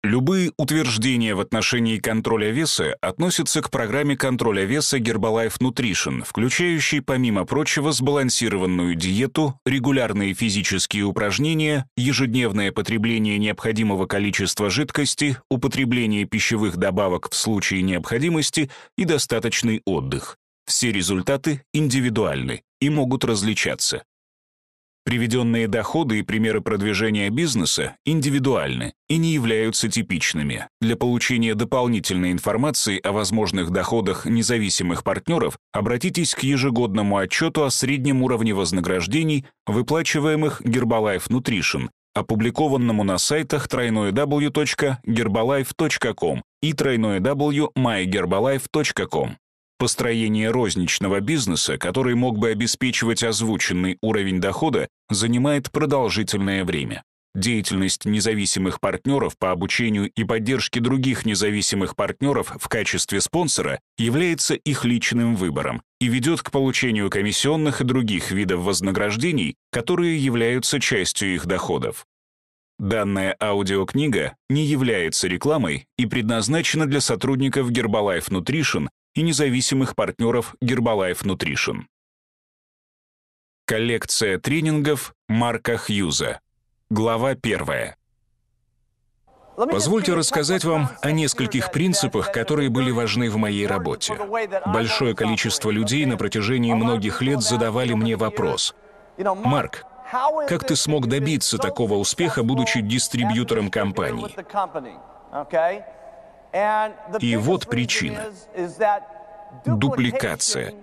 Любые утверждения в отношении контроля веса относятся к программе контроля веса Herbalife Nutrition, включающей, помимо прочего, сбалансированную диету, регулярные физические упражнения, ежедневное потребление необходимого количества жидкости, употребление пищевых добавок в случае необходимости и достаточный отдых. Все результаты индивидуальны и могут различаться. Приведенные доходы и примеры продвижения бизнеса индивидуальны и не являются типичными. Для получения дополнительной информации о возможных доходах независимых партнеров обратитесь к ежегодному отчету о среднем уровне вознаграждений, выплачиваемых Herbalife Nutrition, опубликованному на сайтах www.herbalife.com и www.myherbalife.com. Построение розничного бизнеса, который мог бы обеспечивать озвученный уровень дохода, занимает продолжительное время. Деятельность независимых партнеров по обучению и поддержке других независимых партнеров в качестве спонсора является их личным выбором и ведет к получению комиссионных и других видов вознаграждений, которые являются частью их доходов. Данная аудиокнига не является рекламой и предназначена для сотрудников Herbalife Nutrition и независимых партнеров Herbalife Nutrition. Коллекция тренингов Марка Хьюза. Глава 1. Позвольте рассказать вам о нескольких принципах, которые были важны в моей работе. Большое количество людей на протяжении многих лет задавали мне вопрос: «Марк, как ты смог добиться такого успеха, будучи дистрибьютором компании?» И вот причина. Дупликация.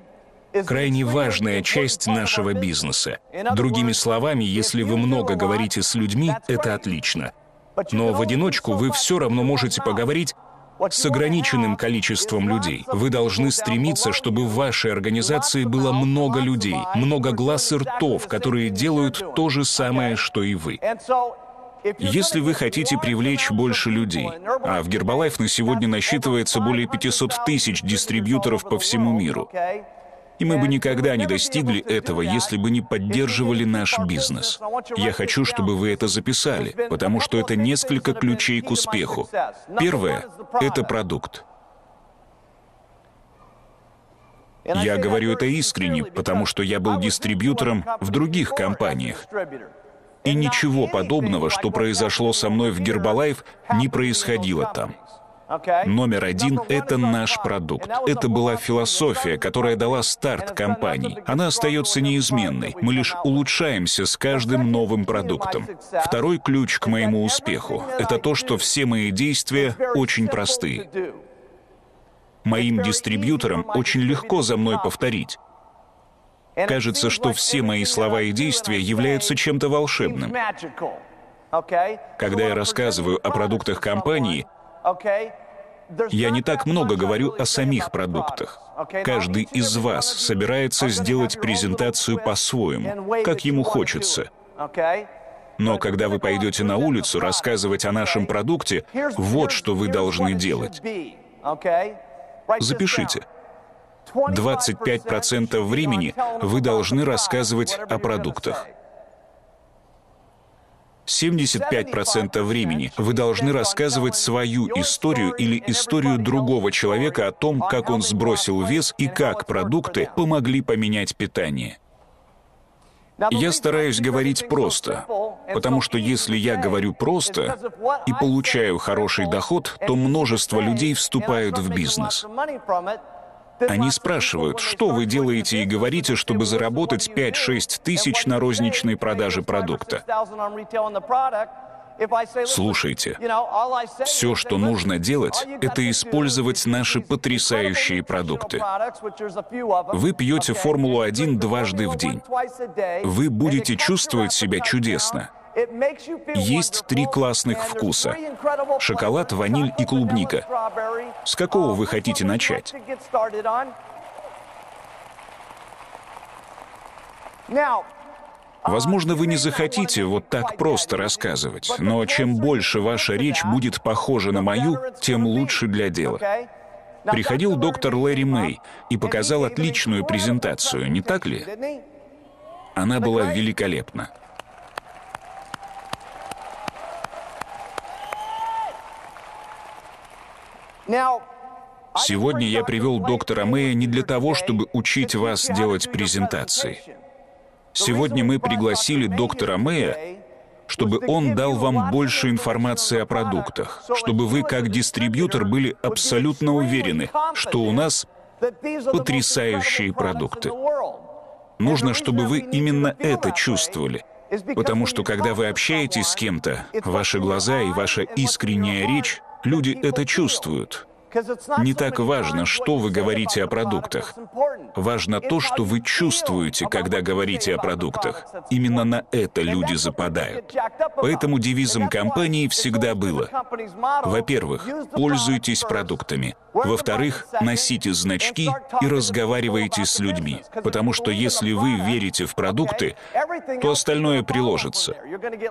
Крайне важная часть нашего бизнеса. Другими словами, если вы много говорите с людьми, это отлично. Но в одиночку вы все равно можете поговорить с ограниченным количеством людей. Вы должны стремиться, чтобы в вашей организации было много людей, много глаз и ртов, которые делают то же самое, что и вы. Если вы хотите привлечь больше людей, а в Herbalife на сегодня насчитывается более 500 тысяч дистрибьюторов по всему миру, и мы бы никогда не достигли этого, если бы не поддерживали наш бизнес. Я хочу, чтобы вы это записали, потому что это несколько ключей к успеху. Первое — это продукт. Я говорю это искренне, потому что я был дистрибьютором в других компаниях. И ничего подобного, что произошло со мной в Herbalife, не происходило там. Номер один — это наш продукт. Это была философия, которая дала старт компании. Она остается неизменной. Мы лишь улучшаемся с каждым новым продуктом. Второй ключ к моему успеху — это то, что все мои действия очень простые. Моим дистрибьюторам очень легко за мной повторить. Кажется, что все мои слова и действия являются чем-то волшебным. Когда я рассказываю о продуктах компании, я не так много говорю о самих продуктах. Каждый из вас собирается сделать презентацию по-своему, как ему хочется. Но когда вы пойдете на улицу рассказывать о нашем продукте, вот что вы должны делать. Запишите. 25% времени вы должны рассказывать о продуктах. 75% времени вы должны рассказывать свою историю или историю другого человека о том, как он сбросил вес и как продукты помогли поменять питание. Я стараюсь говорить просто, потому что если я говорю просто и получаю хороший доход, то множество людей вступают в бизнес. Они спрашивают, что вы делаете и говорите, чтобы заработать 5-6 тысяч на розничной продаже продукта. Слушайте, все, что нужно делать, это использовать наши потрясающие продукты. Вы пьете Формулу-1 дважды в день. Вы будете чувствовать себя чудесно. Есть 3 классных вкуса: шоколад, ваниль и клубника. С какого вы хотите начать? Возможно, вы не захотите вот так просто рассказывать, но чем больше ваша речь будет похожа на мою, тем лучше для дела. Приходил доктор Лэри Мэй и показал отличную презентацию, не так ли? Она была великолепна. Сегодня я привел доктора Мэя не для того, чтобы учить вас делать презентации. Сегодня мы пригласили доктора Мэя, чтобы он дал вам больше информации о продуктах, чтобы вы, как дистрибьютор, были абсолютно уверены, что у нас потрясающие продукты. Нужно, чтобы вы именно это чувствовали. Потому что, когда вы общаетесь с кем-то, ваши глаза и ваша искренняя речь, люди это чувствуют. Не так важно, что вы говорите о продуктах. Важно то, что вы чувствуете, когда говорите о продуктах. Именно на это люди западают. Поэтому девизом компании всегда было: во-первых, пользуйтесь продуктами. Во-вторых, носите значки и разговаривайте с людьми. Потому что если вы верите в продукты, то остальное приложится.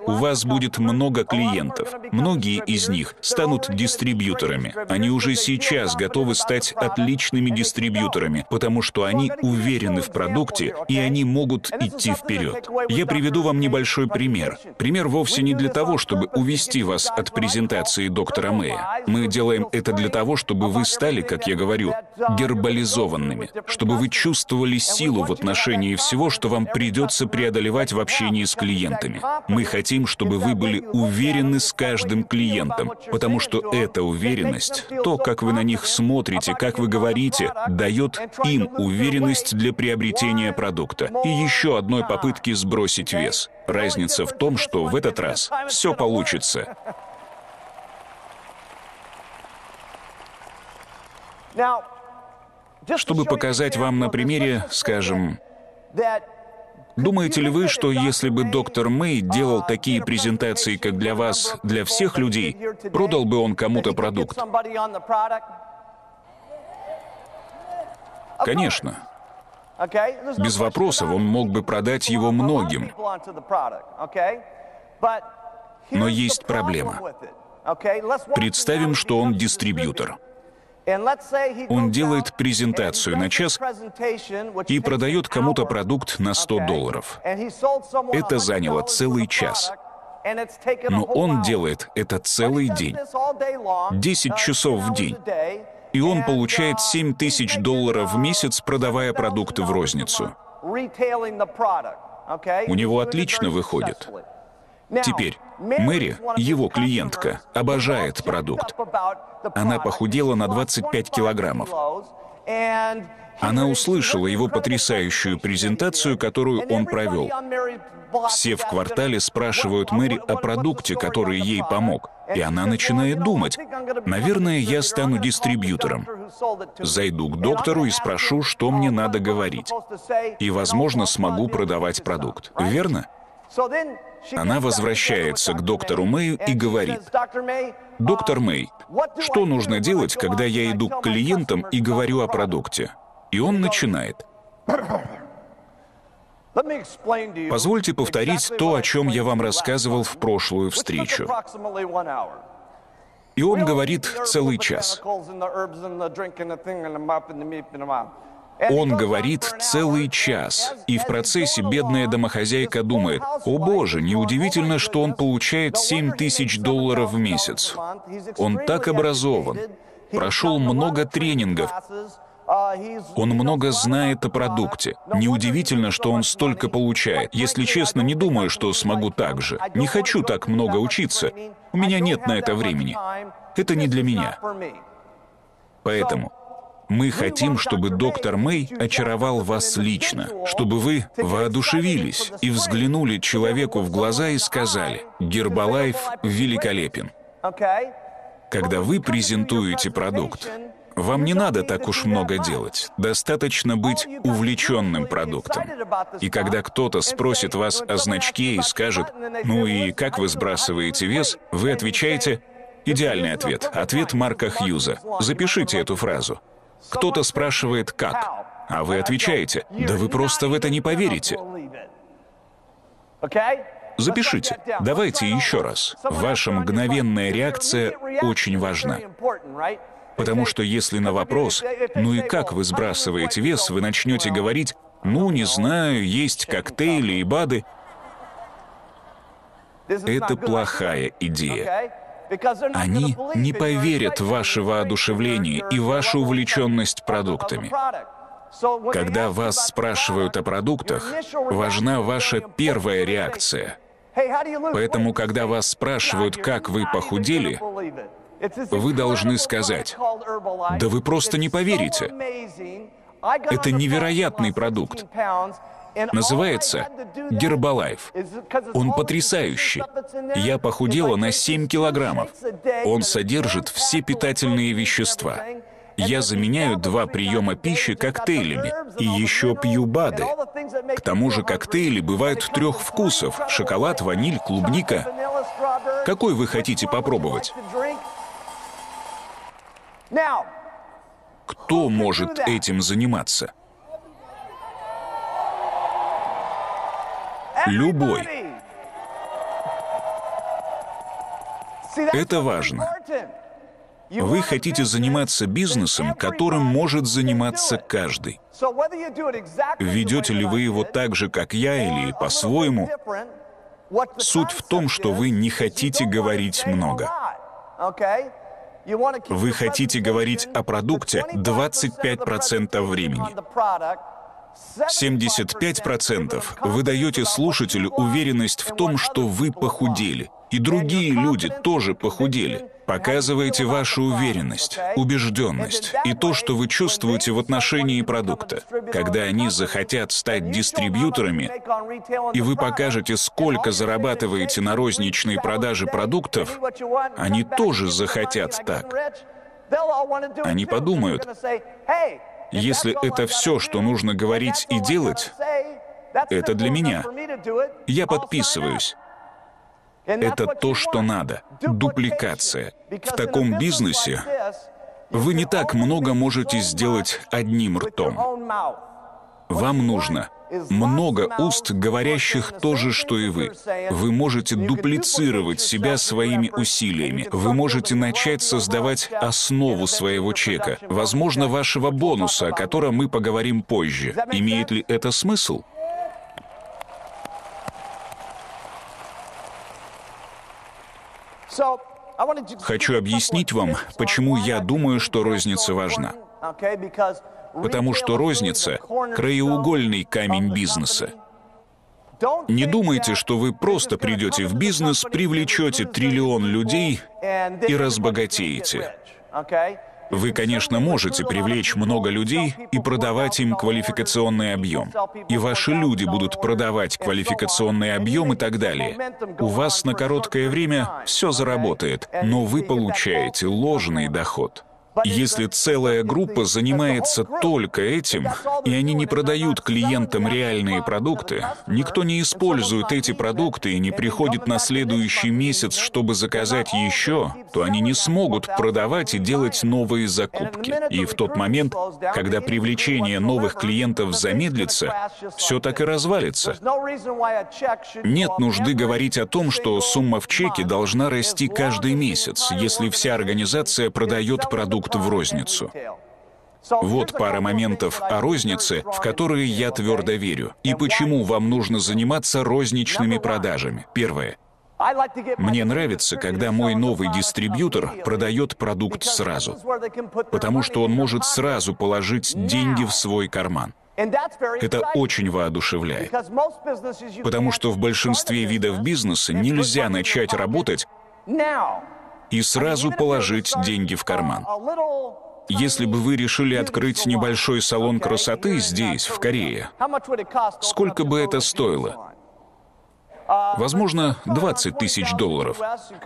У вас будет много клиентов. Многие из них станут дистрибьюторами. Они уже сейчас готовы стать отличными дистрибьюторами, потому что они уверены в продукте, и они могут идти вперед. Я приведу вам небольшой пример. Пример вовсе не для того, чтобы увести вас от презентации доктора Мэя. Мы делаем это для того, чтобы вы стали, как я говорю, гербализованными, чтобы вы чувствовали силу в отношении всего, что вам придется преодолевать в общении с клиентами. Мы хотим, чтобы вы были уверены с каждым клиентом, потому что эта уверенность, то, как вы на них смотрите, как вы говорите, дает им уверенность для приобретения продукта и еще одной попытки сбросить вес. Разница в том, что в этот раз все получится. Чтобы показать вам на примере, скажем, думаете ли вы, что если бы доктор Мэй делал такие презентации, как для вас, для всех людей, продал бы он кому-то продукт? Конечно. Без вопросов он мог бы продать его многим. Но есть проблема. Представим, что он дистрибьютор. Он делает презентацию на час и продает кому-то продукт на $100. Это заняло целый час. Но он делает это целый день. 10 часов в день. И он получает $7000 в месяц, продавая продукты в розницу. У него отлично выходит. Теперь Мэри, его клиентка, обожает продукт. Она похудела на 25 килограммов. Она услышала его потрясающую презентацию, которую он провел. Все в квартале спрашивают Мэри о продукте, который ей помог. И она начинает думать: наверное, я стану дистрибьютором. Зайду к доктору и спрошу, что мне надо говорить. И, возможно, смогу продавать продукт. Верно? Она возвращается к доктору Мэю и говорит: доктор Мэй, что нужно делать, когда я иду к клиентам и говорю о продукте? И он начинает: позвольте повторить то, о чем я вам рассказывал в прошлую встречу. И он говорит целый час. Он говорит целый час, и в процессе бедная домохозяйка думает: о боже, неудивительно, что он получает $7000 в месяц. Он так образован, прошел много тренингов, он много знает о продукте. Неудивительно, что он столько получает. Если честно, не думаю, что смогу так же. Не хочу так много учиться. У меня нет на это времени. Это не для меня. Поэтому мы хотим, чтобы доктор Мэй очаровал вас лично, чтобы вы воодушевились и взглянули человеку в глаза и сказали: Гербалайф великолепен. Когда вы презентуете продукт, вам не надо так уж много делать. Достаточно быть увлеченным продуктом. И когда кто-то спросит вас о значке и скажет: ну и как вы сбрасываете вес, вы отвечаете: идеальный ответ. Ответ Марка Хьюза. Запишите эту фразу. Кто-то спрашивает «как?», а вы отвечаете: да вы просто в это не поверите. Запишите. Давайте еще раз. Ваша мгновенная реакция очень важна. Потому что если на вопрос «ну и как вы сбрасываете вес?», вы начнете говорить: ну, не знаю, есть коктейли и БАДы. Это плохая идея. Они не поверят в ваше воодушевление и вашу увлеченность продуктами. Когда вас спрашивают о продуктах, важна ваша первая реакция. Поэтому, когда вас спрашивают, как вы похудели, вы должны сказать: «Да вы просто не поверите. Это невероятный продукт. Называется Гербалайф. Он потрясающий. Я похудела на 7 килограммов. Он содержит все питательные вещества. Я заменяю 2 приема пищи коктейлями и еще пью БАДы. К тому же коктейли бывают 3 вкусов: шоколад, ваниль, клубника. Какой вы хотите попробовать?» Кто может этим заниматься? Любой. Это важно. Вы хотите заниматься бизнесом, которым может заниматься каждый. Ведете ли вы его так же, как я, или по-своему? Суть в том, что вы не хотите говорить много. Вы хотите говорить о продукте 25% времени. 75% вы даете слушателю уверенность в том, что вы похудели, и другие люди тоже похудели. Показываете вашу уверенность, убежденность и то, что вы чувствуете в отношении продукта. Когда они захотят стать дистрибьюторами, и вы покажете, сколько зарабатываете на розничной продаже продуктов, они тоже захотят так. Они подумают: если это все, что нужно говорить и делать, это для меня. Я подписываюсь. Это то, что надо. Дупликация. В таком бизнесе вы не так много можете сделать одним ртом. Вам нужно много уст, говорящих то же, что и вы. Вы можете дуплицировать себя своими усилиями. Вы можете начать создавать основу своего чека, возможно, вашего бонуса, о котором мы поговорим позже. Имеет ли это смысл? Хочу объяснить вам, почему я думаю, что розница важна. Потому что розница – краеугольный камень бизнеса. Не думайте, что вы просто придете в бизнес, привлечете триллион людей и разбогатеете. Вы, конечно, можете привлечь много людей и продавать им квалификационный объем. И ваши люди будут продавать квалификационный объем и так далее. У вас на короткое время все заработает, но вы получаете ложный доход. Если целая группа занимается только этим, и они не продают клиентам реальные продукты, никто не использует эти продукты и не приходит на следующий месяц, чтобы заказать еще, то они не смогут продавать и делать новые закупки. И в тот момент, когда привлечение новых клиентов замедлится, все так и развалится. Нет нужды говорить о том, что сумма в чеке должна расти каждый месяц, если вся организация продает продукт в розницу. Вот пара моментов о рознице, в которые я твердо верю. И почему вам нужно заниматься розничными продажами. Первое. Мне нравится, когда мой новый дистрибьютор продает продукт сразу, потому что он может сразу положить деньги в свой карман. Это очень воодушевляет, потому что в большинстве видов бизнеса нельзя начать работать и сразу положить деньги в карман. Если бы вы решили открыть небольшой салон красоты здесь, в Корее, сколько бы это стоило? Возможно, $20 тысяч.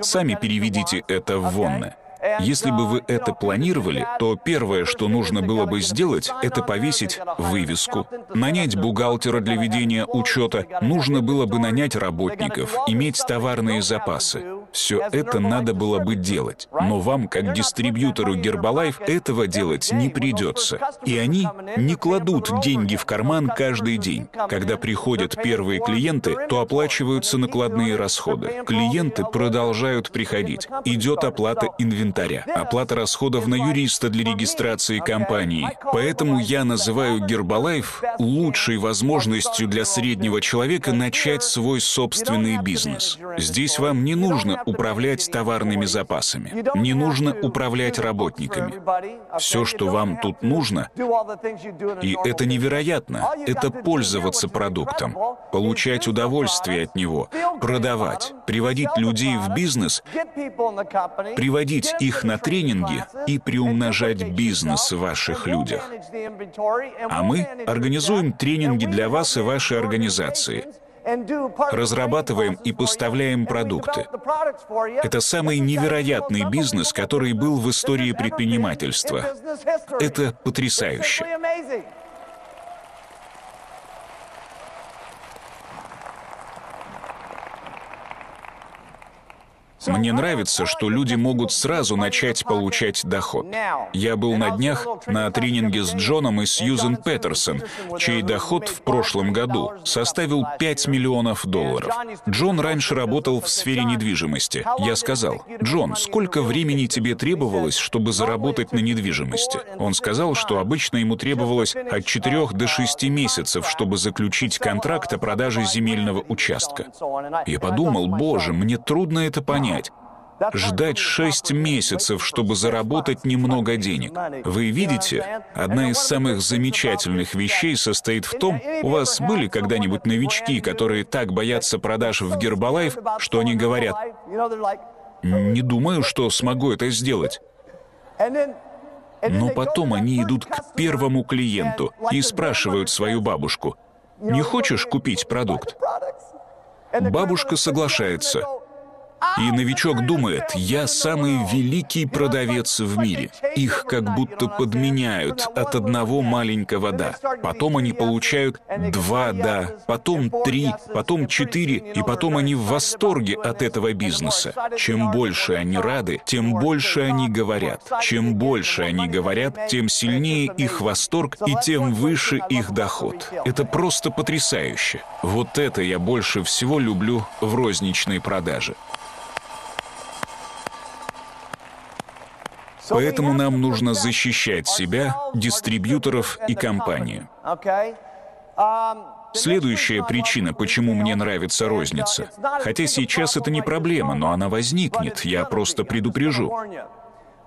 Сами переведите это в вонны. Если бы вы это планировали, то первое, что нужно было бы сделать, это повесить вывеску, нанять бухгалтера для ведения учета, нужно было бы нанять работников, иметь товарные запасы. Все это надо было бы делать. Но вам, как дистрибьютору Гербалайф, этого делать не придется. И они не кладут деньги в карман каждый день. Когда приходят первые клиенты, то оплачиваются накладные расходы. Клиенты продолжают приходить. Идет оплата инвентаря, оплата расходов на юриста для регистрации компании. Поэтому я называю Гербалайф лучшей возможностью для среднего человека начать свой собственный бизнес. Здесь вам не нужно управлять товарными запасами, не нужно управлять работниками. Все, что вам тут нужно, и это невероятно, это пользоваться продуктом, получать удовольствие от него, продавать, приводить людей в бизнес, приводить их на тренинги и приумножать бизнес в ваших людях. А мы организуем тренинги для вас и вашей организации. Разрабатываем и поставляем продукты. Это самый невероятный бизнес, который был в истории предпринимательства. Это потрясающе. Мне нравится, что люди могут сразу начать получать доход. Я был на днях на тренинге с Джоном и Сьюзен Петерсон, чей доход в прошлом году составил $5 миллионов. Джон раньше работал в сфере недвижимости. Я сказал: «Джон, сколько времени тебе требовалось, чтобы заработать на недвижимости?» Он сказал, что обычно ему требовалось от 4 до 6 месяцев, чтобы заключить контракт о продаже земельного участка. Я подумал: боже, мне трудно это понять. Ждать 6 месяцев, чтобы заработать немного денег. Вы видите, одна из самых замечательных вещей состоит в том, у вас были когда-нибудь новички, которые так боятся продаж в Гербалайф, что они говорят: «Не думаю, что смогу это сделать». Но потом они идут к первому клиенту и спрашивают свою бабушку: «Не хочешь купить продукт?» Бабушка соглашается. И новичок думает: я самый великий продавец в мире. Их как будто подменяют от одного маленького «да». Потом они получают 2 «да», потом 3, потом 4, и потом они в восторге от этого бизнеса. Чем больше они рады, тем больше они говорят. Чем больше они говорят, тем сильнее их восторг и тем выше их доход. Это просто потрясающе. Вот это я больше всего люблю в розничной продаже. Поэтому нам нужно защищать себя, дистрибьюторов и компанию. Следующая причина, почему мне нравится розница. Хотя сейчас это не проблема, но она возникнет, я просто предупрежу.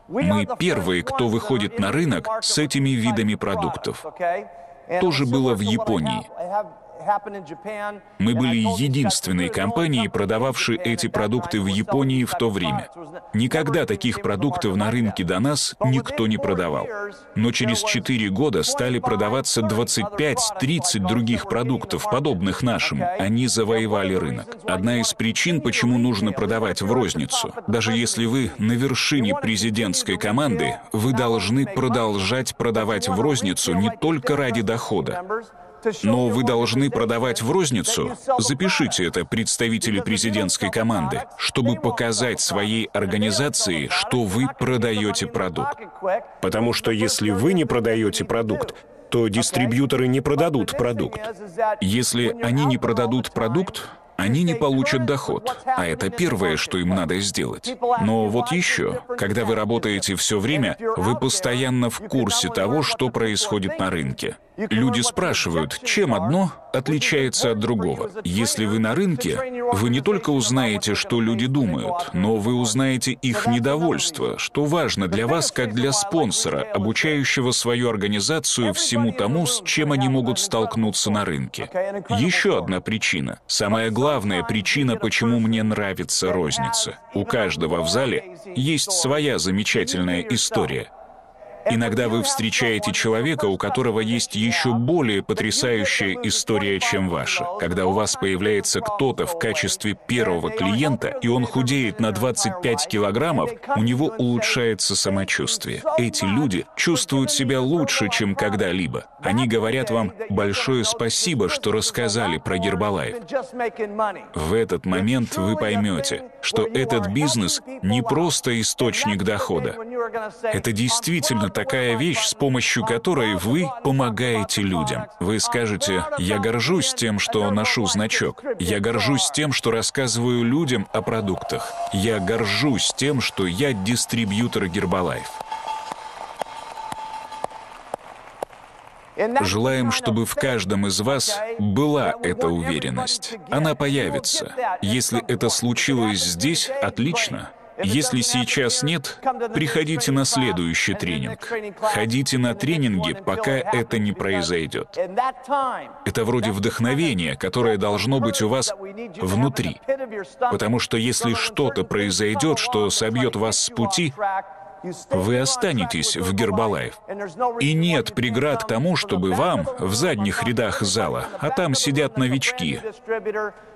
Мы первые, кто выходит на рынок с этими видами продуктов. То же было в Японии. Мы были единственной компанией, продававшей эти продукты в Японии в то время. Никогда таких продуктов на рынке до нас никто не продавал. Но через 4 года стали продаваться 25-30 других продуктов, подобных нашему. Они завоевали рынок. Одна из причин, почему нужно продавать в розницу. Даже если вы на вершине президентской команды, вы должны продолжать продавать в розницу не только ради дохода. Но вы должны продавать в розницу, запишите это, представители президентской команды, чтобы показать своей организации, что вы продаете продукт. Потому что если вы не продаете продукт, то дистрибьюторы не продадут продукт. Если они не продадут продукт, они не получат доход, а это первое, что им надо сделать. Но вот еще, когда вы работаете все время, вы постоянно в курсе того, что происходит на рынке. Люди спрашивают, чем одно отличается от другого. Если вы на рынке, вы не только узнаете, что люди думают, но вы узнаете их недовольство, что важно для вас, как для спонсора, обучающего свою организацию всему тому, с чем они могут столкнуться на рынке. Еще одна причина, самая главная причина, почему мне нравится розница. У каждого в зале есть своя замечательная история. Иногда вы встречаете человека, у которого есть еще более потрясающая история, чем ваша. Когда у вас появляется кто-то в качестве первого клиента, и он худеет на 25 килограммов, у него улучшается самочувствие. Эти люди чувствуют себя лучше, чем когда-либо. Они говорят вам большое спасибо, что рассказали про Гербалайф. В этот момент вы поймете, что этот бизнес не просто источник дохода. Это действительно такая вещь, с помощью которой вы помогаете людям. Вы скажете: «Я горжусь тем, что ношу значок. Я горжусь тем, что рассказываю людям о продуктах. Я горжусь тем, что я дистрибьютор Гербалайф». Желаем, чтобы в каждом из вас была эта уверенность. Она появится. Если это случилось здесь, отлично. Если сейчас нет, приходите на следующий тренинг. Ходите на тренинги, пока это не произойдет. Это вроде вдохновения, которое должно быть у вас внутри. Потому что если что-то произойдет, что собьет вас с пути, вы останетесь в Гербалайф. И нет преград к тому, чтобы вам в задних рядах зала, а там сидят новички,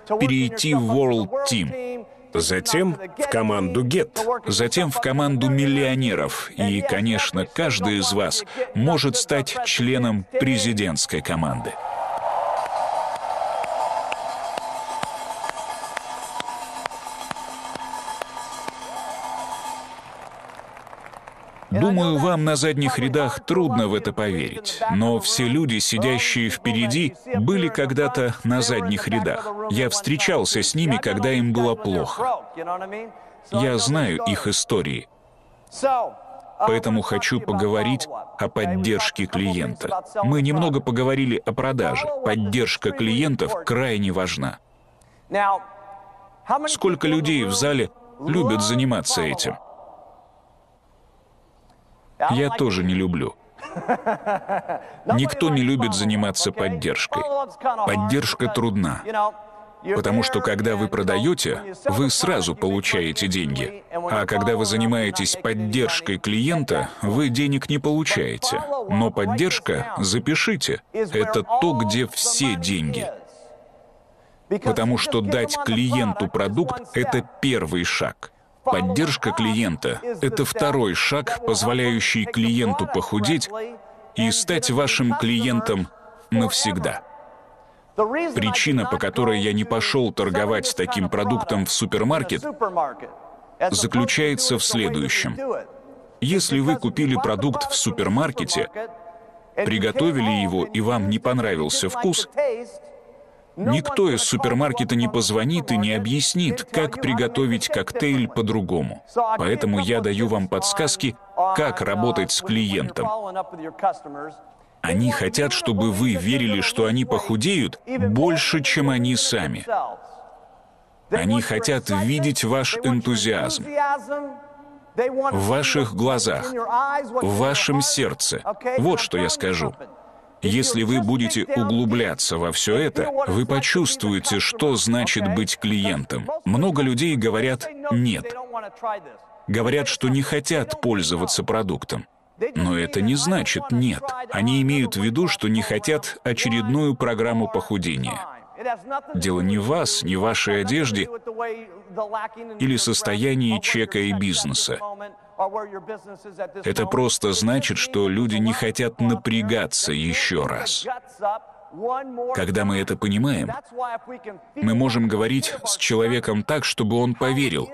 перейти в World Team. Затем в команду Get. Затем в команду миллионеров. И, конечно, каждый из вас может стать членом президентской команды. Думаю, вам на задних рядах трудно в это поверить, но все люди, сидящие впереди, были когда-то на задних рядах. Я встречался с ними, когда им было плохо. Я знаю их истории. Поэтому хочу поговорить о поддержке клиента. Мы немного поговорили о продаже. Поддержка клиентов крайне важна. Сколько людей в зале любят заниматься этим? Я тоже не люблю. Никто не любит заниматься поддержкой. Поддержка трудна. Потому что когда вы продаете, вы сразу получаете деньги. А когда вы занимаетесь поддержкой клиента, вы денег не получаете. Но поддержка, запишите, это то, где все деньги. Потому что дать клиенту продукт — это первый шаг. Поддержка клиента — это второй шаг, позволяющий клиенту похудеть и стать вашим клиентом навсегда. Причина, по которой я не пошел торговать таким продуктом в супермаркет, заключается в следующем. Если вы купили продукт в супермаркете, приготовили его и вам не понравился вкус, никто из супермаркета не позвонит и не объяснит, как приготовить коктейль по-другому. Поэтому я даю вам подсказки, как работать с клиентом. Они хотят, чтобы вы верили, что они похудеют больше, чем они сами. Они хотят видеть ваш энтузиазм в ваших глазах, в вашем сердце. Вот что я скажу. Если вы будете углубляться во все это, вы почувствуете, что значит быть клиентом. Много людей говорят «нет». Говорят, что не хотят пользоваться продуктом. Но это не значит «нет». Они имеют в виду, что не хотят очередную программу похудения. Дело не в вас, не в вашей одежде или состоянии чека и бизнеса. Это просто значит, что люди не хотят напрягаться еще раз. Когда мы это понимаем, мы можем говорить с человеком так, чтобы он поверил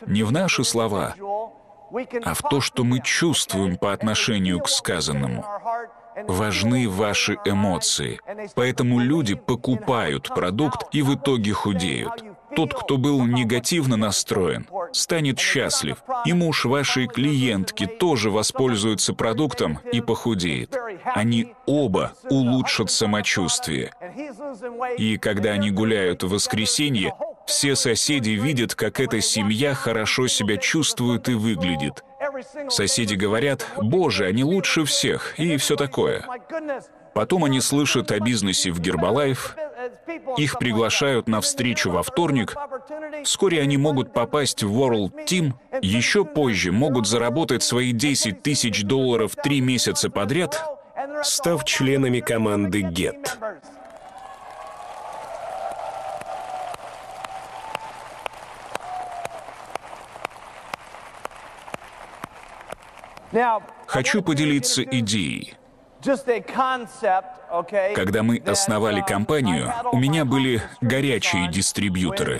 не в наши слова, а в то, что мы чувствуем по отношению к сказанному. Важны ваши эмоции. Поэтому люди покупают продукт и в итоге худеют. Тот, кто был негативно настроен, станет счастлив. И муж вашей клиентки тоже воспользуется продуктом и похудеет. Они оба улучшат самочувствие. И когда они гуляют в воскресенье, все соседи видят, как эта семья хорошо себя чувствует и выглядит. Соседи говорят: «Боже, они лучше всех» и все такое. Потом они слышат о бизнесе в Гербалайф, их приглашают на встречу во вторник, вскоре они могут попасть в World Team, еще позже могут заработать свои $10 тысяч 3 месяца подряд, став членами команды Get. Хочу поделиться идеей. Когда мы основали компанию, у меня были горячие дистрибьюторы.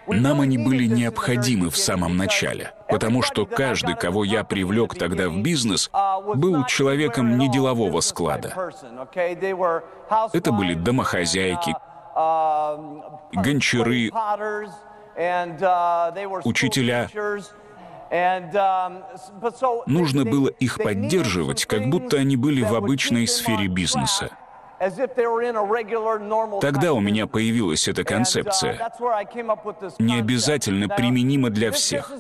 Нам они были необходимы в самом начале, потому что каждый, кого я привлек тогда в бизнес, был человеком не делового склада. Это были домохозяйки, гончары, учителя. Нужно было их поддерживать, как будто они были в обычной сфере бизнеса. Тогда у меня появилась эта концепция. Не обязательно применима для всех.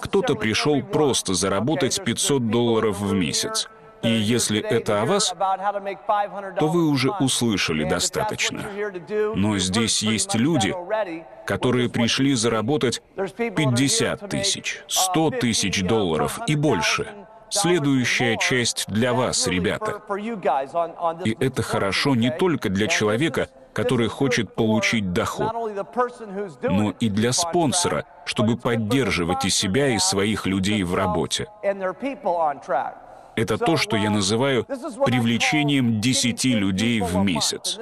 Кто-то пришел просто заработать $500 в месяц. И если это о вас, то вы уже услышали достаточно. Но здесь есть люди, которые пришли заработать 50 тысяч, 100 тысяч долларов и больше. Следующая часть для вас, ребята. И это хорошо не только для человека, который хочет получить доход, но и для спонсора, чтобы поддерживать и себя, и своих людей в работе. Это то, что я называю привлечением 10 людей в месяц.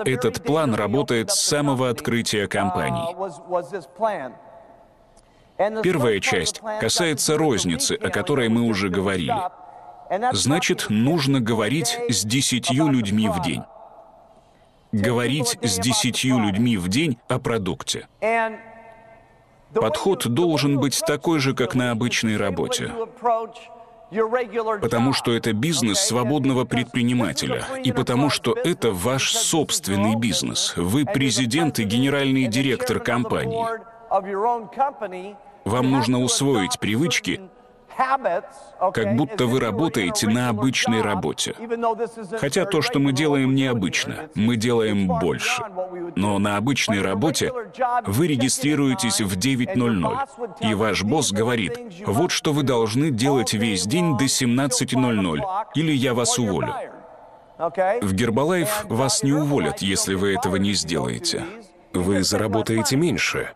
Этот план работает с самого открытия компании. Первая часть касается розницы, о которой мы уже говорили. Значит, нужно говорить с 10 людьми в день. Говорить с 10 людьми в день о продукте. Подход должен быть такой же, как на обычной работе. Потому что это бизнес свободного предпринимателя, и потому что это ваш собственный бизнес. Вы президент и генеральный директор компании. Вам нужно усвоить привычки, как будто вы работаете на обычной работе. Хотя то, что мы делаем, необычно. Мы делаем больше. Но на обычной работе вы регистрируетесь в 9:00, и ваш босс говорит: вот что вы должны делать весь день до 17:00, или я вас уволю. В Гербалайф вас не уволят, если вы этого не сделаете. Вы заработаете меньше.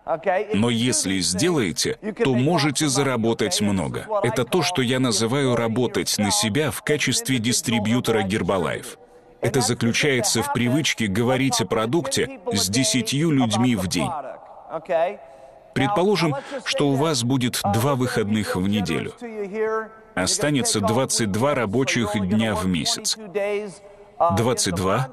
Но если сделаете, то можете заработать много. Это то, что я называю работать на себя в качестве дистрибьютора Гербалайф. Это заключается в привычке говорить о продукте с 10 людьми в день. Предположим, что у вас будет 2 выходных в неделю. Останется 22 рабочих дня в месяц. 22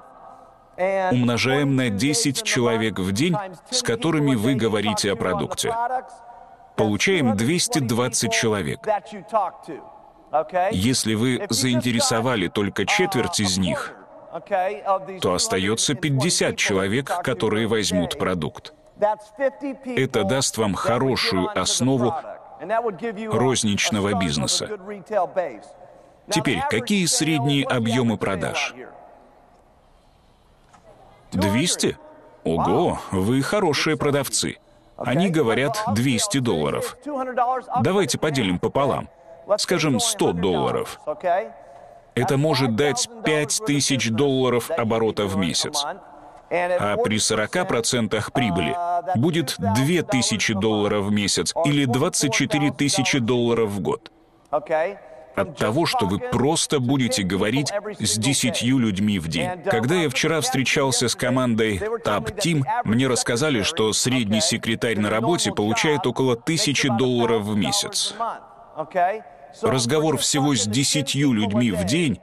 умножаем на 10 человек в день, с которыми вы говорите о продукте. Получаем 220 человек. Если вы заинтересовали только четверть из них, то остается 50 человек, которые возьмут продукт. Это даст вам хорошую основу розничного бизнеса. Теперь, какие средние объемы продаж? 200? Ого, вы хорошие продавцы. Они говорят $200. Давайте поделим пополам. Скажем, $100. Это может дать $5000 оборота в месяц. А при 40% прибыли будет $2000 в месяц или $24 000 в год. От того, что вы просто будете говорить с 10 людьми в день. Когда я вчера встречался с командой Tab Team, мне рассказали, что средний секретарь на работе получает около $1000 в месяц. Разговор всего с 10 людьми в день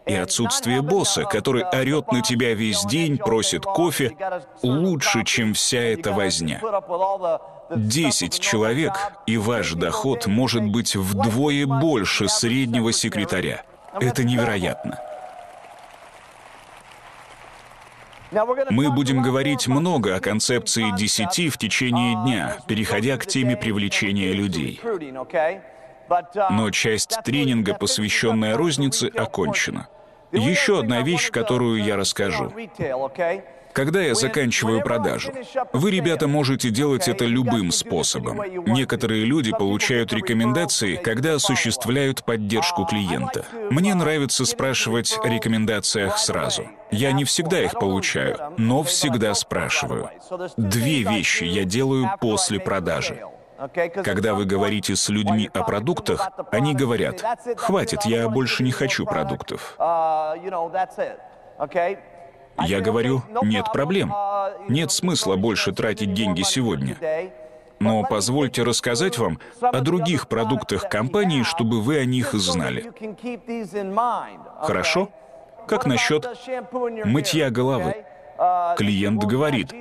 и отсутствие босса, который орет на тебя весь день, просит кофе, лучше, чем вся эта возня. 10 человек, и ваш доход может быть вдвое больше среднего секретаря. Это невероятно. Мы будем говорить много о концепции 10 в течение дня, переходя к теме привлечения людей. Но часть тренинга, посвященная рознице, окончена. Еще одна вещь, которую я расскажу. Когда я заканчиваю продажу, вы, ребята, можете делать это любым способом. Некоторые люди получают рекомендации, когда осуществляют поддержку клиента. Мне нравится спрашивать о рекомендациях сразу. Я не всегда их получаю, но всегда спрашиваю. 2 вещи я делаю после продажи. Когда вы говорите с людьми о продуктах, они говорят: «Хватит, я больше не хочу продуктов». Я говорю: нет проблем. Нет смысла больше тратить деньги сегодня. Но позвольте рассказать вам о других продуктах компании, чтобы вы о них знали. Хорошо? Как насчет мытья головы? Клиент говорит: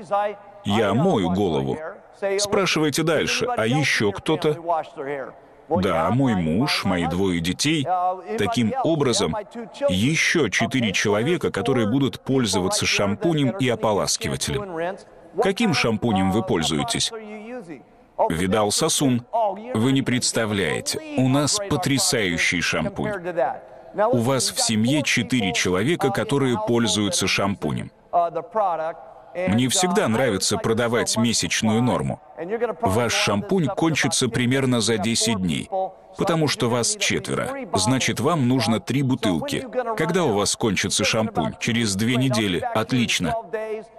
«Я мою голову». Спрашивайте дальше: «А еще кто-то?» Да, мой муж, мои 2 детей. Таким образом, еще 4 человека, которые будут пользоваться шампунем и ополаскивателем. Каким шампунем вы пользуетесь? Видал Сасун. Вы не представляете, у нас потрясающий шампунь. У вас в семье 4 человека, которые пользуются шампунем. Мне всегда нравится продавать месячную норму. Ваш шампунь кончится примерно за 10 дней, потому что вас 4. Значит, вам нужно 3 бутылки. Когда у вас кончится шампунь? Через 2 недели. Отлично.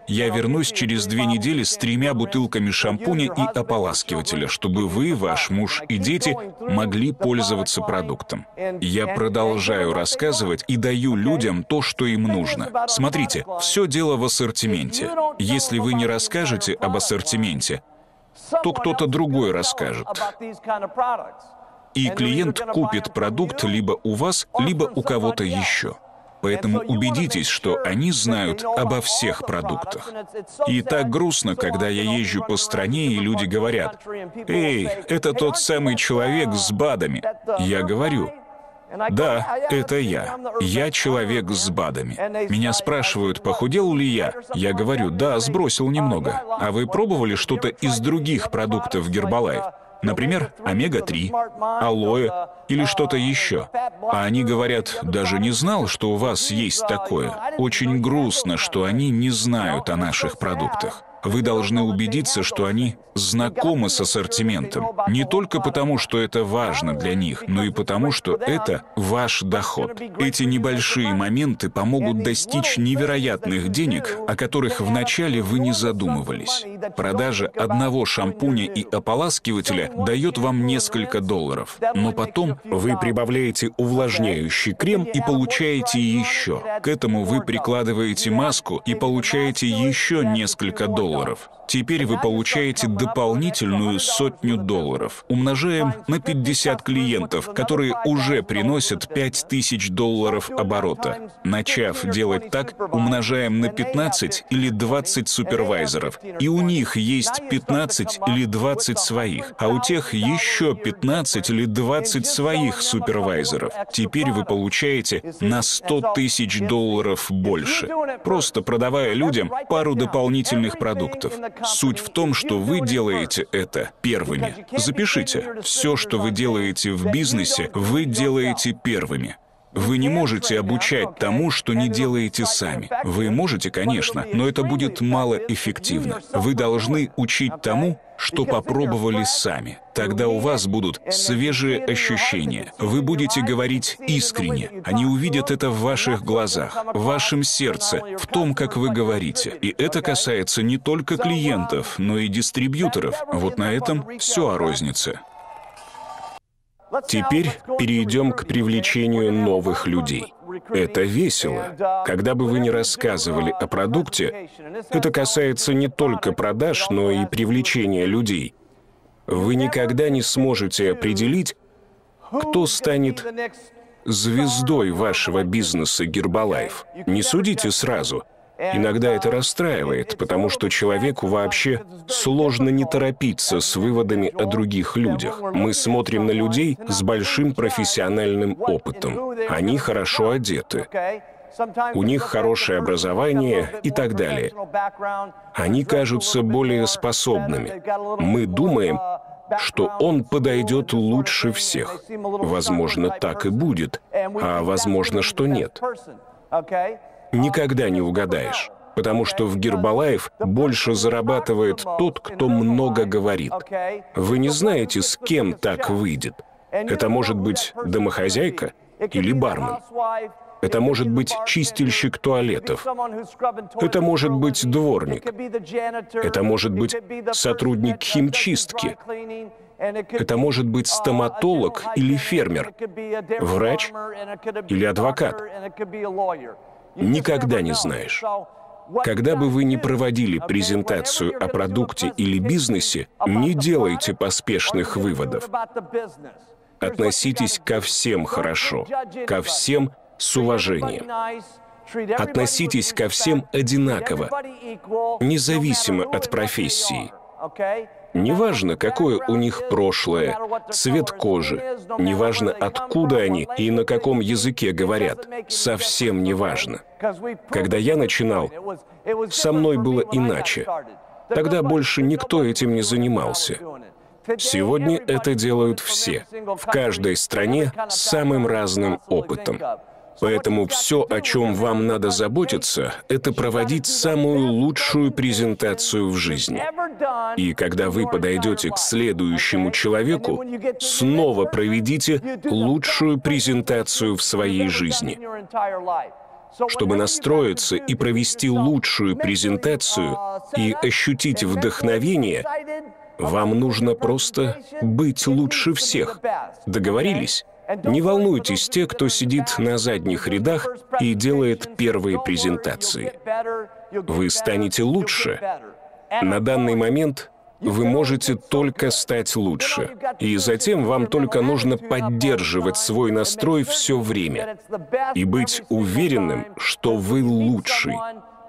Я вернусь через 2 недели с 3 бутылками шампуня и ополаскивателя, чтобы вы, ваш муж и дети могли пользоваться продуктом. Я продолжаю рассказывать и даю людям то, что им нужно. Смотрите, все дело в ассортименте. Если вы не расскажете об ассортименте, то кто-то другой расскажет. И клиент купит продукт либо у вас, либо у кого-то еще. Поэтому убедитесь, что они знают обо всех продуктах. И так грустно, когда я езжу по стране, и люди говорят: «Эй, это тот самый человек с БАДами». Я говорю: «Да, это я. Я человек с БАДами». Меня спрашивают, похудел ли я. Я говорю: «Да, сбросил немного». А вы пробовали что-то из других продуктов Herbalife? Например, омега-3, алоэ или что-то еще. А они говорят: «Даже не знал, что у вас есть такое». Очень грустно, что они не знают о наших продуктах. Вы должны убедиться, что они знакомы с ассортиментом. Не только потому, что это важно для них, но и потому, что это ваш доход. Эти небольшие моменты помогут достичь невероятных денег, о которых вначале вы не задумывались. Продажа одного шампуня и ополаскивателя дает вам несколько долларов. Но потом Вы прибавляете увлажняющий крем и получаете еще. к этому вы прикладываете маску и получаете еще несколько долларов. Теперь вы получаете дополнительную $100. Умножаем на 50 клиентов, которые уже приносят $5000 оборота. Начав делать так, умножаем на 15 или 20 супервайзеров. И у них есть 15 или 20 своих, а у тех еще 15 или 20 своих супервайзеров. Теперь вы получаете на $100 000 больше, просто продавая людям пару дополнительных продуктов. Суть в том, что вы делаете это первыми. Запишите. Все, что вы делаете в бизнесе, вы делаете первыми. Вы не можете обучать тому, что не делаете сами. Вы можете, конечно, но это будет малоэффективно. Вы должны учить тому, что попробовали сами. Тогда у вас будут свежие ощущения. Вы будете говорить искренне. Они увидят это в ваших глазах, в вашем сердце, в том, как вы говорите. И это касается не только клиентов, но и дистрибьюторов. Вот на этом все о рознице. Теперь перейдем к привлечению новых людей. Это весело. Когда бы вы ни рассказывали о продукте, это касается не только продаж, но и привлечения людей. Вы никогда не сможете определить, кто станет звездой вашего бизнеса Herbalife. Не судите сразу. Иногда это расстраивает, потому что человеку вообще сложно не торопиться с выводами о других людях. Мы смотрим на людей с большим профессиональным опытом. Они хорошо одеты. У них хорошее образование и так далее. Они кажутся более способными. Мы думаем, что он подойдет лучше всех. Возможно, так и будет, а возможно, что нет. Никогда не угадаешь, потому что в Herbalife больше зарабатывает тот, кто много говорит. Вы не знаете, с кем так выйдет. Это может быть домохозяйка или бармен. Это может быть чистильщик туалетов. Это может быть дворник. Это может быть сотрудник химчистки. Это может быть стоматолог или фермер, врач или адвокат. Никогда не знаешь. Когда бы вы ни проводили презентацию о продукте или бизнесе, не делайте поспешных выводов. Относитесь ко всем хорошо, ко всем с уважением. Относитесь ко всем одинаково, независимо от профессии. Неважно, какое у них прошлое, цвет кожи, неважно, откуда они и на каком языке говорят, совсем неважно. Когда я начинал, со мной было иначе. Тогда больше никто этим не занимался. Сегодня это делают все, в каждой стране с самым разным опытом. Поэтому все, о чем вам надо заботиться, это проводить самую лучшую презентацию в жизни. И когда вы подойдете к следующему человеку, снова проведите лучшую презентацию в своей жизни. Чтобы настроиться и провести лучшую презентацию и ощутить вдохновение, вам нужно просто быть лучше всех. Договорились? Не волнуйтесь те, кто сидит на задних рядах и делает первые презентации. Вы станете лучше. На данный момент вы можете только стать лучше. И затем вам только нужно поддерживать свой настрой все время и быть уверенным, что вы лучший.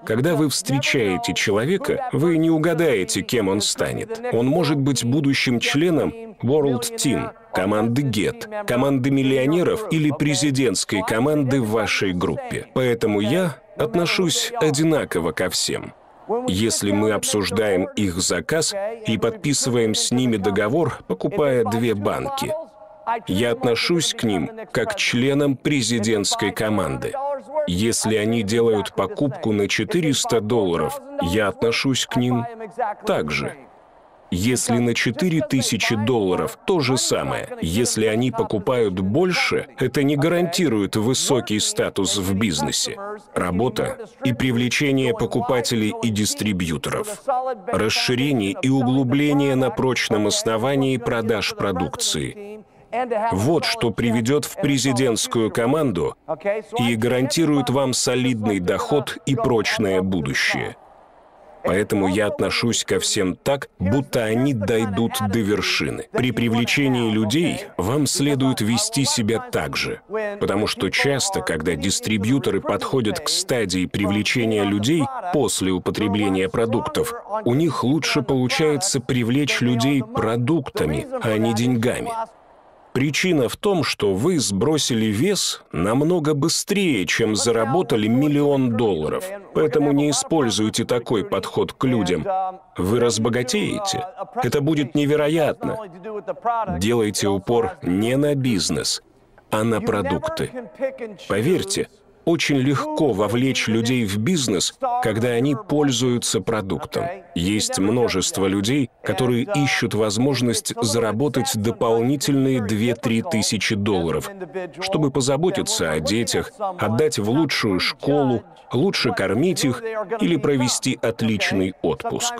Когда вы встречаете человека, вы не угадаете, кем он станет. Он может быть будущим членом World Team, команды Get, команды миллионеров или президентской команды в вашей группе. Поэтому я отношусь одинаково ко всем. Если мы обсуждаем их заказ и подписываем с ними договор, покупая 2 банки, я отношусь к ним как к членам президентской команды. Если они делают покупку на $400, я отношусь к ним так же. Если на $4000, то же самое. Если они покупают больше, это не гарантирует высокий статус в бизнесе. Работа и привлечение покупателей и дистрибьюторов. Расширение и углубление на прочном основании продаж продукции. Вот что приведет в президентскую команду и гарантирует вам солидный доход и прочное будущее. Поэтому я отношусь ко всем так, будто они дойдут до вершины. При привлечении людей вам следует вести себя так же. Потому что часто, когда дистрибьюторы подходят к стадии привлечения людей после употребления продуктов, у них лучше получается привлечь людей продуктами, а не деньгами. Причина в том, что вы сбросили вес намного быстрее, чем заработали $1 миллион. Поэтому не используйте такой подход к людям. Вы разбогатеете. Это будет невероятно. Делайте упор не на бизнес, а на продукты. Поверьте, очень легко вовлечь людей в бизнес, когда они пользуются продуктом. Есть множество людей, которые ищут возможность заработать дополнительные $2-3 тысячи, чтобы позаботиться о детях, отдать в лучшую школу, лучше кормить их или провести отличный отпуск.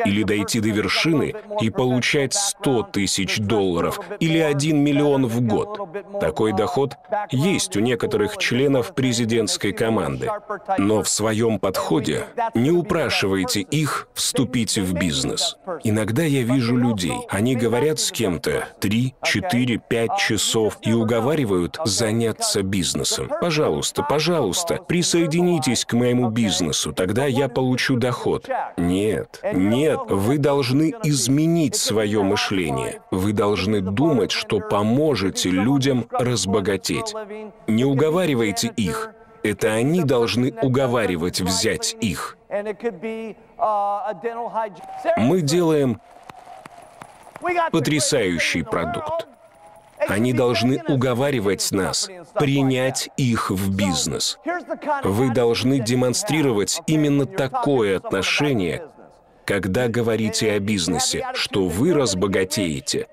Или дойти до вершины и получать $100 тысяч или $1 миллион в год. Такой доход есть у некоторых членов президентской команды. Но в своем подходе не упрашивайте их вступить в бизнес. Иногда я вижу людей, они говорят с кем-то 3, 4, 5 часов и уговаривают заняться бизнесом. Пожалуйста, пожалуйста, присоединитесь к моему бизнесу, тогда я получу доход. Нет, нет, вы должны изменить свое мышление. Вы должны думать, что поможете людям разбогатеть. Не уговаривайте их. Это они должны уговаривать взять их. Мы делаем потрясающий продукт. Они должны уговаривать нас принять их в бизнес. Вы должны демонстрировать именно такое отношение, когда говорите о бизнесе, что вы разбогатеете,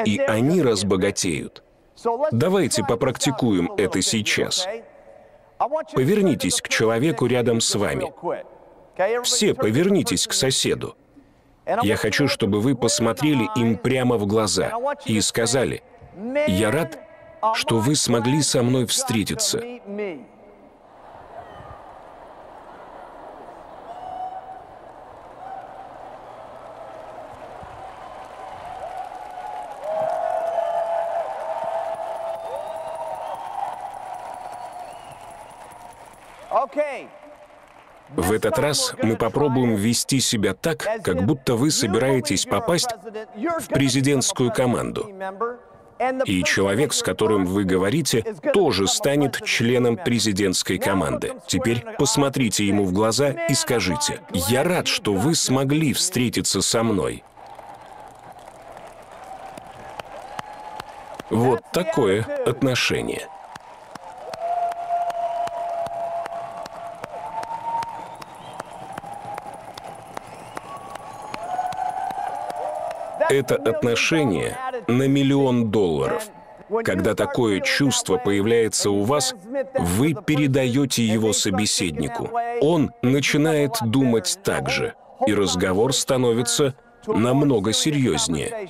и они разбогатеют. Давайте попрактикуем это сейчас. Повернитесь к человеку рядом с вами. Все повернитесь к соседу. Я хочу, чтобы вы посмотрели им прямо в глаза и сказали: «Я рад, что вы смогли со мной встретиться». В этот раз мы попробуем вести себя так, как будто вы собираетесь попасть в президентскую команду. И человек, с которым вы говорите, тоже станет членом президентской команды. Теперь посмотрите ему в глаза и скажите: «Я рад, что вы смогли встретиться со мной». Вот такое отношение. Это отношение на $1 миллион. Когда такое чувство появляется у вас, вы передаете его собеседнику. Он начинает думать так же, и разговор становится намного серьезнее.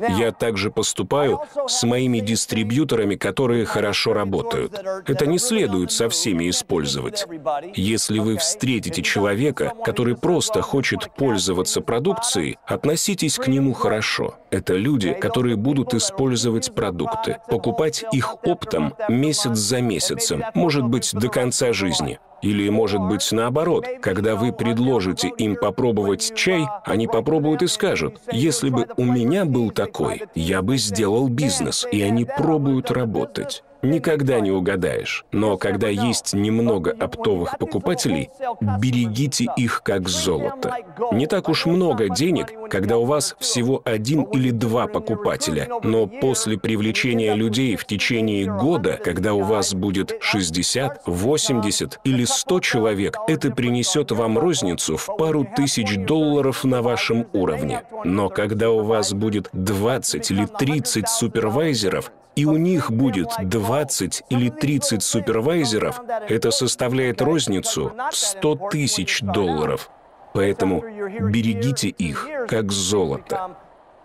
Я также поступаю с моими дистрибьюторами, которые хорошо работают. Это не следует со всеми использовать. Если вы встретите человека, который просто хочет пользоваться продукцией, относитесь к нему хорошо. Это люди, которые будут использовать продукты, покупать их оптом месяц за месяцем, может быть, до конца жизни. Или, может быть, наоборот, когда вы предложите им попробовать чай, они попробуют и скажут: «Если бы у меня был такой, я бы сделал бизнес», и они пробуют работать. Никогда не угадаешь. Но когда есть немного оптовых покупателей, берегите их как золото. Не так уж много денег, когда у вас всего 1 или 2 покупателя, но после привлечения людей в течение года, когда у вас будет 60, 80 или 100 человек, это принесет вам розницу в пару тысяч долларов на вашем уровне. Но когда у вас будет 20 или 30 супервайзеров, и у них будет 20 или 30 супервайзеров, это составляет розницу в 100 тысяч долларов. Поэтому берегите их как золото.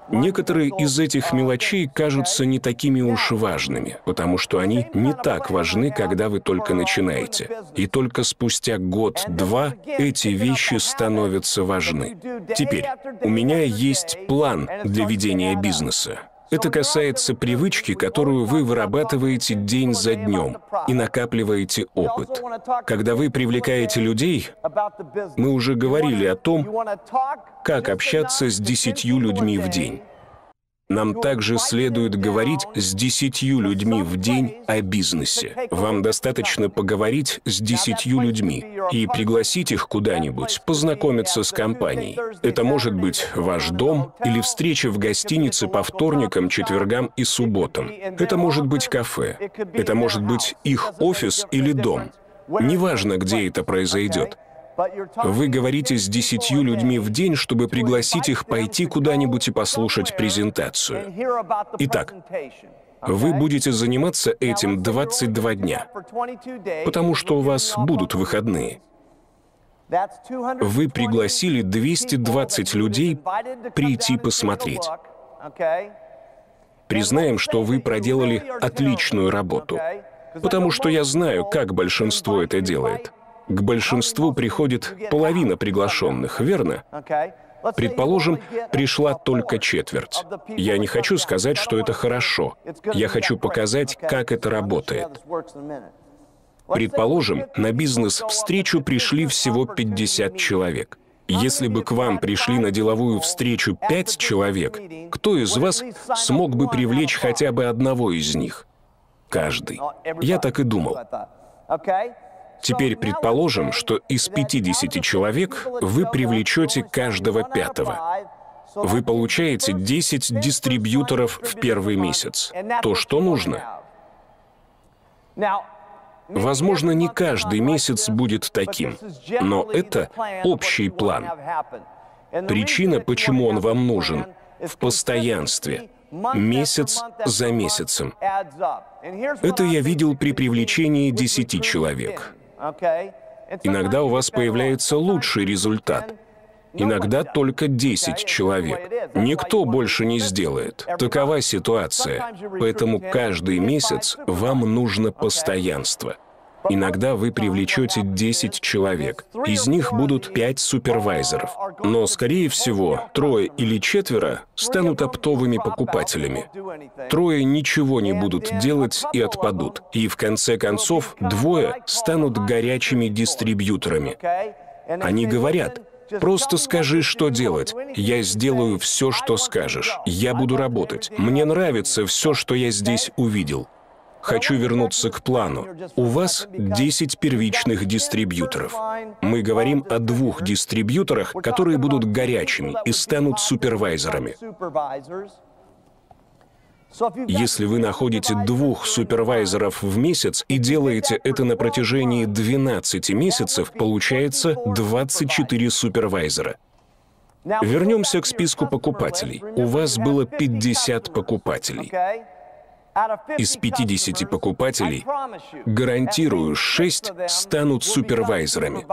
Некоторые из этих мелочей кажутся не такими уж важными, потому что они не так важны, когда вы только начинаете. И только спустя год-два эти вещи становятся важны. Теперь, у меня есть план для ведения бизнеса. Это касается привычки, которую вы вырабатываете день за днем и накапливаете опыт. Когда вы привлекаете людей, мы уже говорили о том, как общаться с 10 людьми в день. Нам также следует говорить с 10 людьми в день о бизнесе. Вам достаточно поговорить с 10 людьми и пригласить их куда-нибудь, познакомиться с компанией. Это может быть ваш дом или встреча в гостинице по вторникам, четвергам и субботам. Это может быть кафе. Это может быть их офис или дом. Неважно, где это произойдет. Вы говорите с 10 людьми в день, чтобы пригласить их пойти куда-нибудь и послушать презентацию. Итак, вы будете заниматься этим 22 дня, потому что у вас будут выходные. Вы пригласили 220 людей прийти посмотреть. Признаем, что вы проделали отличную работу, потому что я знаю, как большинство это делает. К большинству приходит половина приглашенных, верно? Предположим, пришла только четверть. Я не хочу сказать, что это хорошо. Я хочу показать, как это работает. Предположим, на бизнес-встречу пришли всего 50 человек. Если бы к вам пришли на деловую встречу 5 человек, кто из вас смог бы привлечь хотя бы одного из них? Каждый. Я так и думал. Теперь предположим, что из 50 человек вы привлечете каждого 5-го. Вы получаете 10 дистрибьюторов в первый месяц. То, что нужно. Возможно, не каждый месяц будет таким, но это общий план. Причина, почему он вам нужен, в постоянстве, месяц за месяцем. Это я видел при привлечении 10 человек. Иногда у вас появляется лучший результат. Иногда только 10 человек. Никто больше не сделает. Такова ситуация. Поэтому каждый месяц вам нужно постоянство. Иногда вы привлечете 10 человек. Из них будут 5 супервайзеров. Но, скорее всего, 3 или 4 станут оптовыми покупателями. 3 ничего не будут делать и отпадут. И в конце концов 2 станут горячими дистрибьюторами. Они говорят: «Просто скажи, что делать. Я сделаю все, что скажешь. Я буду работать. Мне нравится все, что я здесь увидел». Хочу вернуться к плану. У вас 10 первичных дистрибьюторов. Мы говорим о 2 дистрибьюторах, которые будут горячими и станут супервайзерами. Если вы находите 2 супервайзеров в месяц и делаете это на протяжении 12 месяцев, получается 24 супервайзера. Вернемся к списку покупателей. У вас было 50 покупателей. Из 50 покупателей, гарантирую, 6 станут супервайзерами.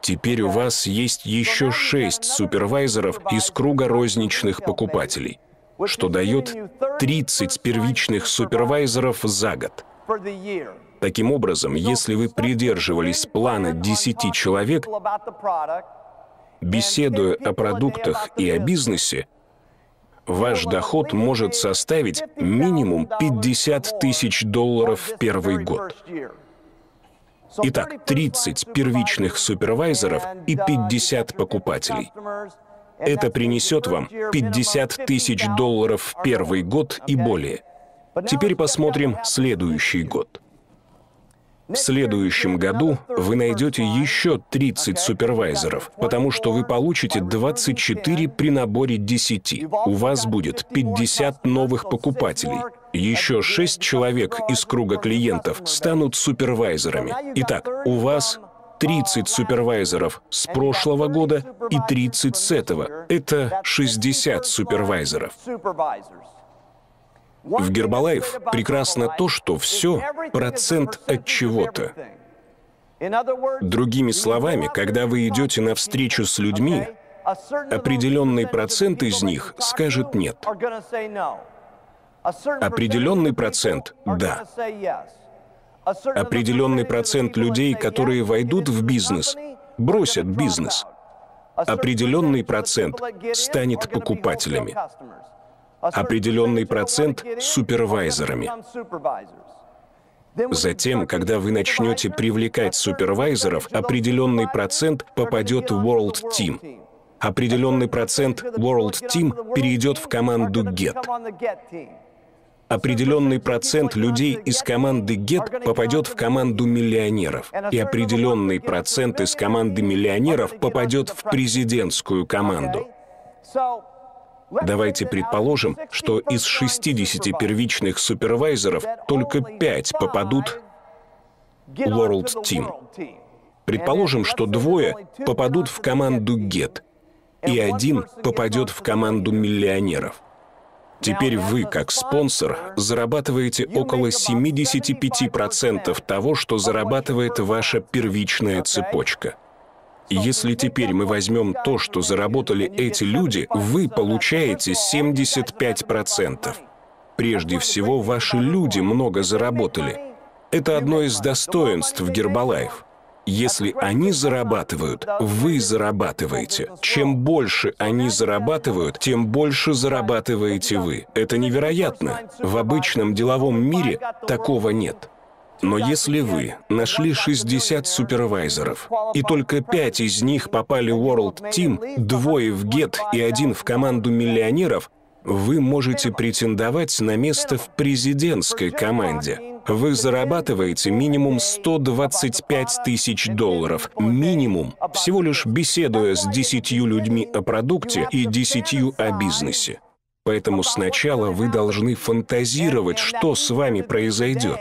Теперь у вас есть еще 6 супервайзеров из круга розничных покупателей, что дает 30 первичных супервайзеров за год. Таким образом, если вы придерживались плана 10 человек, беседуя о продуктах и о бизнесе, ваш доход может составить минимум $50 тысяч в первый год. Итак, 30 первичных супервайзеров и 50 покупателей. Это принесет вам $50 тысяч в первый год и более. Теперь посмотрим следующий год. В следующем году вы найдете еще 30 супервайзеров, потому что вы получите 24 при наборе 10. У вас будет 50 новых покупателей. Еще 6 человек из круга клиентов станут супервайзерами. Итак, у вас 30 супервайзеров с прошлого года и 30 с этого. Это 60 супервайзеров. В Гербалайф прекрасно то, что все процент от чего-то. Другими словами, когда вы идете навстречу с людьми, определенный процент из них скажет «нет». Определенный процент – «да». Определенный процент людей, которые войдут в бизнес, бросят бизнес. Определенный процент станет покупателями. Определенный процент – супервайзерами. Затем, когда вы начнете привлекать супервайзеров, определенный процент попадет в World Team. Определенный процент World Team перейдет в команду Get. Определенный процент людей из команды Get попадет в команду миллионеров. И определенный процент из команды миллионеров попадет в президентскую команду. Давайте предположим, что из 60 первичных супервайзеров только 5 попадут в World Team. Предположим, что 2 попадут в команду Get, и 1 попадет в команду миллионеров. Теперь вы, как спонсор, зарабатываете около 75% того, что зарабатывает ваша первичная цепочка. Если теперь мы возьмем то, что заработали эти люди, вы получаете 75%. Прежде всего, ваши люди много заработали. Это одно из достоинств Гербалайф. Если они зарабатывают, вы зарабатываете. Чем больше они зарабатывают, тем больше зарабатываете вы. Это невероятно. В обычном деловом мире такого нет. Но если вы нашли 60 супервайзеров, и только 5 из них попали в World Team, 2 в Get и 1 в команду миллионеров, вы можете претендовать на место в президентской команде. Вы зарабатываете минимум $125 тысяч. Минимум, всего лишь беседуя с 10 людьми о продукте и 10 о бизнесе. Поэтому сначала вы должны фантазировать, что с вами произойдет.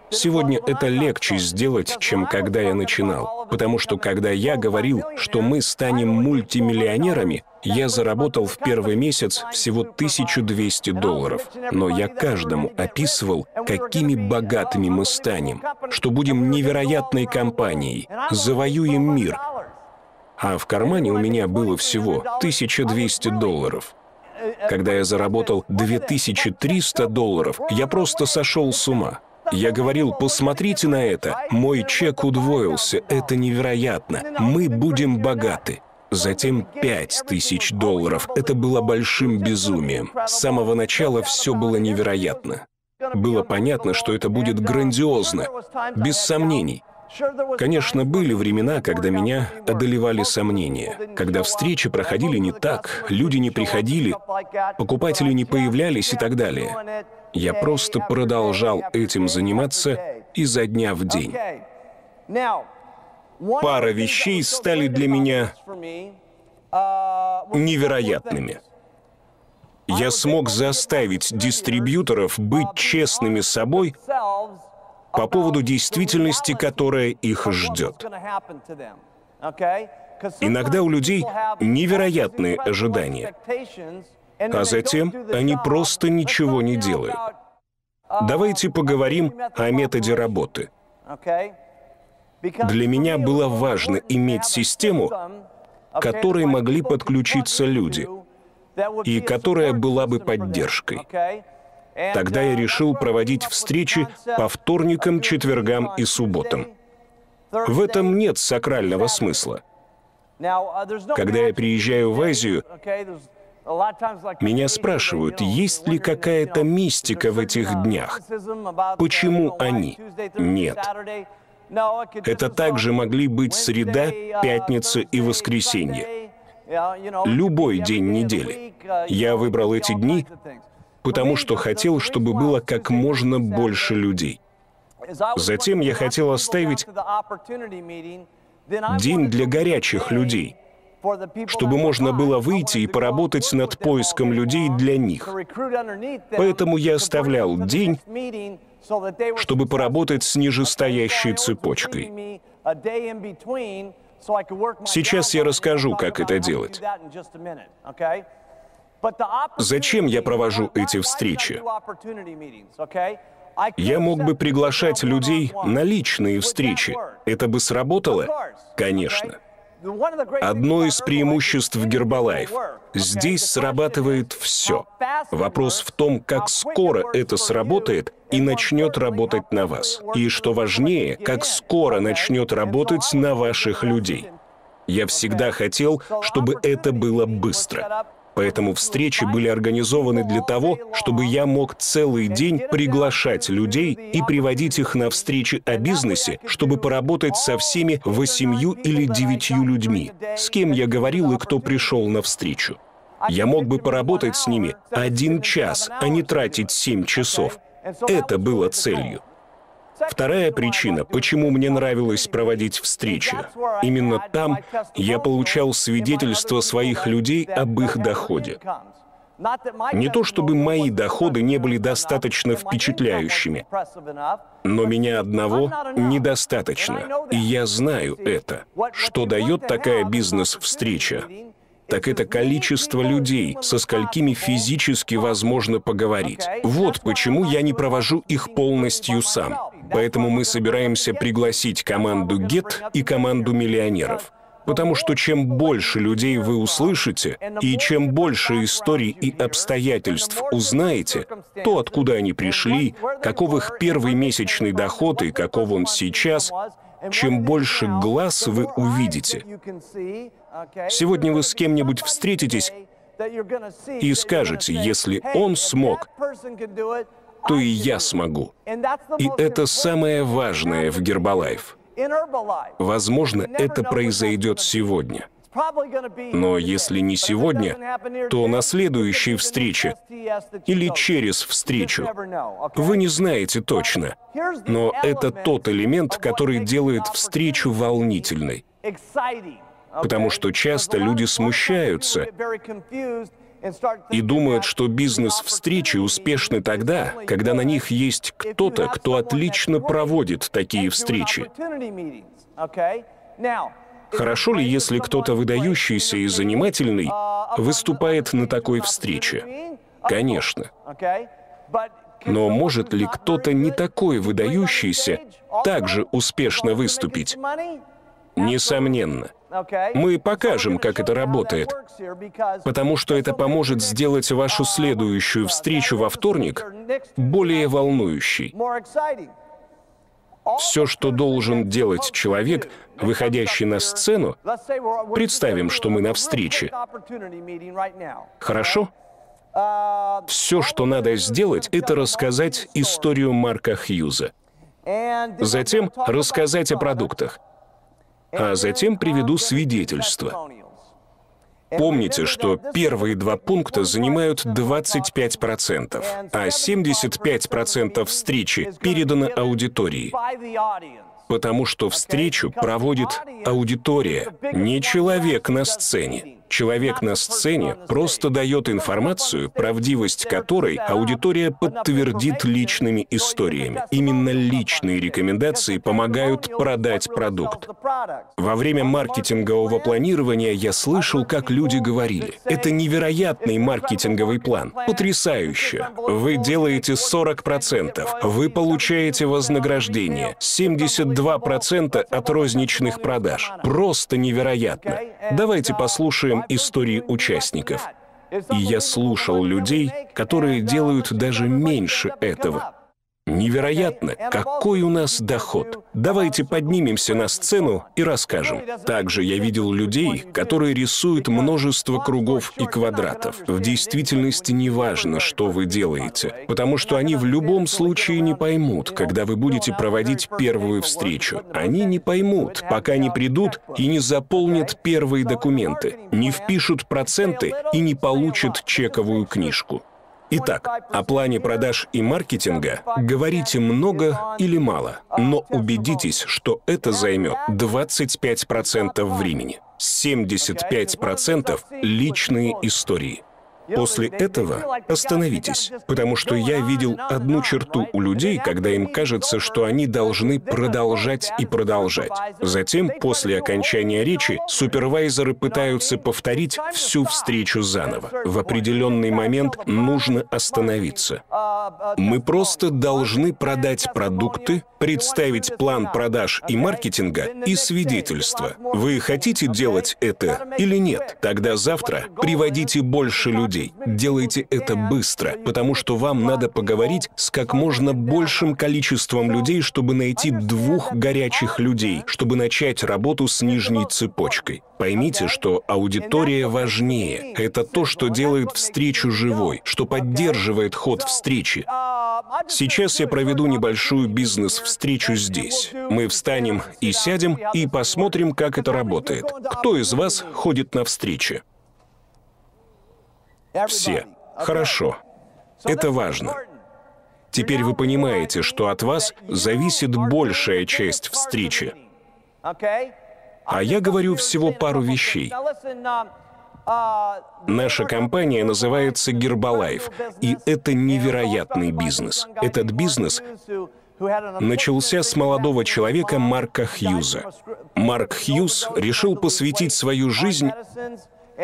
Сегодня это легче сделать, чем когда я начинал. Потому что когда я говорил, что мы станем мультимиллионерами, я заработал в первый месяц всего $1200. Но я каждому описывал, какими богатыми мы станем, что будем невероятной компанией, завоюем мир. А в кармане у меня было всего $1200. Когда я заработал $2300, я просто сошел с ума. Я говорил: посмотрите на это, мой чек удвоился, это невероятно, мы будем богаты. Затем $5000. Это было большим безумием. С самого начала все было невероятно. Было понятно, что это будет грандиозно, без сомнений. Конечно, были времена, когда меня одолевали сомнения, когда встречи проходили не так, люди не приходили, покупатели не появлялись и так далее. Я просто продолжал этим заниматься изо дня в день. Пара вещей стали для меня невероятными. Я смог заставить дистрибьюторов быть честными с собой по поводу действительности, которая их ждет. Иногда у людей невероятные ожидания, а затем они просто ничего не делают. Давайте поговорим о методе работы. Для меня было важно иметь систему, к которой могли подключиться люди, и которая была бы поддержкой. Тогда я решил проводить встречи по вторникам, четвергам и субботам. В этом нет сакрального смысла. Когда я приезжаю в Азию, меня спрашивают, есть ли какая-то мистика в этих днях. Почему они? Нет. Это также могли быть среда, пятница и воскресенье. Любой день недели. Я выбрал эти дни, потому что хотел, чтобы было как можно больше людей. Затем я хотел оставить день для горячих людей, чтобы можно было выйти и поработать над поиском людей для них. Поэтому я оставлял день, чтобы поработать с нижестоящей цепочкой. Сейчас я расскажу, как это делать. Зачем я провожу эти встречи? Я мог бы приглашать людей на личные встречи. Это бы сработало? Конечно. Одно из преимуществ Гербалайф. Здесь срабатывает все. Вопрос в том, как скоро это сработает и начнет работать на вас. И, что важнее, как скоро начнет работать на ваших людей. Я всегда хотел, чтобы это было быстро. Поэтому встречи были организованы для того, чтобы я мог целый день приглашать людей и приводить их на встречи о бизнесе, чтобы поработать со всеми 8 или 9 людьми, с кем я говорил и кто пришел на встречу. Я мог бы поработать с ними 1 час, а не тратить 7 часов. Это было целью. Вторая причина, почему мне нравилось проводить встречи. Именно там я получал свидетельство своих людей об их доходе. Не то чтобы мои доходы не были достаточно впечатляющими, но меня одного недостаточно. И я знаю это. Что дает такая бизнес-встреча? Так это количество людей, со сколькими физически возможно поговорить. Вот почему я не провожу их полностью сам. Поэтому мы собираемся пригласить команду Get и команду миллионеров. Потому что чем больше людей вы услышите, и чем больше историй и обстоятельств узнаете, то, откуда они пришли, каков их первый месячный доход и каков он сейчас, чем больше глаз вы увидите. Сегодня вы с кем-нибудь встретитесь и скажете, если он смог, то и я смогу. И это самое важное в Гербалайф. Возможно, это произойдет сегодня. Но если не сегодня, то на следующей встрече или через встречу. Вы не знаете точно, но это тот элемент, который делает встречу волнительной. Потому что часто люди смущаются и думают, что бизнес-встречи успешны тогда, когда на них есть кто-то, кто отлично проводит такие встречи. Хорошо ли, если кто-то выдающийся и занимательный выступает на такой встрече? Конечно. Но может ли кто-то не такой выдающийся также успешно выступить? Несомненно. Мы покажем, как это работает, потому что это поможет сделать вашу следующую встречу во вторник более волнующей. Все, что должен делать человек, выходящий на сцену, представим, что мы на встрече. Хорошо? Все, что надо сделать, это рассказать историю Марка Хьюза. Затем рассказать о продуктах. А затем приведу свидетельство. Помните, что первые два пункта занимают 25%, а 75% встречи передано аудитории. Потому что встречу проводит аудитория, не человек на сцене. Человек на сцене просто дает информацию, правдивость которой аудитория подтвердит личными историями. Именно личные рекомендации помогают продать продукт. Во время маркетингового планирования я слышал, как люди говорили: «Это невероятный маркетинговый план, потрясающе. Вы делаете 40%, вы получаете вознаграждение, 72% от розничных продаж. Просто невероятно. Давайте послушаем истории участников». И я слушал людей, которые делают даже меньше этого. Невероятно, какой у нас доход. Давайте поднимемся на сцену и расскажем. Также я видел людей, которые рисуют множество кругов и квадратов. В действительности не важно, что вы делаете, потому что они в любом случае не поймут, когда вы будете проводить первую встречу. Они не поймут, пока не придут и не заполнят первые документы, не впишут проценты и не получат чековую книжку. Итак, о плане продаж и маркетинга говорите много или мало, но убедитесь, что это займет 25% времени, 75% личные истории. После этого остановитесь, потому что я видел одну черту у людей, когда им кажется, что они должны продолжать и продолжать. Затем, после окончания речи, супервайзеры пытаются повторить всю встречу заново. В определенный момент нужно остановиться. Мы просто должны продать продукты, представить план продаж и маркетинга и свидетельство. Вы хотите делать это или нет? Тогда завтра приводите больше людей. Делайте это быстро, потому что вам надо поговорить с как можно большим количеством людей, чтобы найти 2 горячих людей, чтобы начать работу с нижней цепочкой. Поймите, что аудитория важнее. Это то, что делает встречу живой, что поддерживает ход встречи. Сейчас я проведу небольшую бизнес-встречу здесь. Мы встанем и сядем, и посмотрим, как это работает. Кто из вас ходит на встречи? Все. Хорошо. Это важно. Теперь вы понимаете, что от вас зависит большая часть встречи. А я говорю всего пару вещей. Наша компания называется Herbalife, и это невероятный бизнес. Этот бизнес начался с молодого человека Марка Хьюза. Марк Хьюз решил посвятить свою жизнь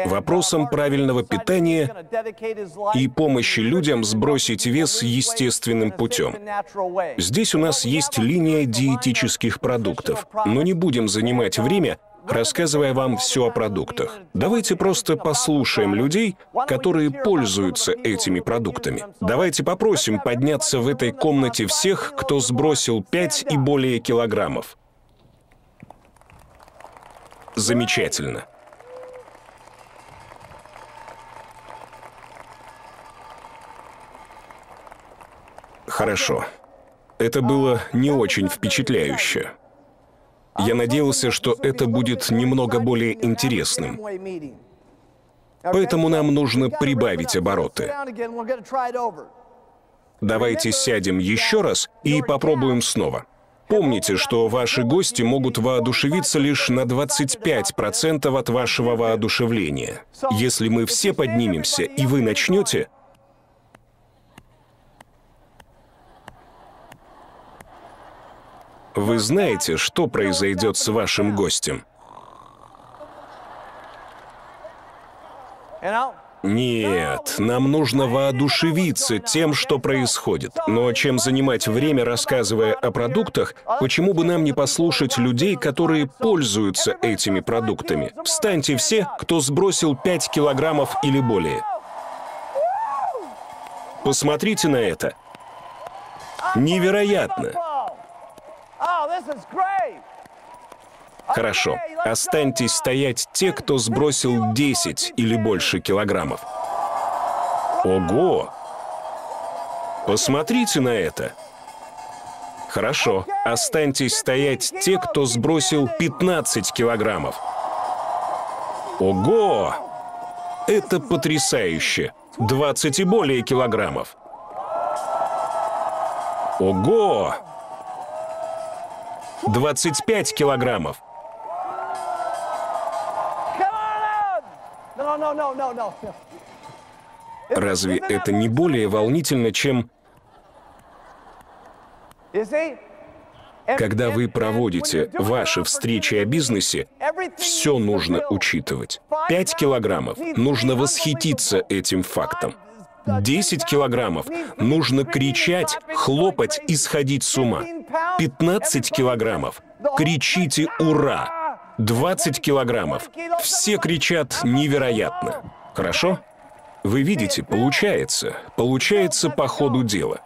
вопросам правильного питания и помощи людям сбросить вес естественным путем. Здесь у нас есть линия диетических продуктов, но не будем занимать время, рассказывая вам все о продуктах. Давайте просто послушаем людей, которые пользуются этими продуктами. Давайте попросим подняться в этой комнате всех, кто сбросил 5 и более килограммов. Замечательно. Хорошо. Это было не очень впечатляюще. Я надеялся, что это будет немного более интересным. Поэтому нам нужно прибавить обороты. Давайте сядем еще раз и попробуем снова. Помните, что ваши гости могут воодушевиться лишь на 25% от вашего воодушевления. Если мы все поднимемся, и вы начнете, вы знаете, что произойдет с вашим гостем? Нет, нам нужно воодушевиться тем, что происходит. Но чем занимать время, рассказывая о продуктах, почему бы нам не послушать людей, которые пользуются этими продуктами? Встаньте все, кто сбросил 5 килограммов или более. Посмотрите на это. Невероятно! Хорошо, останьтесь стоять те, кто сбросил 10 или больше килограммов. Ого! Посмотрите на это. Хорошо, останьтесь стоять те, кто сбросил 15 килограммов. Ого! Это потрясающе! 20 и более килограммов. Ого! 25 килограммов. Разве это не более волнительно, чем... Когда вы проводите ваши встречи о бизнесе, все нужно учитывать. 5 килограммов — нужно восхититься этим фактом. 10 килограммов — нужно кричать, хлопать и сходить с ума. 15 килограммов — кричите «Ура!». 20 килограммов — все кричат «Невероятно!». Хорошо? Вы видите, получается по ходу дела.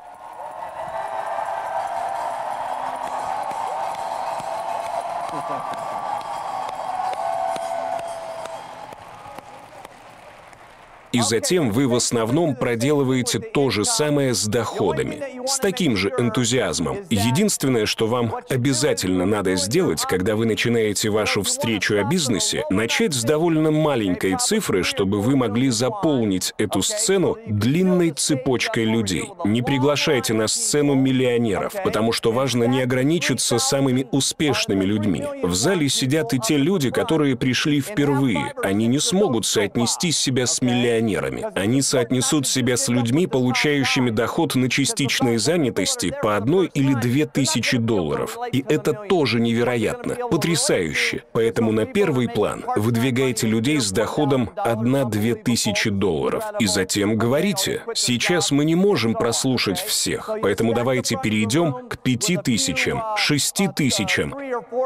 И затем вы в основном проделываете то же самое с доходами, с таким же энтузиазмом. Единственное, что вам обязательно надо сделать, когда вы начинаете вашу встречу о бизнесе, начать с довольно маленькой цифры, чтобы вы могли заполнить эту сцену длинной цепочкой людей. Не приглашайте на сцену миллионеров, потому что важно не ограничиться самыми успешными людьми. В зале сидят и те люди, которые пришли впервые. Они не смогут соотнести себя с миллионерами. Они соотнесут себя с людьми, получающими доход на частичной занятости по 1 или 2 тысячи долларов. И это тоже невероятно, потрясающе. Поэтому на первый план выдвигайте людей с доходом 1-2 тысячи долларов. И затем говорите: сейчас мы не можем прослушать всех, поэтому давайте перейдем к 5 тысячам, 6 тысячам,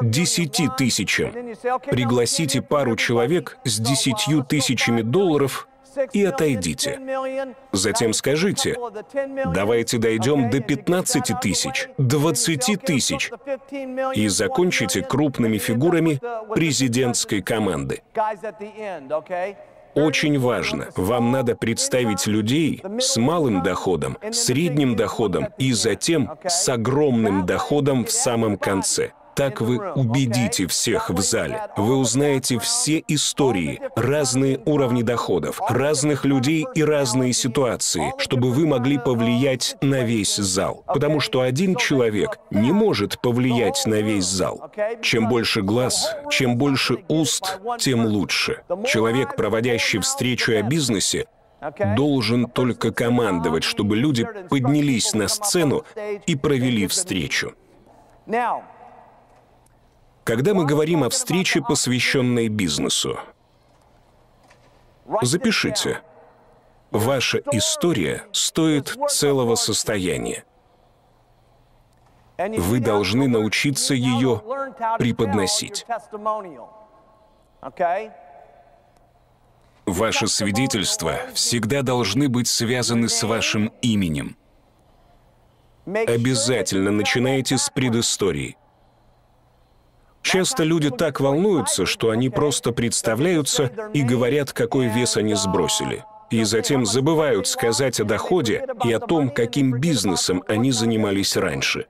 10 тысячам. Пригласите пару человек с 10 тысячами долларов и отойдите. Затем скажите: давайте дойдем до 15 тысяч, 20 тысяч. И закончите крупными фигурами президентской команды. Очень важно, вам надо представить людей с малым доходом, средним доходом и затем с огромным доходом в самом конце. Так вы убедите всех в зале. Вы узнаете все истории, разные уровни доходов, разных людей и разные ситуации, чтобы вы могли повлиять на весь зал. Потому что один человек не может повлиять на весь зал. Чем больше глаз, чем больше уст, тем лучше. Человек, проводящий встречу о бизнесе, должен только командовать, чтобы люди поднялись на сцену и провели встречу. Когда мы говорим о встрече, посвященной бизнесу, запишите: ваша история стоит целого состояния. Вы должны научиться ее преподносить. Ваши свидетельства всегда должны быть связаны с вашим именем. Обязательно начинайте с предыстории. Часто люди так волнуются, что они просто представляются и говорят, какой вес они сбросили. И затем забывают сказать о доходе и о том, каким бизнесом они занимались раньше.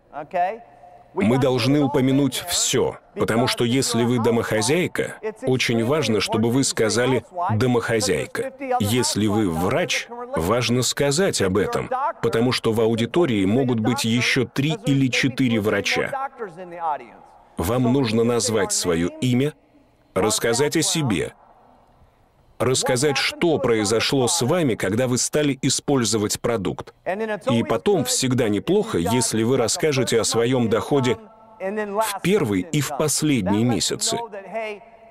Мы должны упомянуть все, потому что если вы домохозяйка, очень важно, чтобы вы сказали «домохозяйка». Если вы врач, важно сказать об этом, потому что в аудитории могут быть еще 3 или 4 врача. Вам нужно назвать свое имя, рассказать о себе, рассказать, что произошло с вами, когда вы стали использовать продукт. И потом всегда неплохо, если вы расскажете о своем доходе в первый и в последние месяцы.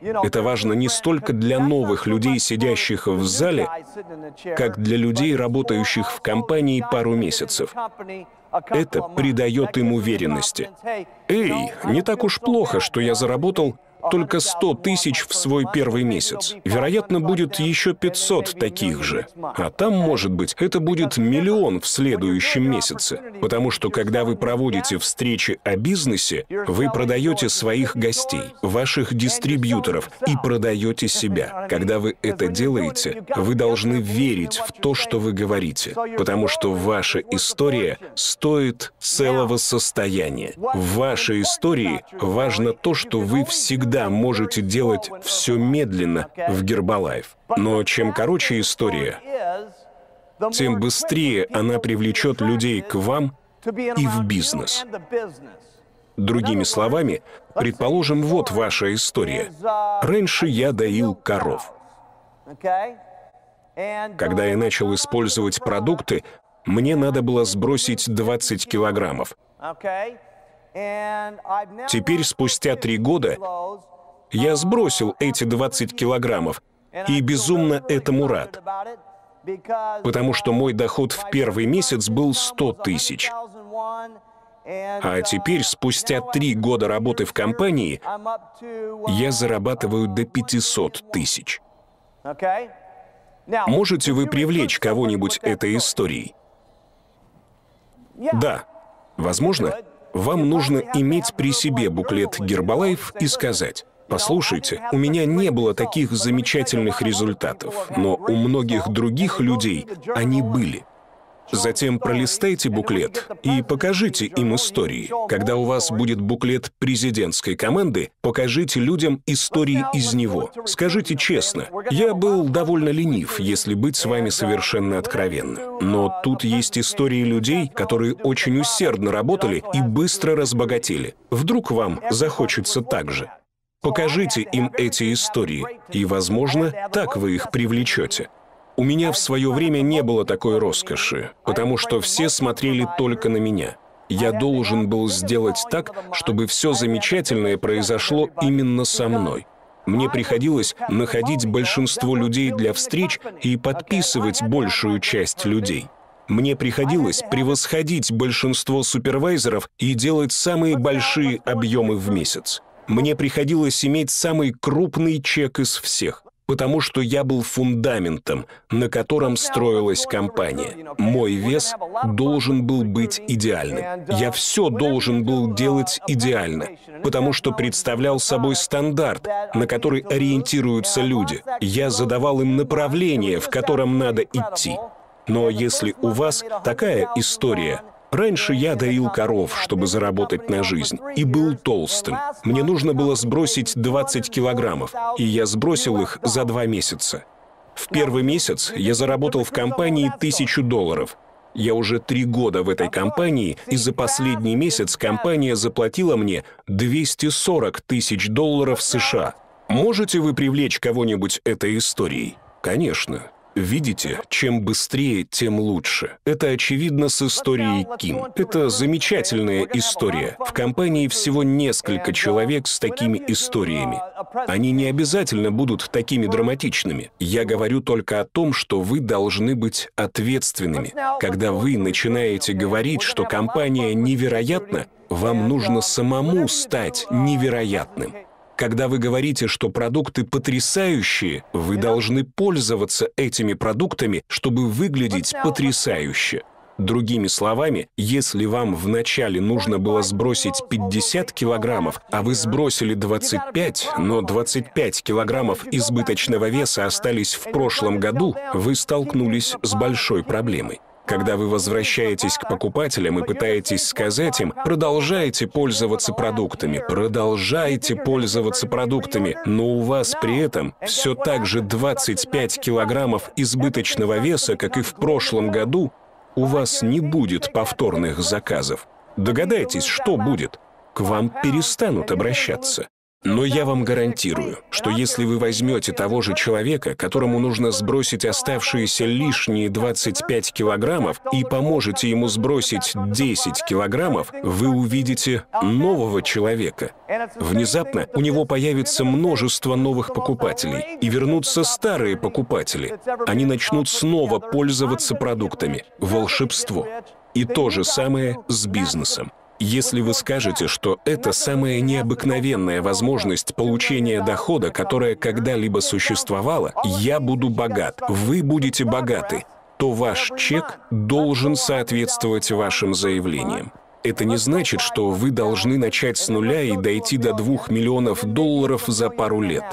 Это важно не столько для новых людей, сидящих в зале, как для людей, работающих в компании пару месяцев. Это придает им уверенности. «Эй, не так уж плохо, что я заработал только 100 тысяч в свой первый месяц. Вероятно, будет еще 500 таких же. А там, может быть, это будет 1 миллион в следующем месяце. Потому что, когда вы проводите встречи о бизнесе, вы продаете своих гостей, ваших дистрибьюторов и продаете себя. Когда вы это делаете, вы должны верить в то, что вы говорите. Потому что ваша история стоит целого состояния. В вашей истории важно то, что вы всегда можете делать все медленно в Herbalife. Но чем короче история, тем быстрее она привлечет людей к вам и в бизнес. Другими словами, предположим, вот ваша история. Раньше я доил коров. Когда я начал использовать продукты, мне надо было сбросить 20 килограммов. Теперь, спустя 3 года, я сбросил эти 20 килограммов и безумно этому рад, потому что мой доход в первый месяц был 100 тысяч. А теперь, спустя 3 года работы в компании, я зарабатываю до 500 тысяч. Можете вы привлечь кого-нибудь этой историей? Да, возможно. Вам нужно иметь при себе буклет Herbalife и сказать: «Послушайте, у меня не было таких замечательных результатов, но у многих других людей они были». Затем пролистайте буклет и покажите им истории. Когда у вас будет буклет президентской команды, покажите людям истории из него. Скажите честно, я был довольно ленив, если быть с вами совершенно откровенным. Но тут есть истории людей, которые очень усердно работали и быстро разбогатели. Вдруг вам захочется так же. Покажите им эти истории, и, возможно, так вы их привлечете. У меня в свое время не было такой роскоши, потому что все смотрели только на меня. Я должен был сделать так, чтобы все замечательное произошло именно со мной. Мне приходилось находить большинство людей для встреч и подписывать большую часть людей. Мне приходилось превосходить большинство супервайзеров и делать самые большие объемы в месяц. Мне приходилось иметь самый крупный чек из всех. Потому что я был фундаментом, на котором строилась компания. Мой вес должен был быть идеальным. Я все должен был делать идеально, потому что представлял собой стандарт, на который ориентируются люди. Я задавал им направление, в котором надо идти. Но если у вас такая история... Раньше я доил коров, чтобы заработать на жизнь, и был толстым. Мне нужно было сбросить 20 килограммов, и я сбросил их за 2 месяца. В первый месяц я заработал в компании $1000. Я уже 3 года в этой компании, и за последний месяц компания заплатила мне $240 тысяч США. Можете вы привлечь кого-нибудь этой историей? Конечно. Видите, чем быстрее, тем лучше. Это очевидно с историей Ким. Это замечательная история. В компании всего несколько человек с такими историями. Они не обязательно будут такими драматичными. Я говорю только о том, что вы должны быть ответственными. Когда вы начинаете говорить, что компания невероятна, вам нужно самому стать невероятным. Когда вы говорите, что продукты потрясающие, вы должны пользоваться этими продуктами, чтобы выглядеть потрясающе. Другими словами, если вам вначале нужно было сбросить 50 килограммов, а вы сбросили 25, но 25 килограммов избыточного веса остались в прошлом году, вы столкнулись с большой проблемой. Когда вы возвращаетесь к покупателям и пытаетесь сказать им: продолжайте пользоваться продуктами, но у вас при этом все так же 25 килограммов избыточного веса, как и в прошлом году, у вас не будет повторных заказов. Догадайтесь, что будет? К вам перестанут обращаться. Но я вам гарантирую, что если вы возьмете того же человека, которому нужно сбросить оставшиеся лишние 25 килограммов, и поможете ему сбросить 10 килограммов, вы увидите нового человека. Внезапно у него появится множество новых покупателей, и вернутся старые покупатели. Они начнут снова пользоваться продуктами. Волшебство. И то же самое с бизнесом. Если вы скажете, что это самая необыкновенная возможность получения дохода, которая когда-либо существовала, я буду богат, вы будете богаты, то ваш чек должен соответствовать вашим заявлениям. Это не значит, что вы должны начать с нуля и дойти до $2 миллионов за пару лет.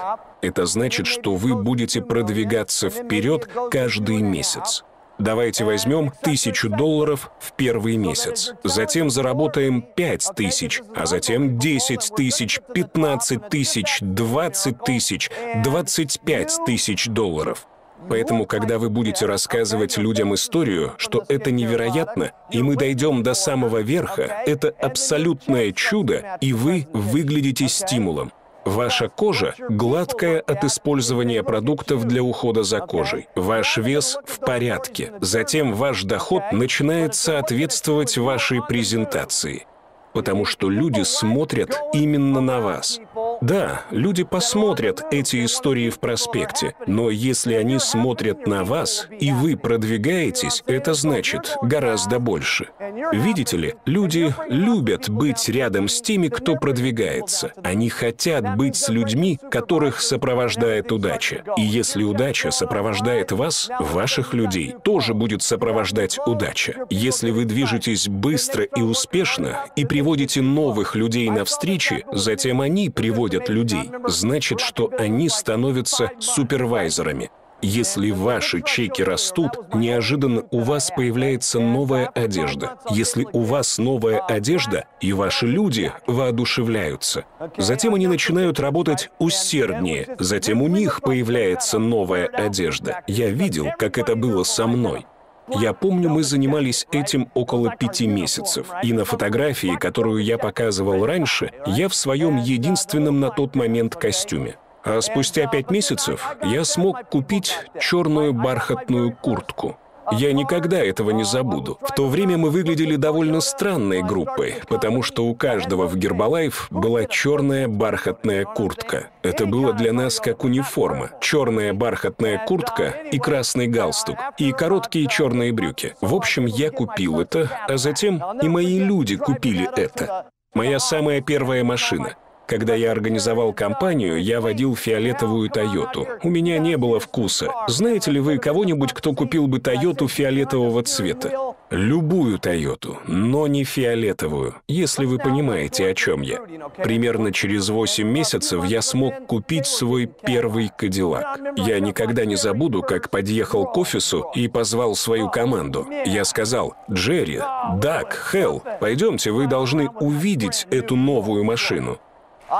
Это значит, что вы будете продвигаться вперед каждый месяц. Давайте возьмем $1000 в первый месяц. Затем заработаем 5000, а затем 10 тысяч, 15 тысяч, 20 тысяч, 25 тысяч долларов. Поэтому, когда вы будете рассказывать людям историю, что это невероятно, и мы дойдем до самого верха, это абсолютное чудо, и вы выглядите стимулом. Ваша кожа гладкая от использования продуктов для ухода за кожей. Ваш вес в порядке. Затем ваш доход начинает соответствовать вашей презентации. Потому что люди смотрят именно на вас. Да, люди посмотрят эти истории в проспекте, но если они смотрят на вас, и вы продвигаетесь, это значит гораздо больше. Видите ли, люди любят быть рядом с теми, кто продвигается. Они хотят быть с людьми, которых сопровождает удача. И если удача сопровождает вас, ваших людей тоже будет сопровождать удача. Если вы движетесь быстро и успешно, и приводите новых людей на встречи, затем они приводят людей, значит, что они становятся супервайзерами. Если ваши чеки растут, неожиданно у вас появляется новая одежда. Если у вас новая одежда, и ваши люди воодушевляются. Затем они начинают работать усерднее, затем у них появляется новая одежда. Я видел, как это было со мной. Я помню, мы занимались этим около 5 месяцев. И на фотографии, которую я показывал раньше, я в своем единственном на тот момент костюме. А спустя 5 месяцев я смог купить черную бархатную куртку. Я никогда этого не забуду. В то время мы выглядели довольно странной группой, потому что у каждого в Гербалайф была черная бархатная куртка. Это было для нас как униформа. Черная бархатная куртка и красный галстук, и короткие черные брюки. В общем, я купил это, а затем и мои люди купили это. Моя самая первая машина. Когда я организовал компанию, я водил фиолетовую Тойоту. У меня не было вкуса. Знаете ли вы кого-нибудь, кто купил бы Тойоту фиолетового цвета? Любую Тойоту, но не фиолетовую, если вы понимаете, о чем я. Примерно через 8 месяцев я смог купить свой первый Кадиллак. Я никогда не забуду, как подъехал к офису и позвал свою команду. Я сказал: «Джерри, Даг, Хелл, пойдемте, вы должны увидеть эту новую машину».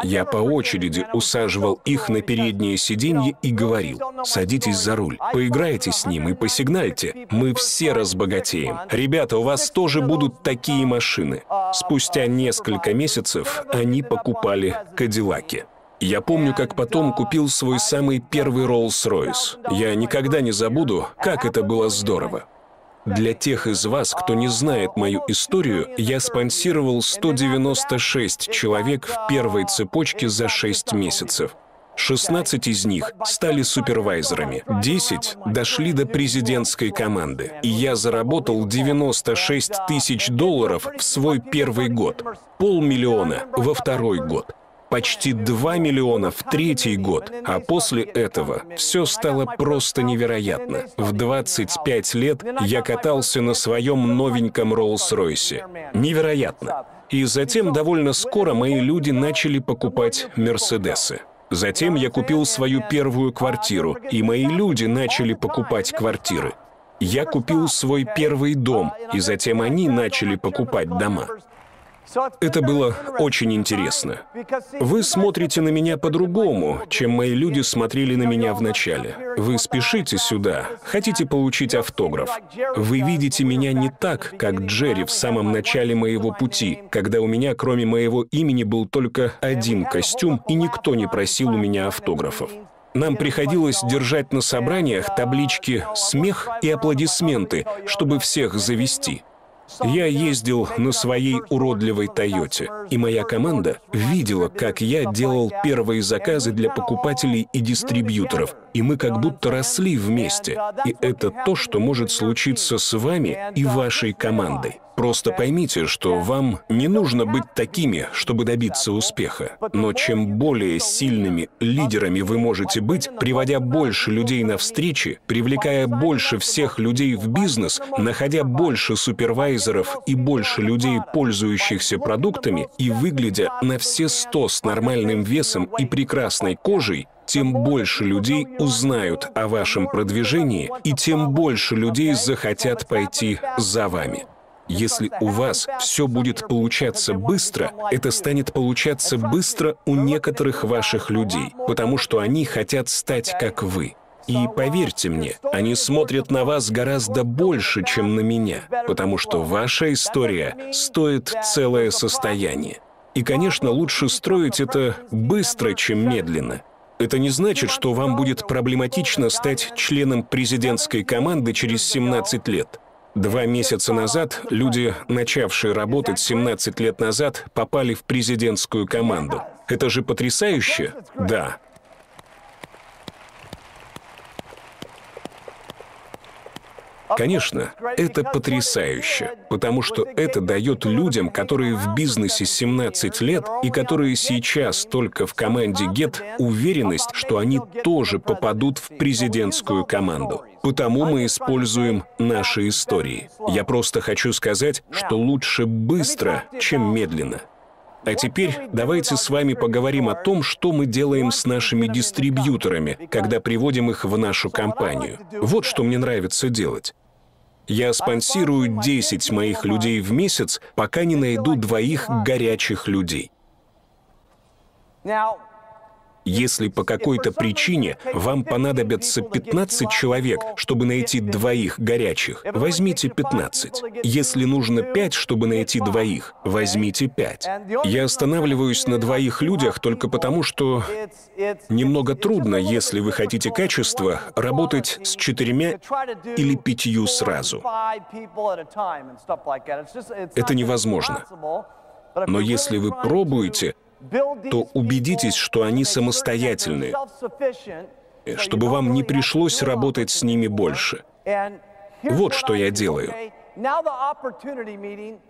Я по очереди усаживал их на переднее сиденье и говорил: «Садитесь за руль, поиграйте с ним и посигнальте. Мы все разбогатеем. Ребята, у вас тоже будут такие машины». Спустя несколько месяцев они покупали Кадиллаки. Я помню, как потом купил свой самый первый Роллс-Ройс. Я никогда не забуду, как это было здорово. Для тех из вас, кто не знает мою историю, я спонсировал 196 человек в первой цепочке за 6 месяцев. 16 из них стали супервайзерами, 10 дошли до президентской команды. И я заработал $96 тысяч в свой первый год, $500,000 во второй год. Почти 2 миллиона в третий год, а после этого все стало просто невероятно. В 25 лет я катался на своем новеньком Роллс-Ройсе. Невероятно. И затем довольно скоро мои люди начали покупать Мерседесы. Затем я купил свою первую квартиру, и мои люди начали покупать квартиры. Я купил свой первый дом, и затем они начали покупать дома. Это было очень интересно. Вы смотрите на меня по-другому, чем мои люди смотрели на меня в начале. Вы спешите сюда, хотите получить автограф. Вы видите меня не так, как Джерри в самом начале моего пути, когда у меня, кроме моего имени, был только один костюм, и никто не просил у меня автографов. Нам приходилось держать на собраниях таблички «Смех» и «Аплодисменты», чтобы всех завести. Я ездил на своей уродливой Тойоте, и моя команда видела, как я делал первые заказы для покупателей и дистрибьюторов, и мы как будто росли вместе. И это то, что может случиться с вами и вашей командой. Просто поймите, что вам не нужно быть такими, чтобы добиться успеха. Но чем более сильными лидерами вы можете быть, приводя больше людей на встречи, привлекая больше всех людей в бизнес, находя больше супервайзеров и больше людей, пользующихся продуктами, и выглядя на все 100 с нормальным весом и прекрасной кожей, тем больше людей узнают о вашем продвижении, и тем больше людей захотят пойти за вами. Если у вас все будет получаться быстро, это станет получаться быстро у некоторых ваших людей, потому что они хотят стать как вы. И поверьте мне, они смотрят на вас гораздо больше, чем на меня, потому что ваша история стоит целое состояние. И, конечно, лучше строить это быстро, чем медленно. Это не значит, что вам будет проблематично стать членом президентской команды через 17 лет. 2 месяца назад люди, начавшие работать 17 лет назад, попали в президентскую команду. Это же потрясающе? Да. Конечно, это потрясающе, потому что это дает людям, которые в бизнесе 17 лет и которые сейчас только в команде Get, уверенность, что они тоже попадут в президентскую команду. Потому мы используем наши истории. Я просто хочу сказать, что лучше быстро, чем медленно. А теперь давайте с вами поговорим о том, что мы делаем с нашими дистрибьюторами, когда приводим их в нашу компанию. Вот что мне нравится делать. Я спонсирую 10 моих людей в месяц, пока не найду 2 горячих людей. Если по какой-то причине вам понадобится 15 человек, чтобы найти 2 горячих, возьмите 15. Если нужно 5, чтобы найти 2, возьмите 5. Я останавливаюсь на 2 людях только потому, что немного трудно, если вы хотите качества, работать с 4 или 5 сразу. Это невозможно. Но если вы пробуете, то убедитесь, что они самостоятельные, чтобы вам не пришлось работать с ними больше. Вот что я делаю.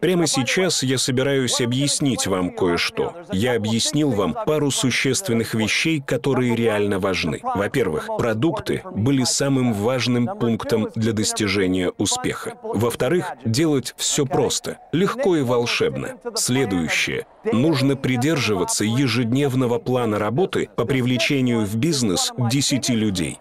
Прямо сейчас я собираюсь объяснить вам кое-что. Я объяснил вам пару существенных вещей, которые реально важны. Во-первых, продукты были самым важным пунктом для достижения успеха. Во-вторых, делать все просто, легко и волшебно. Следующее. Нужно придерживаться ежедневного плана работы по привлечению в бизнес 10 людей.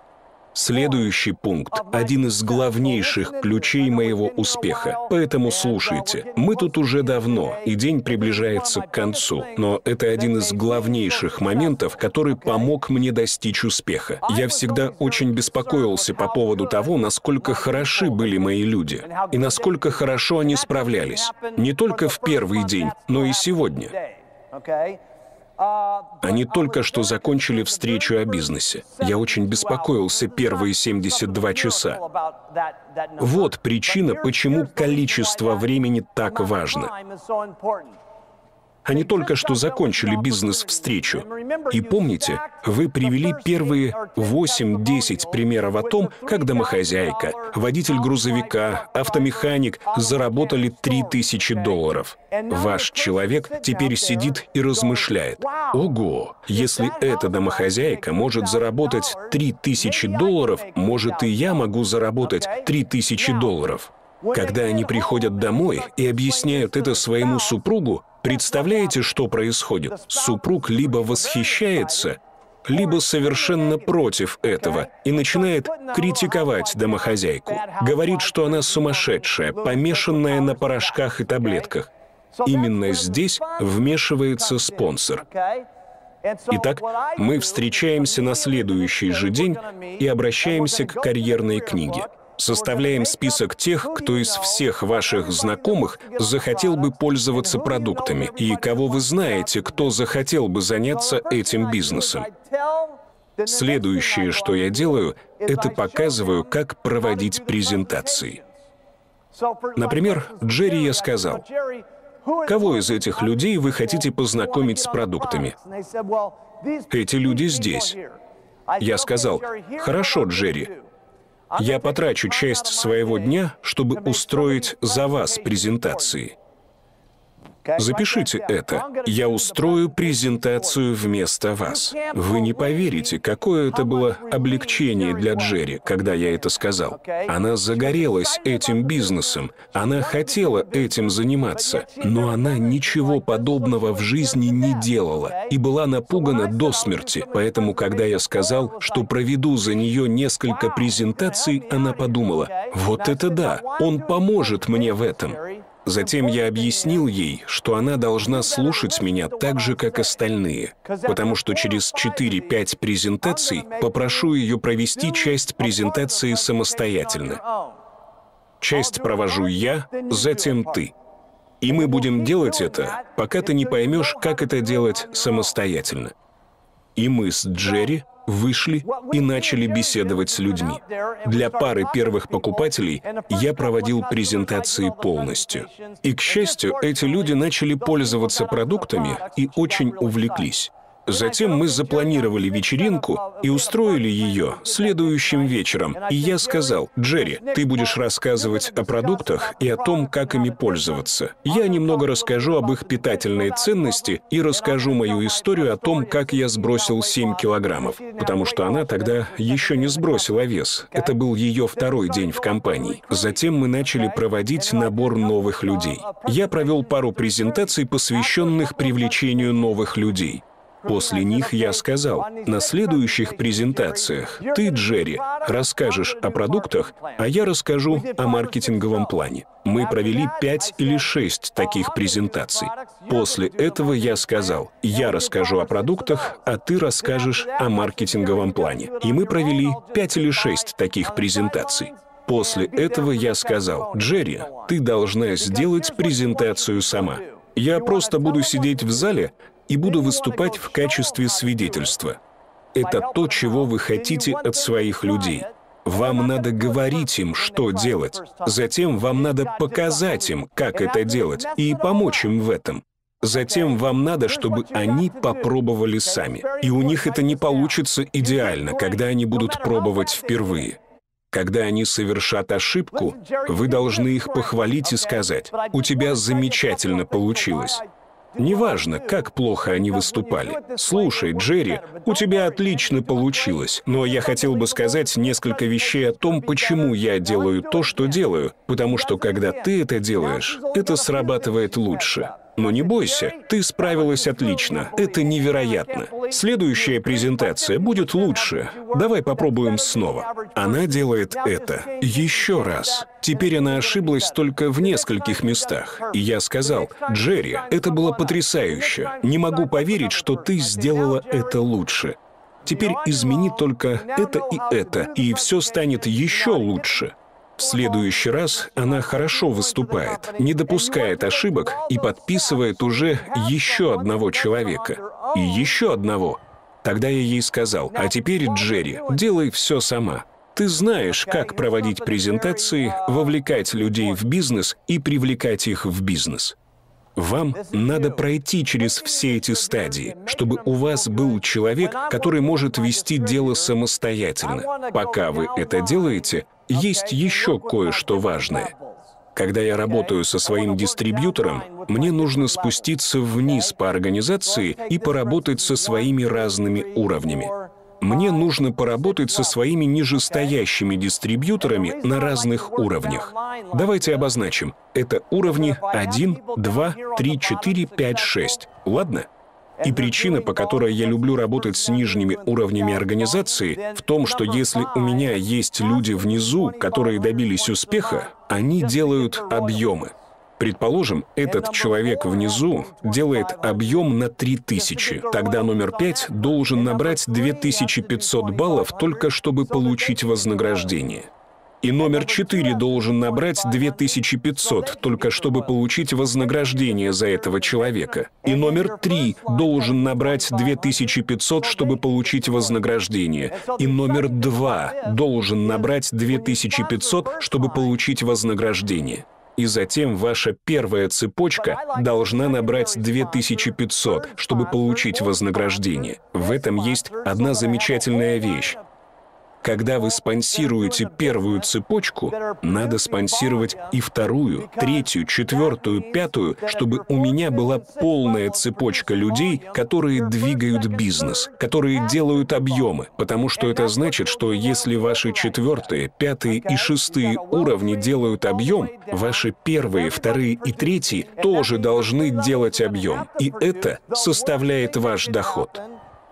Следующий пункт – один из главнейших ключей моего успеха. Поэтому слушайте. Мы тут уже давно, и день приближается к концу. Но это один из главнейших моментов, который помог мне достичь успеха. Я всегда очень беспокоился по поводу того, насколько хороши были мои люди, и насколько хорошо они справлялись. Не только в первый день, но и сегодня. Они только что закончили встречу о бизнесе. Я очень беспокоился первые 72 часа. Вот причина, почему количество времени так важно. Они только что закончили бизнес-встречу. И помните, вы привели первые 8-10 примеров о том, как домохозяйка, водитель грузовика, автомеханик заработали $3000. Ваш человек теперь сидит и размышляет. Ого, если эта домохозяйка может заработать $3000, может и я могу заработать $3000. Когда они приходят домой и объясняют это своему супругу, представляете, что происходит? Супруг либо восхищается, либо совершенно против этого и начинает критиковать домохозяйку. Говорит, что она сумасшедшая, помешанная на порошках и таблетках. Именно здесь вмешивается спонсор. Итак, мы встречаемся на следующий же день и обращаемся к карьерной книге. Составляем список тех, кто из всех ваших знакомых захотел бы пользоваться продуктами, и кого вы знаете, кто захотел бы заняться этим бизнесом. Следующее, что я делаю, это показываю, как проводить презентации. Например, Джерри я сказал: «Кого из этих людей вы хотите познакомить с продуктами?» Эти люди здесь. Я сказал: «Хорошо, Джерри. Я потрачу часть своего дня, чтобы устроить за вас презентации. Запишите это. Я устрою презентацию вместо вас. Вы не поверите, какое это было облегчение для Джерри, когда я это сказал. Она загорелась этим бизнесом, она хотела этим заниматься, но она ничего подобного в жизни не делала и была напугана до смерти. Поэтому, когда я сказал, что проведу за нее несколько презентаций, она подумала: вот это да, он поможет мне в этом. Затем я объяснил ей, что она должна слушать меня так же, как остальные, потому что через 4-5 презентаций попрошу ее провести часть презентации самостоятельно. Часть провожу я, затем ты. И мы будем делать это, пока ты не поймешь, как это делать самостоятельно. И мы с Джерри вышли и начали беседовать с людьми. Для пары первых покупателей я проводил презентации полностью. И, к счастью, эти люди начали пользоваться продуктами и очень увлеклись. Затем мы запланировали вечеринку и устроили ее следующим вечером. И я сказал: Джерри, ты будешь рассказывать о продуктах и о том, как ими пользоваться. Я немного расскажу об их питательной ценности и расскажу мою историю о том, как я сбросил 7 килограммов. Потому что она тогда еще не сбросила вес. Это был ее второй день в компании. Затем мы начали проводить набор новых людей. Я провел пару презентаций, посвященных привлечению новых людей. После них я сказал: на следующих презентациях ты, Джерри, расскажешь о продуктах, а я расскажу о маркетинговом плане. Мы провели 5 или 6 таких презентаций. После этого я сказал: я расскажу о продуктах, а ты расскажешь о маркетинговом плане. И мы провели 5 или 6 таких презентаций. После этого я сказал: Джерри, ты должна сделать презентацию сама. Я просто буду сидеть в зале и буду выступать в качестве свидетельства. Это то, чего вы хотите от своих людей. Вам надо говорить им, что делать. Затем вам надо показать им, как это делать, и помочь им в этом. Затем вам надо, чтобы они попробовали сами. И у них это не получится идеально, когда они будут пробовать впервые. Когда они совершат ошибку, вы должны их похвалить и сказать: «У тебя замечательно получилось». Неважно, как плохо они выступали. «Слушай, Джерри, у тебя отлично получилось, но я хотел бы сказать несколько вещей о том, почему я делаю то, что делаю, потому что когда ты это делаешь, это срабатывает лучше. Но не бойся, ты справилась отлично, это невероятно. Следующая презентация будет лучше. Давай попробуем снова». Она делает это еще раз. Теперь она ошиблась только в нескольких местах. И я сказал: «Джерри, это было потрясающе. Не могу поверить, что ты сделала это лучше. Теперь измени только это, и все станет еще лучше». В следующий раз она хорошо выступает, не допускает ошибок и подписывает уже еще одного человека. И еще одного. Тогда я ей сказал: «А теперь, Джерри, делай все сама. Ты знаешь, как проводить презентации, вовлекать людей в бизнес и привлекать их в бизнес. Вам надо пройти через все эти стадии, чтобы у вас был человек, который может вести дело самостоятельно. Пока вы это делаете, есть еще кое-что важное. Когда я работаю со своим дистрибьютором, мне нужно спуститься вниз по организации и поработать со своими разными уровнями. Мне нужно поработать со своими нижестоящими дистрибьюторами на разных уровнях. Давайте обозначим. Это уровни 1, 2, 3, 4, 5, 6. Ладно? И причина, по которой я люблю работать с нижними уровнями организации, в том, что если у меня есть люди внизу, которые добились успеха, они делают объемы. Предположим, этот человек внизу делает объем на 3000. Тогда номер 5 должен набрать 2500 баллов только чтобы получить вознаграждение. И номер 4 должен набрать 2500 только чтобы получить вознаграждение за этого человека. И номер 3 должен набрать 2500, чтобы получить вознаграждение. И номер 2 должен набрать 2500, чтобы получить вознаграждение. И затем ваша первая цепочка должна набрать 2500, чтобы получить вознаграждение. В этом есть одна замечательная вещь. Когда вы спонсируете первую цепочку, надо спонсировать и вторую, третью, четвертую, пятую, чтобы у меня была полная цепочка людей, которые двигают бизнес, которые делают объемы. Потому что это значит, что если ваши четвертые, пятые и шестые уровни делают объем, ваши первые, вторые и третьи тоже должны делать объем. И это составляет ваш доход.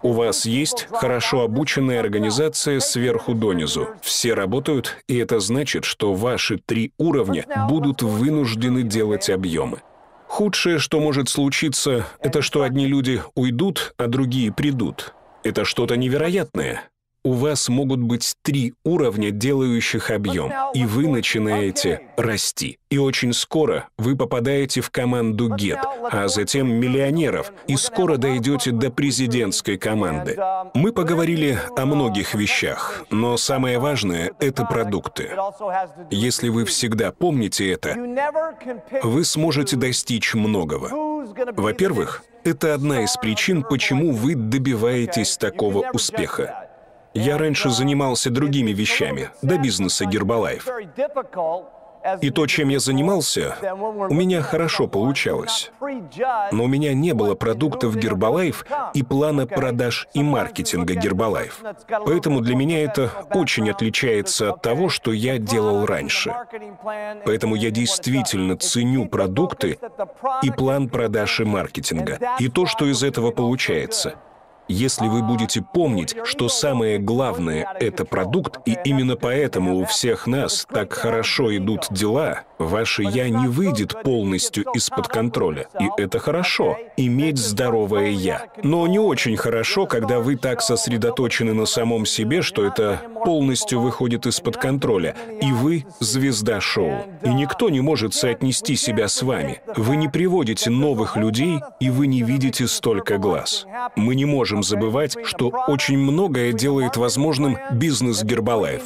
У вас есть хорошо обученная организация сверху донизу. Все работают, и это значит, что ваши 3 уровня будут вынуждены делать объемы. Худшее, что может случиться, это что одни люди уйдут, а другие придут. Это что-то невероятное. У вас могут быть 3 уровня, делающих объем, и вы начинаете расти. И очень скоро вы попадаете в команду Get, а затем миллионеров, и скоро дойдете до президентской команды. Мы поговорили о многих вещах, но самое важное — это продукты. Если вы всегда помните это, вы сможете достичь многого. Во-первых, это одна из причин, почему вы добиваетесь такого успеха. Я раньше занимался другими вещами, до бизнеса Herbalife. И то, чем я занимался, у меня хорошо получалось. Но у меня не было продуктов Herbalife и плана продаж и маркетинга Herbalife. Поэтому для меня это очень отличается от того, что я делал раньше. Поэтому я действительно ценю продукты и план продаж и маркетинга, и то, что из этого получается. Если вы будете помнить, что самое главное — это продукт, и именно поэтому у всех нас так хорошо идут дела, ваше «я» не выйдет полностью из-под контроля. И это хорошо — иметь здоровое «я». Но не очень хорошо, когда вы так сосредоточены на самом себе, что это полностью выходит из-под контроля, и вы — звезда шоу. И никто не может соотнести себя с вами. Вы не приводите новых людей, и вы не видите столько глаз. Мы не можем забывать, что очень многое делает возможным бизнес Herbalife.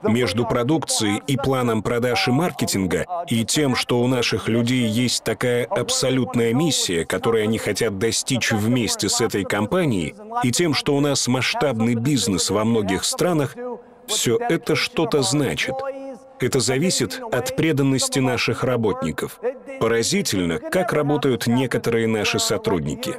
Между продукцией и планом продаж и маркетинга и тем, что у наших людей есть такая абсолютная миссия, которой они хотят достичь вместе с этой компанией, и тем, что у нас масштабный бизнес во многих странах, все это что-то значит. Это зависит от преданности наших работников. Поразительно, как работают некоторые наши сотрудники.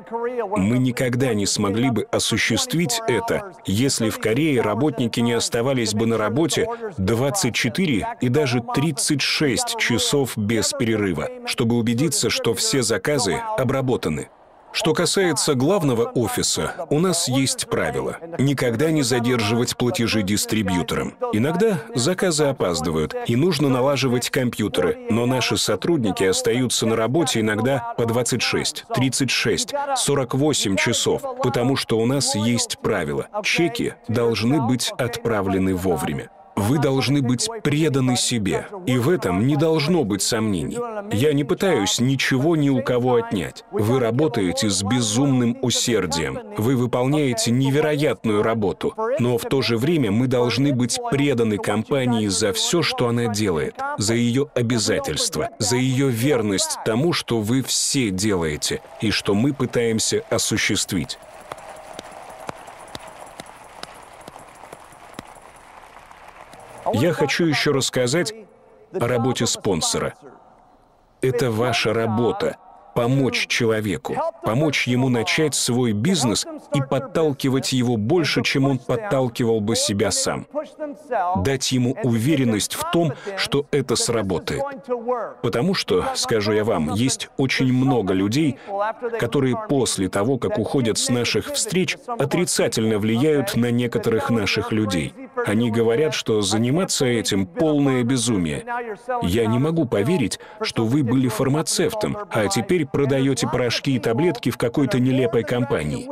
Мы никогда не смогли бы осуществить это, если в Корее работники не оставались бы на работе 24 и даже 36 часов без перерыва, чтобы убедиться, что все заказы обработаны. Что касается главного офиса, у нас есть правило — никогда не задерживать платежи дистрибьюторам. Иногда заказы опаздывают, и нужно налаживать компьютеры, но наши сотрудники остаются на работе иногда по 26, 36, 48 часов, потому что у нас есть правило — чеки должны быть отправлены вовремя. Вы должны быть преданы себе, и в этом не должно быть сомнений. Я не пытаюсь ничего ни у кого отнять. Вы работаете с безумным усердием. Вы выполняете невероятную работу, но в то же время мы должны быть преданы компании за все, что она делает, за ее обязательства, за ее верность тому, что вы все делаете, и что мы пытаемся осуществить. Я хочу еще рассказать о работе спонсора. Это ваша работа — помочь человеку, помочь ему начать свой бизнес и подталкивать его больше, чем он подталкивал бы себя сам. Дать ему уверенность в том, что это сработает. Потому что, скажу я вам, есть очень много людей, которые после того, как уходят с наших встреч, отрицательно влияют на некоторых наших людей. Они говорят, что заниматься этим — полное безумие. Я не могу поверить, что вы были фармацевтом, а теперь продаете порошки и таблетки в какой-то нелепой компании.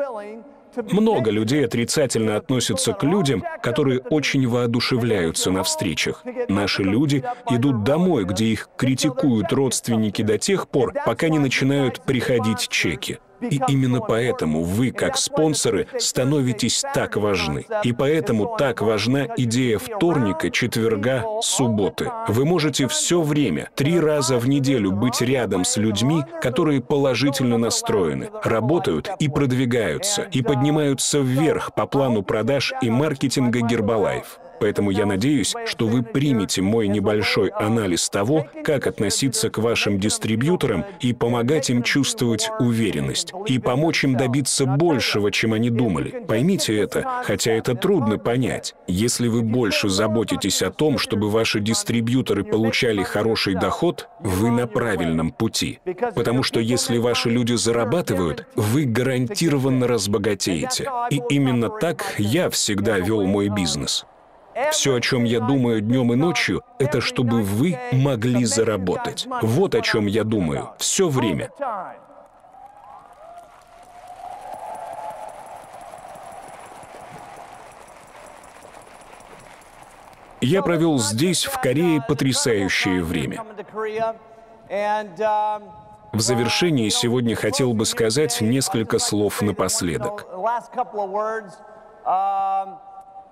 Много людей отрицательно относятся к людям, которые очень воодушевляются на встречах. Наши люди идут домой, где их критикуют родственники до тех пор, пока не начинают приходить чеки. И именно поэтому вы, как спонсоры, становитесь так важны. И поэтому так важна идея вторника, четверга, субботы. Вы можете все время, 3 раза в неделю быть рядом с людьми, которые положительно настроены, работают и продвигаются, и поднимаются вверх по плану продаж и маркетинга Herbalife. Поэтому я надеюсь, что вы примете мой небольшой анализ того, как относиться к вашим дистрибьюторам и помогать им чувствовать уверенность, и помочь им добиться большего, чем они думали. Поймите это, хотя это трудно понять. Если вы больше заботитесь о том, чтобы ваши дистрибьюторы получали хороший доход, вы на правильном пути. Потому что если ваши люди зарабатывают, вы гарантированно разбогатеете. И именно так я всегда вел мой бизнес. Все, о чем я думаю днем и ночью, это чтобы вы могли заработать. Вот о чем я думаю все время. Я провел здесь, в Корее, потрясающее время. В завершении сегодня хотел бы сказать несколько слов напоследок.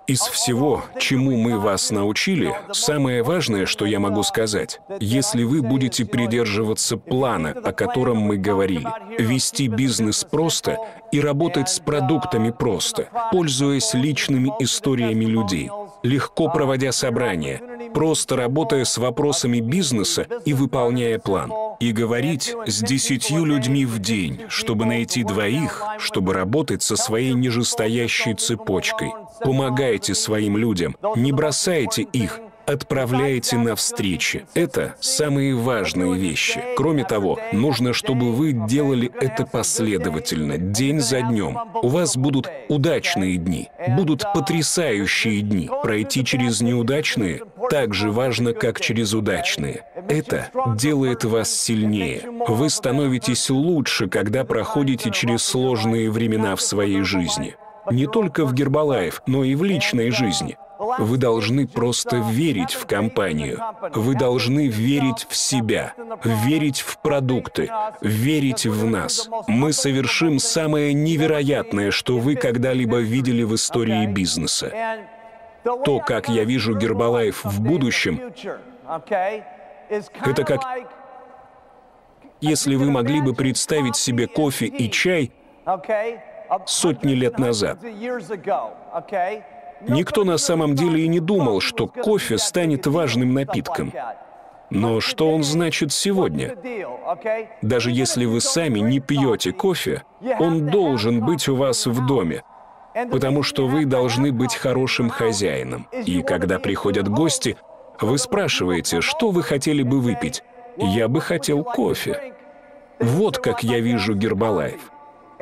Из всего, чему мы вас научили, самое важное, что я могу сказать, если вы будете придерживаться плана, о котором мы говорили, вести бизнес просто и работать с продуктами просто, пользуясь личными историями людей, легко проводя собрания, просто работая с вопросами бизнеса и выполняя план, и говорить с 10 людьми в день, чтобы найти 2, чтобы работать со своей нижестоящей цепочкой. Помогайте своим людям, не бросайте их, отправляйте на встречи. Это самые важные вещи. Кроме того, нужно, чтобы вы делали это последовательно, день за днем. У вас будут удачные дни, будут потрясающие дни. Пройти через неудачные так же важно, как через удачные. Это делает вас сильнее. Вы становитесь лучше, когда проходите через сложные времена в своей жизни. Не только в Herbalife, но и в личной жизни. Вы должны просто верить в компанию. Вы должны верить в себя, верить в продукты, верить в нас. Мы совершим самое невероятное, что вы когда-либо видели в истории бизнеса. То, как я вижу Herbalife в будущем, это как если вы могли бы представить себе кофе и чай сотни лет назад. Никто на самом деле и не думал, что кофе станет важным напитком. Но что он значит сегодня? Даже если вы сами не пьете кофе, он должен быть у вас в доме, потому что вы должны быть хорошим хозяином. И когда приходят гости, вы спрашиваете, что вы хотели бы выпить. Я бы хотел кофе. Вот как я вижу Herbalife.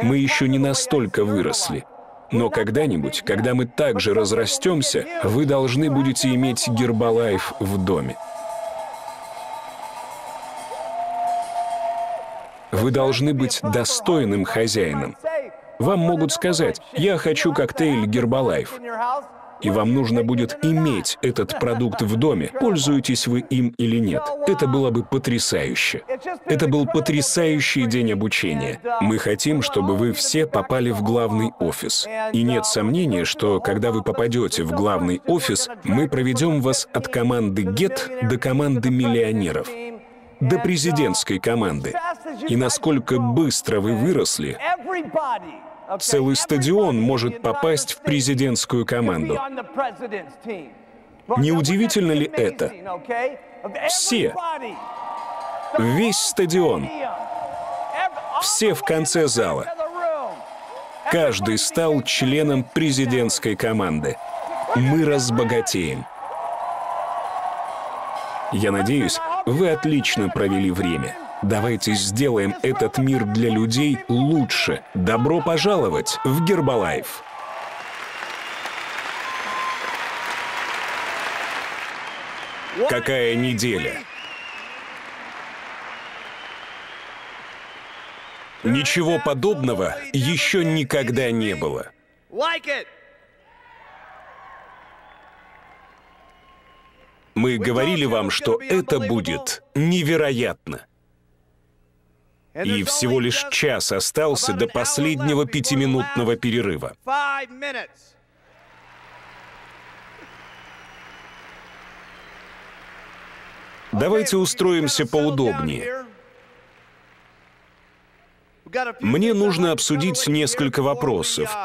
Мы еще не настолько выросли. Но когда-нибудь, когда мы также разрастемся, вы должны будете иметь Herbalife в доме. Вы должны быть достойным хозяином. Вам могут сказать: «Я хочу коктейль Herbalife». И вам нужно будет иметь этот продукт в доме, пользуетесь вы им или нет. Это было бы потрясающе. Это был потрясающий день обучения. Мы хотим, чтобы вы все попали в главный офис. И нет сомнения, что когда вы попадете в главный офис, мы проведем вас от команды Get до команды миллионеров, до президентской команды. И насколько быстро вы выросли, целый стадион может попасть в президентскую команду. Не удивительно ли это? Все. Весь стадион. Все в конце зала. Каждый стал членом президентской команды. Мы разбогатеем. Я надеюсь, вы отлично провели время. Давайте сделаем этот мир для людей лучше. Добро пожаловать в Herbalife! Какая неделя! Ничего подобного еще никогда не было. Мы говорили вам, что это будет невероятно. И всего лишь час остался до последнего 5-минутного перерыва. Давайте устроимся поудобнее. Мне нужно обсудить несколько вопросов,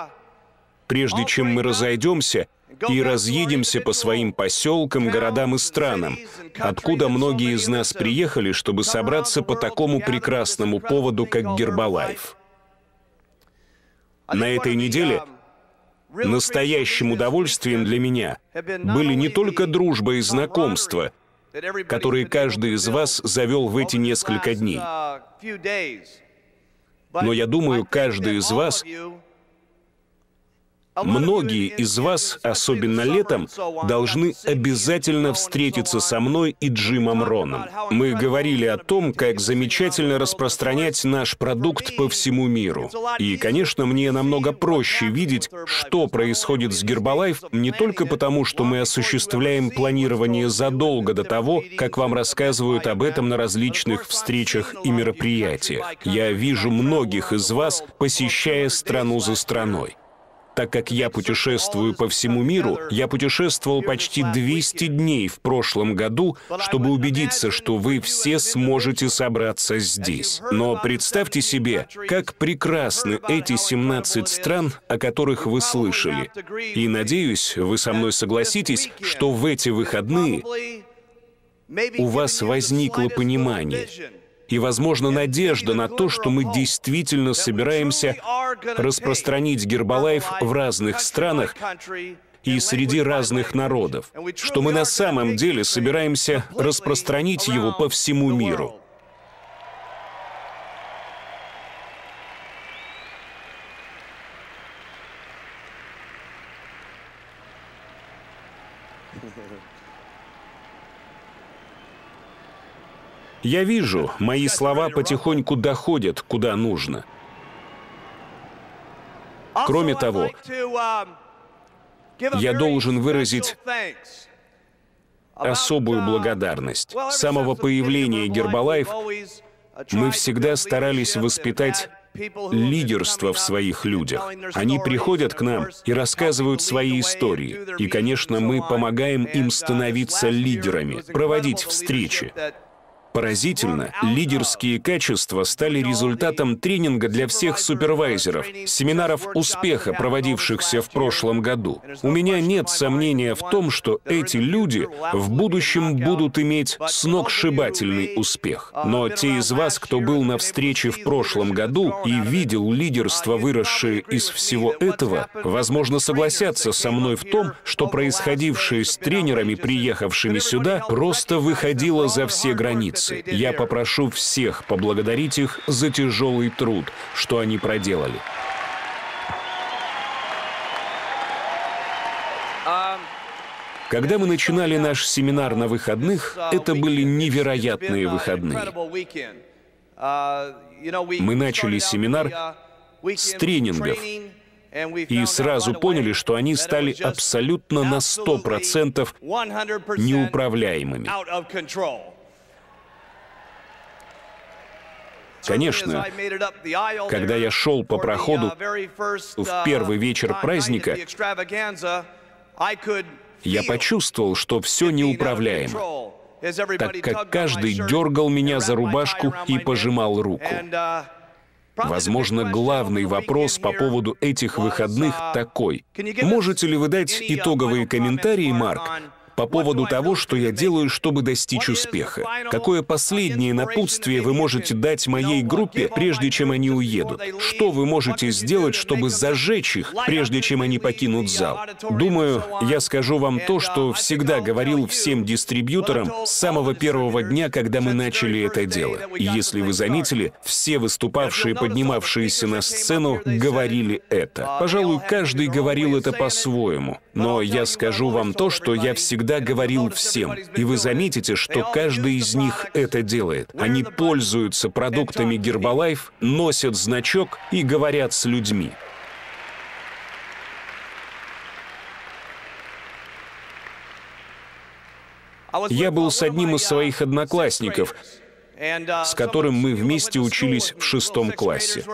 прежде чем мы разойдемся и разъедемся по своим поселкам, городам и странам, откуда многие из нас приехали, чтобы собраться по такому прекрасному поводу, как Herbalife. На этой неделе настоящим удовольствием для меня были не только дружба и знакомства, которые каждый из вас завел в эти несколько дней, но я думаю, каждый из вас, многие из вас, особенно летом, должны обязательно встретиться со мной и Джимом Роном. Мы говорили о том, как замечательно распространять наш продукт по всему миру. И, конечно, мне намного проще видеть, что происходит с Herbalife, не только потому, что мы осуществляем планирование задолго до того, как вам рассказывают об этом на различных встречах и мероприятиях. Я вижу многих из вас, посещая страну за страной. Так как я путешествую по всему миру, я путешествовал почти 200 дней в прошлом году, чтобы убедиться, что вы все сможете собраться здесь. Но представьте себе, как прекрасны эти 17 стран, о которых вы слышали. И, надеюсь, вы со мной согласитесь, что в эти выходные у вас возникло понимание и, возможно, надежда на то, что мы действительно собираемся распространить Herbalife в разных странах и среди разных народов, что мы на самом деле собираемся распространить его по всему миру. Я вижу, мои слова потихоньку доходят, куда нужно. Кроме того, я должен выразить особую благодарность. С самого появления Herbalife мы всегда старались воспитать лидерство в своих людях. Они приходят к нам и рассказывают свои истории. И, конечно, мы помогаем им становиться лидерами, проводить встречи. Поразительно, лидерские качества стали результатом тренинга для всех супервайзеров, семинаров успеха, проводившихся в прошлом году. У меня нет сомнения в том, что эти люди в будущем будут иметь сногсшибательный успех. Но те из вас, кто был на встрече в прошлом году и видел лидерство, выросшее из всего этого, возможно, согласятся со мной в том, что происходившее с тренерами, приехавшими сюда, просто выходило за все границы. Я попрошу всех поблагодарить их за тяжелый труд, что они проделали. Когда мы начинали наш семинар на выходных, это были невероятные выходные. Мы начали семинар с тренингов и сразу поняли, что они стали абсолютно на 100% неуправляемыми. Конечно, когда я шел по проходу в первый вечер праздника, я почувствовал, что все неуправляемо, так как каждый дергал меня за рубашку и пожимал руку. Возможно, главный вопрос по поводу этих выходных такой. Можете ли вы дать итоговые комментарии, Марк, по поводу того, что я делаю, чтобы достичь успеха? Какое последнее напутствие вы можете дать моей группе, прежде чем они уедут? Что вы можете сделать, чтобы зажечь их, прежде чем они покинут зал? Думаю, я скажу вам то, что всегда говорил всем дистрибьюторам с самого первого дня, когда мы начали это дело. И если вы заметили, все выступавшие, поднимавшиеся на сцену, говорили это. Пожалуй, каждый говорил это по-своему. Но я скажу вам то, что я всегда говорил всем. И вы заметите, что каждый из них это делает. Они пользуются продуктами Herbalife, носят значок и говорят с людьми. Я был с одним из своих одноклассников, с которым мы вместе учились в 6 классе.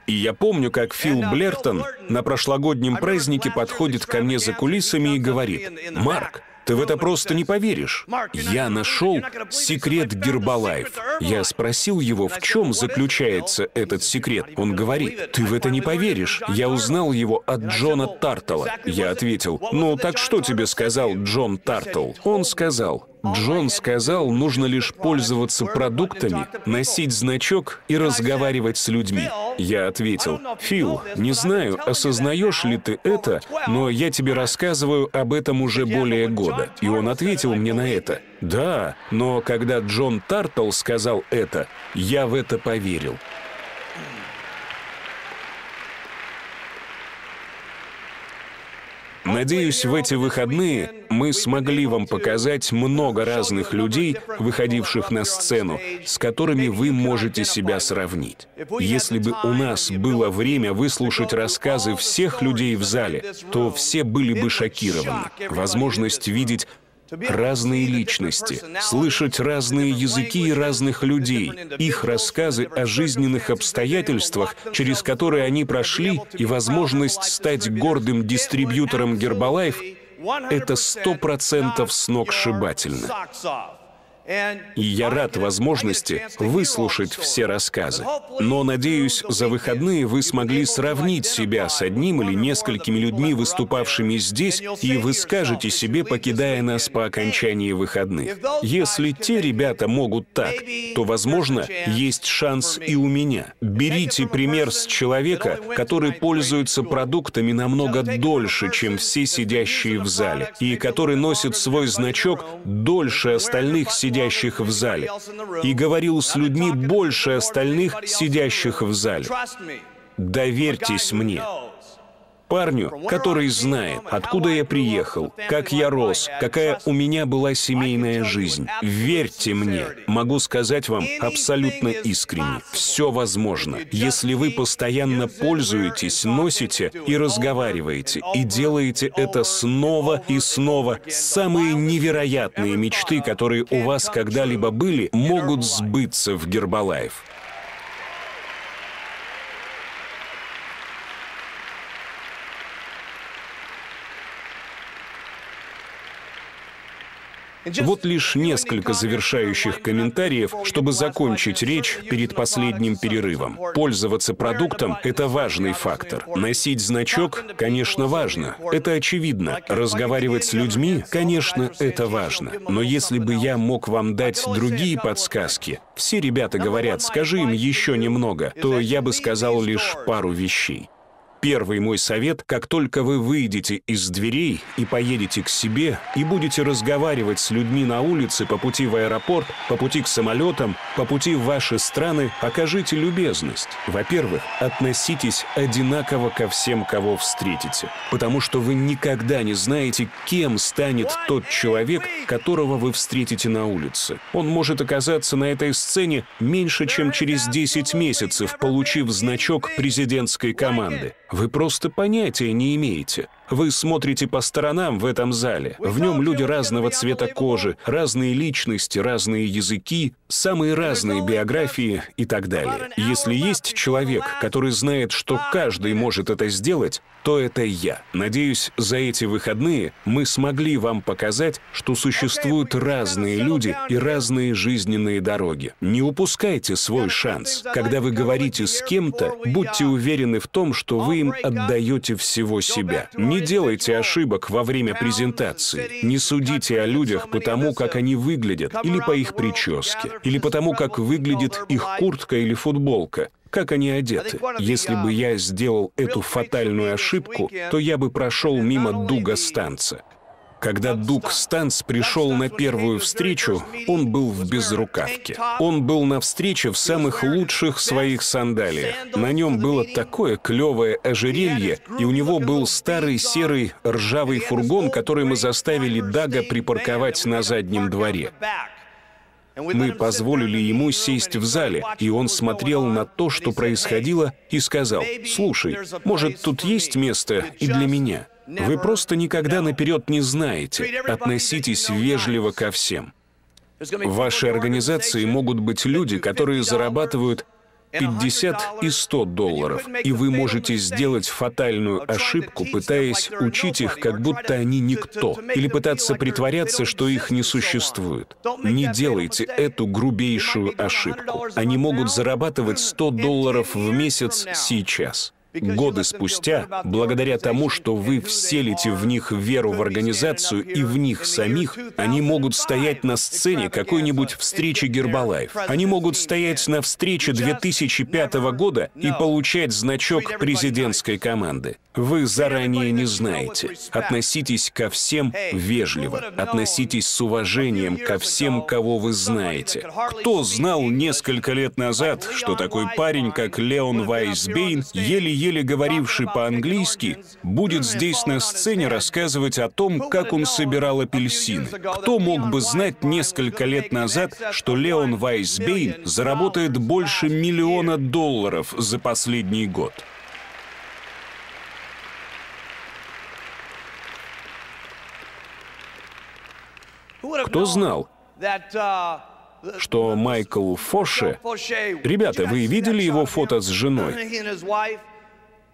И я помню, как Фил Блертон на прошлогоднем празднике подходит ко мне за кулисами и говорит: «Марк, ты в это просто не поверишь. Я нашел секрет Гербалайф». Я спросил его, в чем заключается этот секрет. Он говорит: «Ты в это не поверишь. Я узнал его от Джона Тартла». Я ответил: «Ну, так что тебе сказал Джон Тартл?» Он сказал: «Джон сказал, нужно лишь пользоваться продуктами, носить значок и разговаривать с людьми». Я ответил: «Фил, не знаю, осознаешь ли ты это, но я тебе рассказываю об этом уже более года». И он ответил мне на это: «Да, но когда Джон Тартл сказал это, я в это поверил». Надеюсь, в эти выходные мы смогли вам показать много разных людей, выходивших на сцену, с которыми вы можете себя сравнить. Если бы у нас было время выслушать рассказы всех людей в зале, то все были бы шокированы. Возможность видеть разные личности, слышать разные языки и разных людей, их рассказы о жизненных обстоятельствах, через которые они прошли, и возможность стать гордым дистрибьютором Гербалайф — это 100% сногсшибательно. И я рад возможности выслушать все рассказы. Но, надеюсь, за выходные вы смогли сравнить себя с одним или несколькими людьми, выступавшими здесь, и вы скажете себе, покидая нас по окончании выходных: если те ребята могут так, то, возможно, есть шанс и у меня. Берите пример с человека, который пользуется продуктами намного дольше, чем все сидящие в зале, и который носит свой значок дольше остальных сидящих в зале, и говорил с людьми больше остальных сидящих в зале. Доверьтесь мне. Парню, который знает, откуда я приехал, как я рос, какая у меня была семейная жизнь. Верьте мне, могу сказать вам абсолютно искренне: все возможно, если вы постоянно пользуетесь, носите и разговариваете, и делаете это снова и снова. Самые невероятные мечты, которые у вас когда-либо были, могут сбыться в Гербалайф. Вот лишь несколько завершающих комментариев, чтобы закончить речь перед последним перерывом. Пользоваться продуктом — это важный фактор. Носить значок, конечно, важно. Это очевидно. Разговаривать с людьми, конечно, это важно. Но если бы я мог вам дать другие подсказки, все ребята говорят: скажи им еще немного, то я бы сказал лишь пару вещей. Первый мой совет: как только вы выйдете из дверей и поедете к себе, и будете разговаривать с людьми на улице, по пути в аэропорт, по пути к самолетам, по пути в ваши страны, окажите любезность. Во-первых, относитесь одинаково ко всем, кого встретите, потому что вы никогда не знаете, кем станет тот человек, которого вы встретите на улице. Он может оказаться на этой сцене меньше, чем через 10 месяцев, получив значок президентской команды. Вы просто понятия не имеете. Вы смотрите по сторонам в этом зале. В нем люди разного цвета кожи, разные личности, разные языки, самые разные биографии и так далее. Если есть человек, который знает, что каждый может это сделать, то это я. Надеюсь, за эти выходные мы смогли вам показать, что существуют разные люди и разные жизненные дороги. Не упускайте свой шанс. Когда вы говорите с кем-то, будьте уверены в том, что вы им отдаете всего себя. Не делайте ошибок во время презентации. Не судите о людях по тому, как они выглядят, или по их прическе, или по тому, как выглядит их куртка или футболка, как они одеты. Если бы я сделал эту фатальную ошибку, то я бы прошел мимо Дуга Станца. Когда Дуг Станц пришел на первую встречу, он был в безрукавке. Он был на встрече в самых лучших своих сандалиях. На нем было такое клевое ожерелье, и у него был старый серый ржавый фургон, который мы заставили Дага припарковать на заднем дворе. Мы позволили ему сесть в зале, и он смотрел на то, что происходило, и сказал: «Слушай, может, тут есть место и для меня? Вы просто никогда наперед не знаете. Относитесь вежливо ко всем». В вашей организации могут быть люди, которые зарабатывают 50 и 100 долларов, и вы можете сделать фатальную ошибку, пытаясь учить их, как будто они никто, или пытаться притворяться, что их не существует. Не делайте эту грубейшую ошибку. Они могут зарабатывать 100 долларов в месяц сейчас. Годы спустя, благодаря тому, что вы вселите в них веру в организацию и в них самих, они могут стоять на сцене какой-нибудь встречи Herbalife. Они могут стоять на встрече 2005 года и получать значок президентской команды. Вы заранее не знаете. Относитесь ко всем вежливо. Относитесь с уважением ко всем, кого вы знаете. Кто знал несколько лет назад, что такой парень, как Леон Вайсбейн, еле-еле говоривший по-английски, будет здесь на сцене рассказывать о том, как он собирал апельсины? Кто мог бы знать несколько лет назад, что Леон Вайсбейн заработает больше $1 миллиона за последний год? Кто знал, что Майкл Фоше... Ребята, вы видели его фото с женой?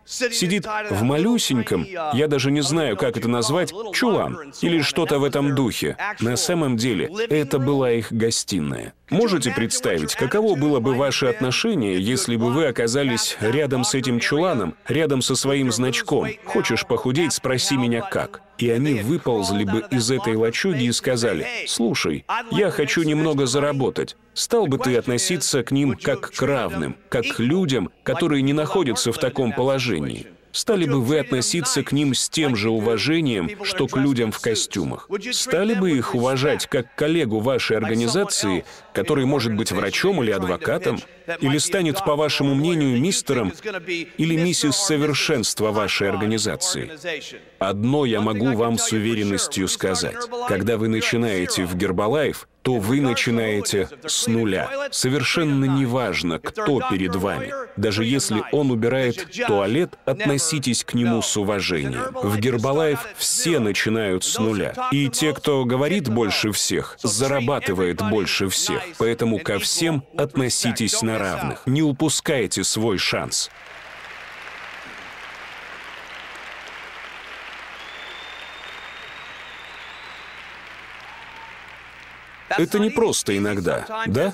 Сидит в малюсеньком, я даже не знаю, как это назвать, чулан или что-то в этом духе. На самом деле, это была их гостиная. Можете представить, каково было бы ваше отношение, если бы вы оказались рядом с этим чуланом, рядом со своим значком? Хочешь похудеть, спроси меня как. И они выползли бы из этой лачуги и сказали: «Слушай, я хочу немного заработать». Стал бы ты относиться к ним как к равным, как к людям, которые не находятся в таком положении? Стали бы вы относиться к ним с тем же уважением, что к людям в костюмах? Стали бы их уважать как коллегу вашей организации, который может быть врачом или адвокатом? Или станет, по вашему мнению, мистером или миссис совершенства вашей организации? Одно я могу вам с уверенностью сказать. Когда вы начинаете в Herbalife, то вы начинаете с нуля. Совершенно неважно, кто перед вами. Даже если он убирает туалет, относитесь к нему с уважением. В Herbalife все начинают с нуля. И те, кто говорит больше всех, зарабатывает больше всех. Поэтому ко всем относитесь на равных. Не упускайте свой шанс. Это не просто иногда, да?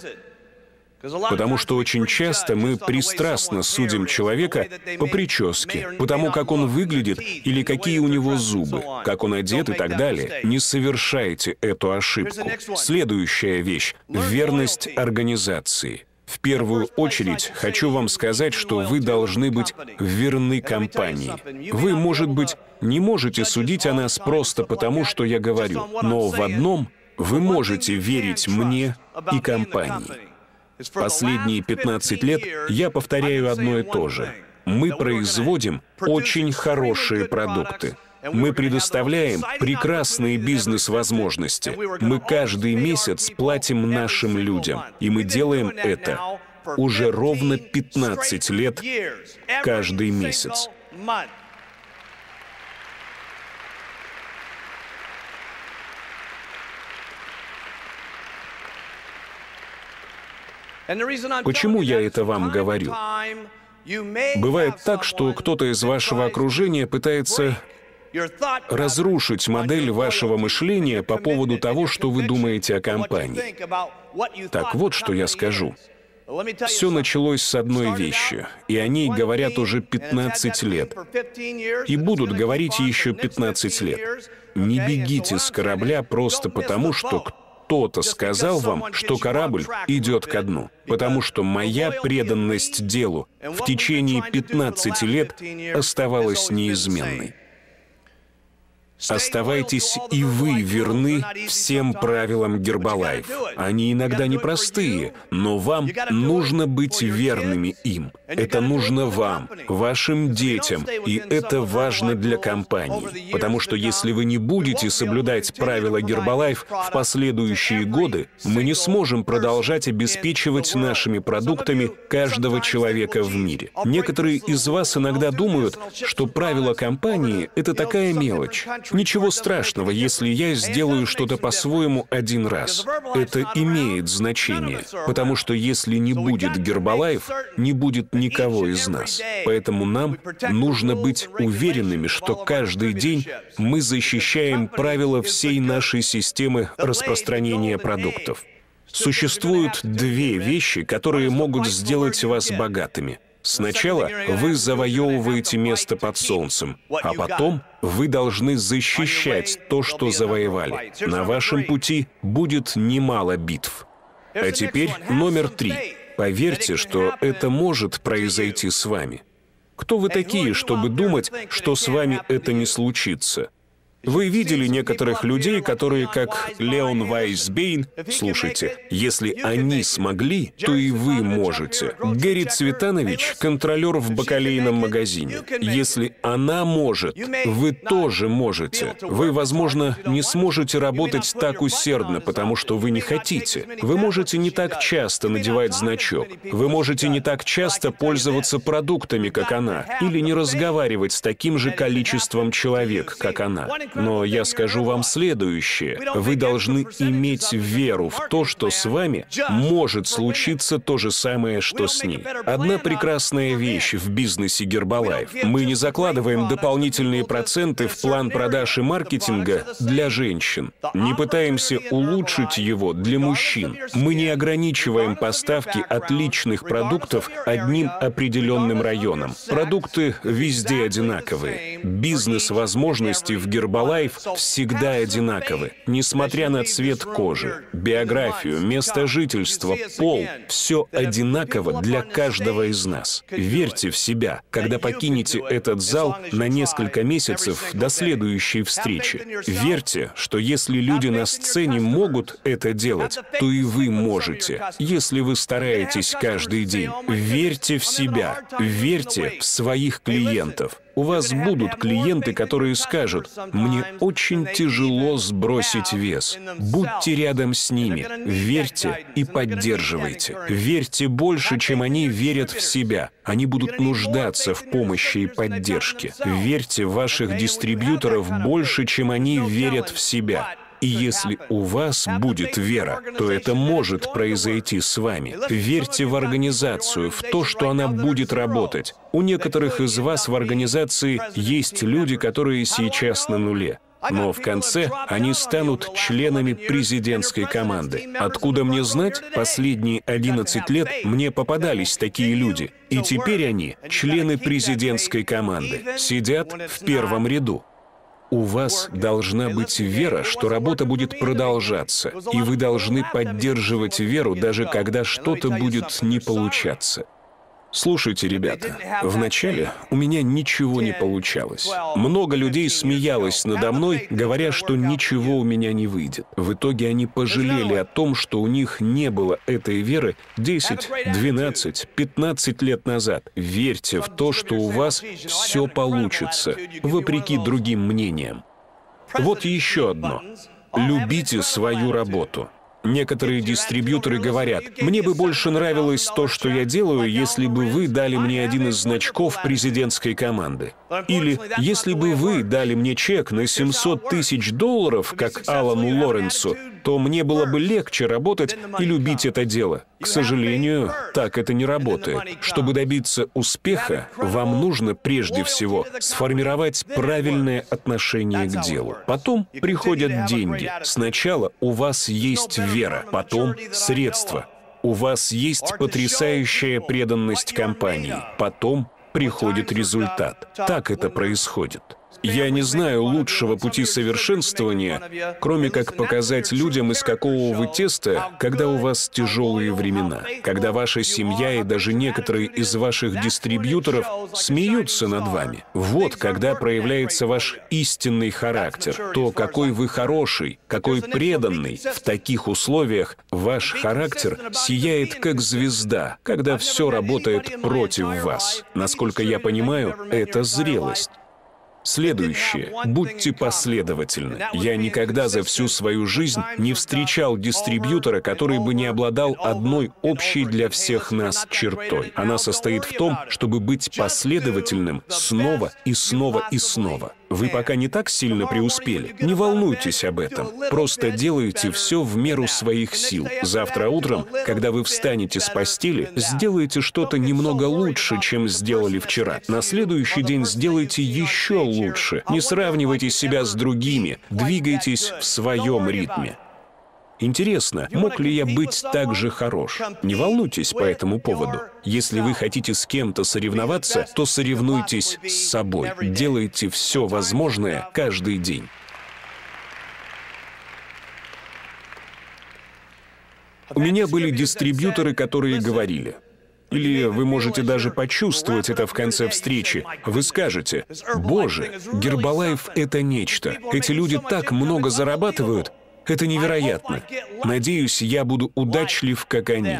Потому что очень часто мы пристрастно судим человека по прическе, по тому, как он выглядит или какие у него зубы, как он одет и так далее. Не совершайте эту ошибку. Следующая вещь — верность организации. В первую очередь хочу вам сказать, что вы должны быть верны компании. Вы, может быть, не можете судить о нас просто потому, что я говорю, но в одном вы можете верить мне и компании. Последние 15 лет я повторяю одно и то же. Мы производим очень хорошие продукты. Мы предоставляем прекрасные бизнес-возможности. Мы каждый месяц платим нашим людям. И мы делаем это уже ровно 15 лет каждый месяц. Почему я это вам говорю? Бывает так, что кто-то из вашего окружения пытается разрушить модель вашего мышления по поводу того, что вы думаете о компании. Так вот, что я скажу. Все началось с одной вещи, и о ней говорят уже 15 лет. И будут говорить еще 15 лет. Не бегите с корабля просто потому, что кто-то сказал вам, что корабль идет ко дну. Потому что моя преданность делу в течение 15 лет оставалась неизменной. Оставайтесь и вы верны всем правилам Herbalife. Они иногда непростые, но вам нужно быть верными им. Это нужно вам, вашим детям, и это важно для компании. Потому что если вы не будете соблюдать правила Herbalife в последующие годы, мы не сможем продолжать обеспечивать нашими продуктами каждого человека в мире. Некоторые из вас иногда думают, что правила компании — это такая мелочь. Ничего страшного, если я сделаю что-то по-своему один раз. Это имеет значение, потому что если не будет Гербалайф, не будет никого из нас. Поэтому нам нужно быть уверенными, что каждый день мы защищаем правила всей нашей системы распространения продуктов. Существуют две вещи, которые могут сделать вас богатыми. Сначала вы завоевываете место под солнцем, а потом вы должны защищать то, что завоевали. На вашем пути будет немало битв. А теперь номер 3. Поверьте, что это может произойти с вами. Кто вы такие, чтобы думать, что с вами это не случится? Вы видели некоторых людей, которые, как Леон Вайсбейн, слушайте, если они смогли, то и вы можете. Гэри Цветанович — контролер в бакалейном магазине. Если она может, вы тоже можете. Вы, возможно, не сможете работать так усердно, потому что вы не хотите. Вы можете не так часто надевать значок. Вы можете не так часто пользоваться продуктами, как она, или не разговаривать с таким же количеством человек, как она. Но я скажу вам следующее. Вы должны иметь веру в то, что с вами может случиться то же самое, что с ней. Одна прекрасная вещь в бизнесе Гербалайф. Мы не закладываем дополнительные проценты в план продаж и маркетинга для женщин. Не пытаемся улучшить его для мужчин. Мы не ограничиваем поставки отличных продуктов одним определенным районом. Продукты везде одинаковые. Бизнес-возможности в Гербалайф всегда одинаковы, несмотря на цвет кожи, биографию, место жительства, пол. Все одинаково для каждого из нас. Верьте в себя, когда покинете этот зал на несколько месяцев до следующей встречи. Верьте, что если люди на сцене могут это делать, то и вы можете, если вы стараетесь каждый день. Верьте в себя, верьте в своих клиентов. У вас будут клиенты, которые скажут: «Мне очень тяжело сбросить вес». Будьте рядом с ними, верьте и поддерживайте. Верьте больше, чем они верят в себя. Они будут нуждаться в помощи и поддержке. Верьте в ваших дистрибьюторов больше, чем они верят в себя. И если у вас будет вера, то это может произойти с вами. Верьте в организацию, в то, что она будет работать. У некоторых из вас в организации есть люди, которые сейчас на нуле. Но в конце они станут членами президентской команды. Откуда мне знать? Последние 11 лет мне попадались такие люди. И теперь они члены президентской команды. Сидят в первом ряду. У вас должна быть вера, что работа будет продолжаться, и вы должны поддерживать веру, даже когда что-то будет не получаться. Слушайте, ребята, вначале у меня ничего не получалось. Много людей смеялось надо мной, говоря, что ничего у меня не выйдет. В итоге они пожалели о том, что у них не было этой веры 10, 12, 15 лет назад. Верьте в то, что у вас все получится, вопреки другим мнениям. Вот еще одно. Любите свою работу. Некоторые дистрибьюторы говорят: «Мне бы больше нравилось то, что я делаю, если бы вы дали мне один из значков президентской команды». Или «Если бы вы дали мне чек на $700 000, как Алану Лоренсу, то мне было бы легче работать и любить это дело». К сожалению, так это не работает. Чтобы добиться успеха, вам нужно прежде всего сформировать правильное отношение к делу. Потом приходят деньги. Сначала у вас есть вера, потом средства. У вас есть потрясающая преданность компании, потом приходит результат. Так это происходит. Я не знаю лучшего пути совершенствования, кроме как показать людям, из какого вы теста, когда у вас тяжелые времена, когда ваша семья и даже некоторые из ваших дистрибьюторов смеются над вами. Вот когда проявляется ваш истинный характер, то, какой вы хороший, какой преданный. В таких условиях ваш характер сияет как звезда, когда все работает против вас. Насколько я понимаю, это зрелость. Следующее. Будьте последовательны. Я никогда за всю свою жизнь не встречал дистрибьютора, который бы не обладал одной общей для всех нас чертой. Она состоит в том, чтобы быть последовательным снова и снова и снова. Вы пока не так сильно преуспели. Не волнуйтесь об этом. Просто делайте все в меру своих сил. Завтра утром, когда вы встанете с постели, сделайте что-то немного лучше, чем сделали вчера. На следующий день сделайте еще лучше. Не сравнивайте себя с другими. Двигайтесь в своем ритме. Интересно, мог ли я быть так же хорош? Не волнуйтесь по этому поводу. Если вы хотите с кем-то соревноваться, то соревнуйтесь с собой. Делайте все возможное каждый день. У меня были дистрибьюторы, которые говорили... Или вы можете даже почувствовать это в конце встречи. Вы скажете: «Боже, Гербалайф — это нечто. Эти люди так много зарабатывают. Это невероятно. Надеюсь, я буду удачлив, как они».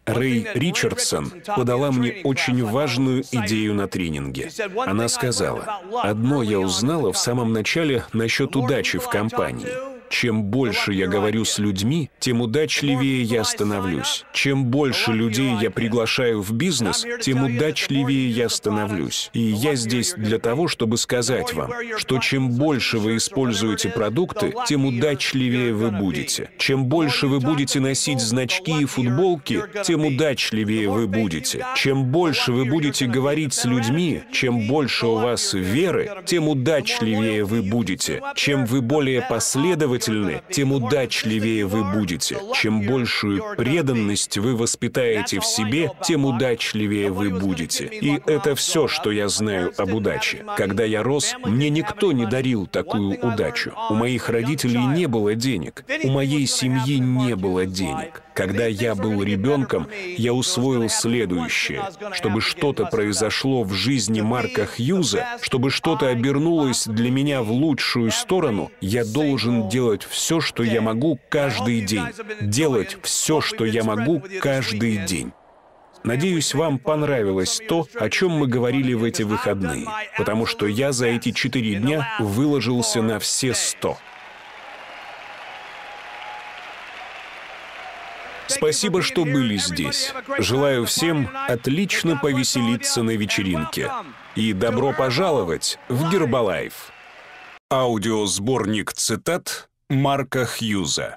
Рэй Ричардсон подала мне очень важную идею на тренинге. Она сказала: «Одно я узнала в самом начале насчет удачи в компании. Чем больше я говорю с людьми, тем удачливее я становлюсь. Чем больше людей я приглашаю в бизнес, тем удачливее я становлюсь. И я здесь для того, чтобы сказать вам, что чем больше вы используете продукты, тем удачливее вы будете. Чем больше вы будете носить значки и футболки, тем удачливее вы будете. Чем больше вы будете говорить с людьми, чем больше у вас веры, тем удачливее вы будете. Чем вы более последовательны, тем удачливее вы будете. Чем большую преданность вы воспитаете в себе, тем удачливее вы будете. И это все, что я знаю об удаче. Когда я рос, мне никто не дарил такую удачу. У моих родителей не было денег. У моей семьи не было денег. Когда я был ребенком, я усвоил следующее. Чтобы что-то произошло в жизни Марка Хьюза, чтобы что-то обернулось для меня в лучшую сторону, я должен делать все, что я могу каждый день. Делать все, что я могу каждый день. Надеюсь, вам понравилось то, о чем мы говорили в эти выходные, потому что я за эти 4 дня выложился на все 100. Спасибо, что были здесь. Желаю всем отлично повеселиться на вечеринке. И добро пожаловать в Гербалайф. Аудиосборник цитат Марка Хьюза.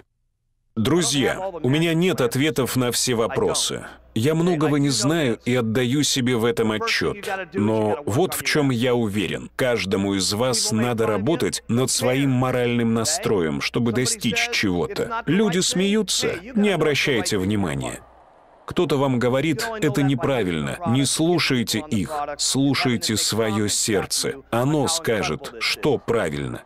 Друзья, у меня нет ответов на все вопросы. Я многого не знаю и отдаю себе в этом отчет. Но вот в чем я уверен. Каждому из вас надо работать над своим моральным настроем, чтобы достичь чего-то. Люди смеются, не обращайте внимания. Кто-то вам говорит: это неправильно, не слушайте их, слушайте свое сердце. Оно скажет, что правильно.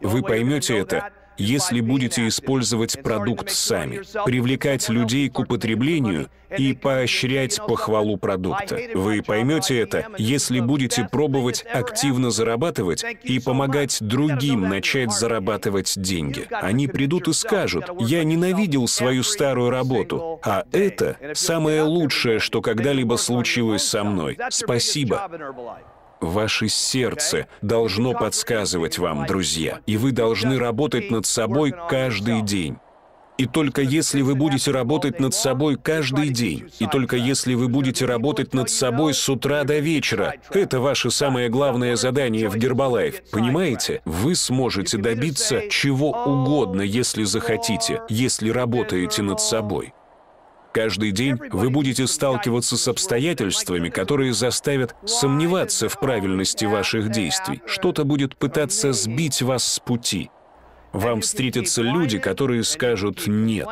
Вы поймете это, если будете использовать продукт сами, привлекать людей к употреблению и поощрять похвалу продукта. Вы поймете это, если будете пробовать активно зарабатывать и помогать другим начать зарабатывать деньги. Они придут и скажут: «Я ненавидел свою старую работу, а это самое лучшее, что когда-либо случилось со мной. Спасибо». Ваше сердце должно подсказывать вам, друзья, и вы должны работать над собой каждый день. И только если вы будете работать над собой каждый день, и только если вы будете работать над собой с утра до вечера, это ваше самое главное задание в Гербалайф, понимаете? Вы сможете добиться чего угодно, если захотите, если работаете над собой. Каждый день вы будете сталкиваться с обстоятельствами, которые заставят сомневаться в правильности ваших действий. Что-то будет пытаться сбить вас с пути. Вам встретятся люди, которые скажут «нет».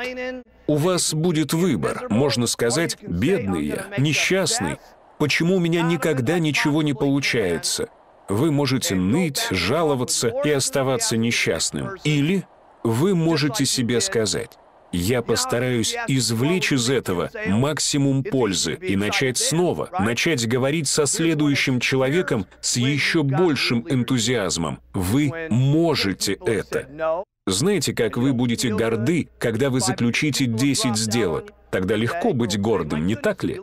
У вас будет выбор. Можно сказать: «Бедный я, несчастный. Почему у меня никогда ничего не получается?» Вы можете ныть, жаловаться и оставаться несчастным. Или вы можете себе сказать: «Я постараюсь извлечь из этого максимум пользы и начать снова, начать говорить со следующим человеком с еще большим энтузиазмом. Вы можете это». Знаете, как вы будете горды, когда вы заключите 10 сделок? Тогда легко быть гордым, не так ли?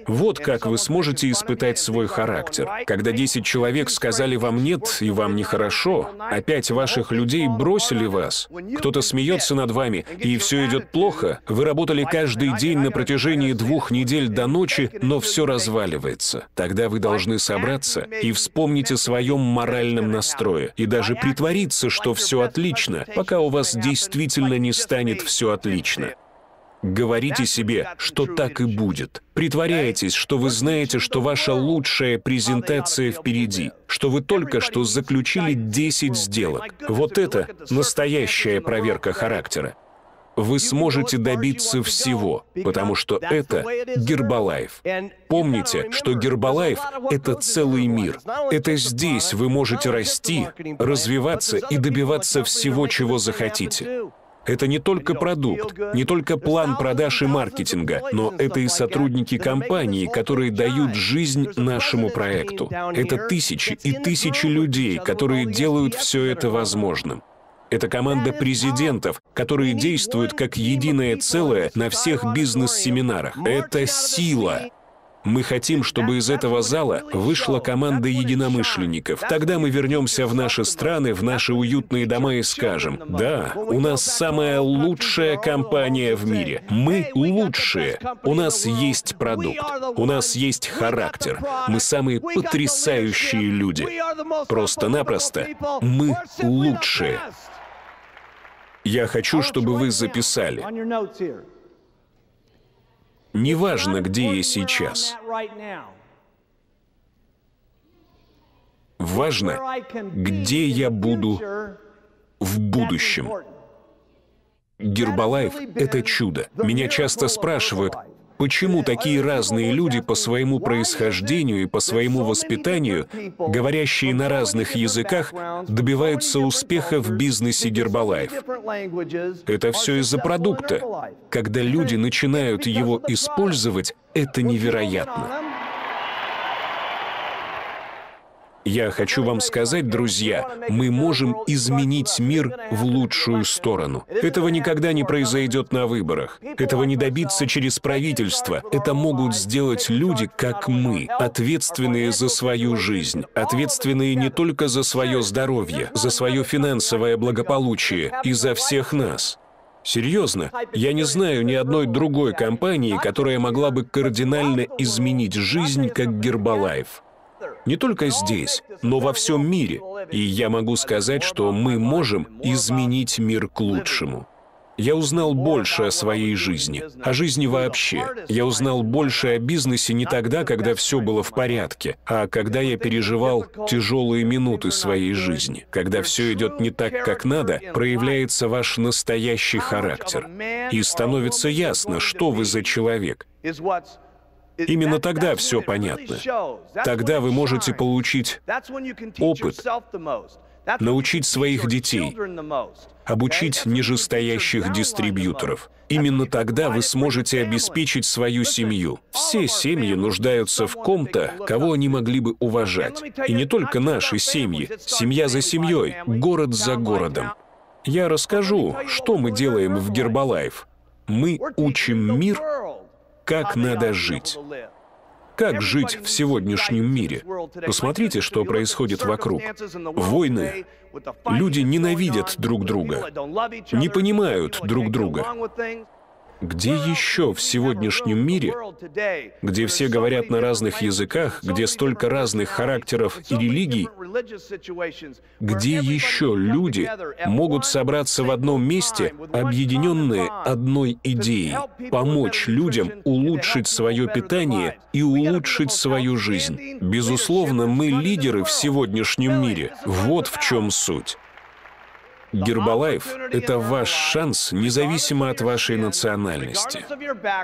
Вот как вы сможете испытать свой характер. Когда 10 человек сказали вам «нет» и вам нехорошо, а 5 ваших людей бросили вас, кто-то смеется над вами, и все идет плохо, вы работали каждый день на протяжении 2 недель до ночи, но все разваливается. Тогда вы должны собраться и вспомнить о своем моральном настрое, и даже притвориться, что все отлично, пока у вас действительно не станет все отлично. Говорите себе, что так и будет. Притворяйтесь, что вы знаете, что ваша лучшая презентация впереди, что вы только что заключили 10 сделок. Вот это настоящая проверка характера. Вы сможете добиться всего, потому что это Гербалайф. Помните, что Гербалайф — это целый мир. Это здесь вы можете расти, развиваться и добиваться всего, чего захотите. Это не только продукт, не только план продаж и маркетинга, но это и сотрудники компании, которые дают жизнь нашему проекту. Это тысячи и тысячи людей, которые делают все это возможным. Это команда президентов, которые действуют как единое целое на всех бизнес-семинарах. Это сила. Мы хотим, чтобы из этого зала вышла команда единомышленников. Тогда мы вернемся в наши страны, в наши уютные дома и скажем: да, у нас самая лучшая компания в мире. Мы лучшие. У нас есть продукт. У нас есть характер. Мы самые потрясающие люди. Просто-напросто мы лучшие. Я хочу, чтобы вы записали. Неважно, где я сейчас. Важно, где я буду в будущем. Гербалайф — это чудо. Меня часто спрашивают, почему такие разные люди по своему происхождению и по своему воспитанию, говорящие на разных языках, добиваются успеха в бизнесе Гербалайф. Это все из-за продукта. Когда люди начинают его использовать, это невероятно. Я хочу вам сказать, друзья, мы можем изменить мир в лучшую сторону. Этого никогда не произойдет на выборах. Этого не добиться через правительство. Это могут сделать люди, как мы, ответственные за свою жизнь, ответственные не только за свое здоровье, за свое финансовое благополучие и за всех нас. Серьезно, я не знаю ни одной другой компании, которая могла бы кардинально изменить жизнь, как Гербалайф. Не только здесь, но во всем мире. И я могу сказать, что мы можем изменить мир к лучшему. Я узнал больше о своей жизни, о жизни вообще. Я узнал больше о бизнесе не тогда, когда все было в порядке, а когда я переживал тяжелые минуты своей жизни. Когда все идет не так, как надо, проявляется ваш настоящий характер. И становится ясно, что вы за человек. Именно тогда все понятно. Тогда вы можете получить опыт, научить своих детей, обучить нижестоящих дистрибьюторов. Именно тогда вы сможете обеспечить свою семью. Все семьи нуждаются в ком-то, кого они могли бы уважать. И не только наши семьи, семья за семьей, город за городом. Я расскажу, что мы делаем в Гербалайф. Мы учим мир, как надо жить. Как жить в сегодняшнем мире? Посмотрите, что происходит вокруг. Войны. Люди ненавидят друг друга, не понимают друг друга. Где еще в сегодняшнем мире, где все говорят на разных языках, где столько разных характеров и религий, где еще люди могут собраться в одном месте, объединенные одной идеей, помочь людям улучшить свое питание и улучшить свою жизнь? Безусловно, мы лидеры в сегодняшнем мире. Вот в чем суть. Гербалайф — это ваш шанс, независимо от вашей национальности,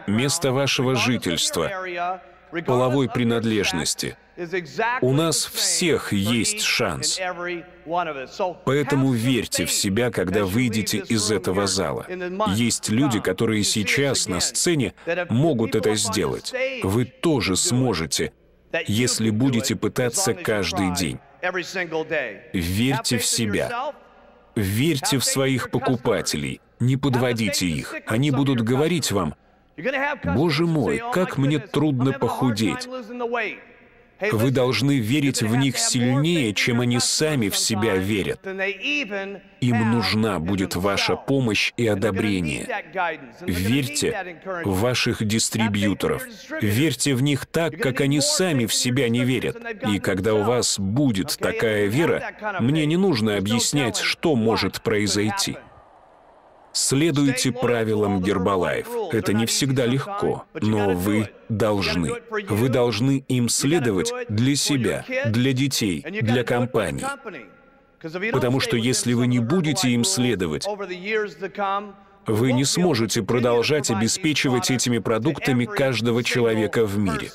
места вашего жительства, половой принадлежности. У нас всех есть шанс. Поэтому верьте в себя, когда выйдете из этого зала. Есть люди, которые сейчас на сцене могут это сделать. Вы тоже сможете, если будете пытаться каждый день. Верьте в себя. Верьте в своих покупателей, не подводите их. Они будут говорить вам: Боже мой, как мне трудно похудеть. Вы должны верить в них сильнее, чем они сами в себя верят. Им нужна будет ваша помощь и одобрение. Верьте в ваших дистрибьюторов. Верьте в них так, как они сами в себя не верят. И когда у вас будет такая вера, мне не нужно объяснять, что может произойти. Следуйте правилам Herbalife. Это не всегда легко, но вы должны. Вы должны им следовать для себя, для детей, для компаний. Потому что если вы не будете им следовать, вы не сможете продолжать обеспечивать этими продуктами каждого человека в мире.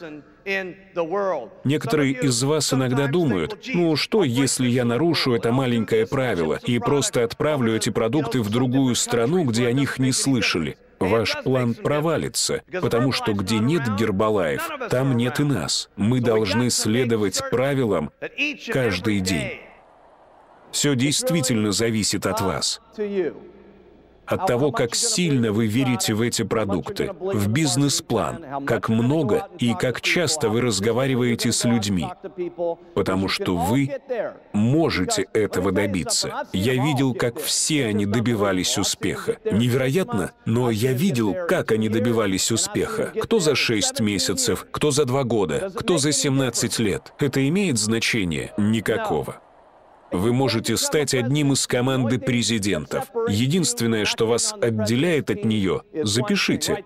Некоторые из вас иногда думают, ну что, если я нарушу это маленькое правило и просто отправлю эти продукты в другую страну, где о них не слышали? Ваш план провалится, потому что где нет Herbalife, там нет и нас. Мы должны следовать правилам каждый день. Все действительно зависит от вас. От того, как сильно вы верите в эти продукты, в бизнес-план, как много и как часто вы разговариваете с людьми, потому что вы можете этого добиться. Я видел, как все они добивались успеха. Невероятно, но я видел, как они добивались успеха. Кто за 6 месяцев, кто за 2 года, кто за 17 лет. Это имеет значение? Никакого. Вы можете стать одним из команды президентов. Единственное, что вас отделяет от нее, запишите,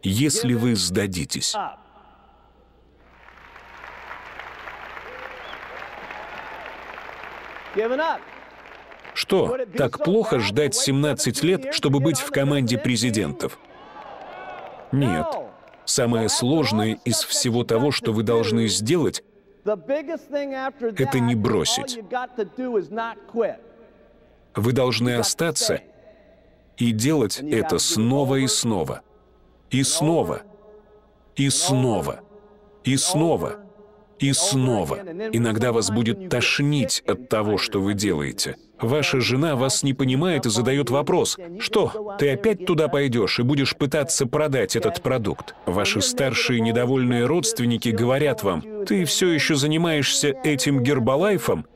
если вы сдадитесь. Что, так плохо ждать 17 лет, чтобы быть в команде президентов? Нет. Самое сложное из всего того, что вы должны сделать, это не бросить. Вы должны остаться и делать это снова и снова. И снова. И снова. И снова. И снова. Иногда вас будет тошнить от того, что вы делаете. Ваша жена вас не понимает и задает вопрос: что, ты опять туда пойдешь и будешь пытаться продать этот продукт? Ваши старшие недовольные родственники говорят вам: ты все еще занимаешься этим Гербалайфом?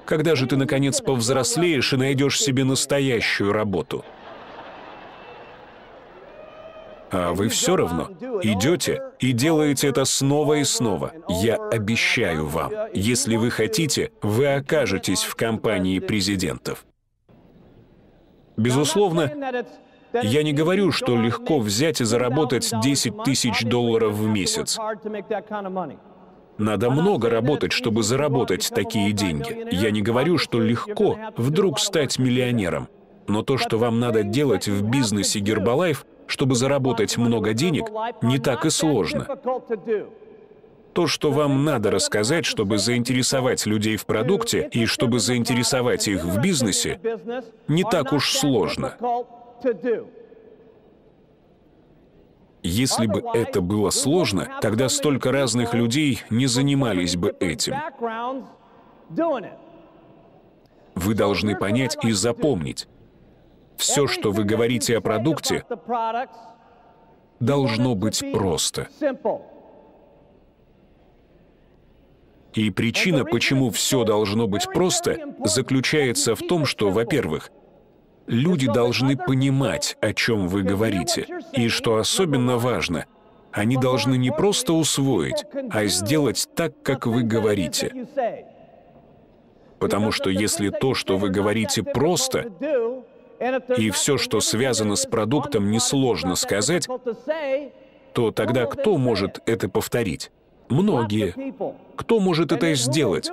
Когда же ты, наконец, повзрослеешь и найдешь себе настоящую работу? А вы все равно идете и делаете это снова и снова. Я обещаю вам, если вы хотите, вы окажетесь в компании президентов. Безусловно, я не говорю, что легко взять и заработать $10 тысяч в месяц. Надо много работать, чтобы заработать такие деньги. Я не говорю, что легко вдруг стать миллионером. Но то, что вам надо делать в бизнесе Herbalife, чтобы заработать много денег, не так и сложно. То, что вам надо рассказать, чтобы заинтересовать людей в продукте и чтобы заинтересовать их в бизнесе, не так уж сложно. Если бы это было сложно, тогда столько разных людей не занимались бы этим. Вы должны понять и запомнить: все, что вы говорите о продукте, должно быть просто. И причина, почему все должно быть просто, заключается в том, что, во-первых, люди должны понимать, о чем вы говорите. И что особенно важно, они должны не просто усвоить, а сделать так, как вы говорите. Потому что если то, что вы говорите, просто, и все, что связано с продуктом, несложно сказать, то тогда кто может это повторить? Многие. Кто может это сделать?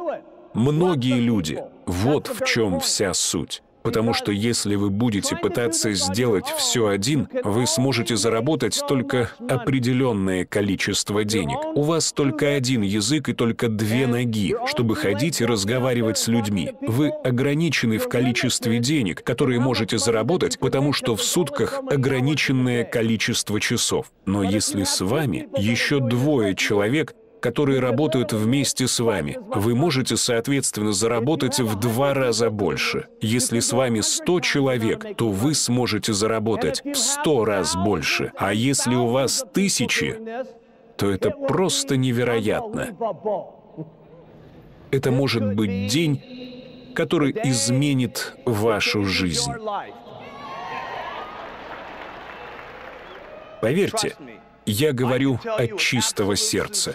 Многие люди. Вот в чем вся суть. Потому что если вы будете пытаться сделать все один, вы сможете заработать только определенное количество денег. У вас только один язык и только 2 ноги, чтобы ходить и разговаривать с людьми. Вы ограничены в количестве денег, которые можете заработать, потому что в сутках ограниченное количество часов. Но если с вами еще 2 человек, которые работают вместе с вами. Вы можете, соответственно, заработать в 2 раза больше. Если с вами 100 человек, то вы сможете заработать в 100 раз больше. А если у вас 1000, то это просто невероятно. Это может быть день, который изменит вашу жизнь. Поверьте, я говорю от чистого сердца.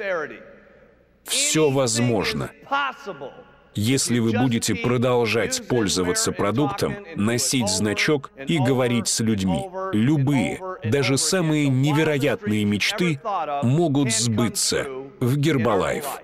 Все возможно, если вы будете продолжать пользоваться продуктом, носить значок и говорить с людьми. Любые, даже самые невероятные мечты могут сбыться в Гербалайф.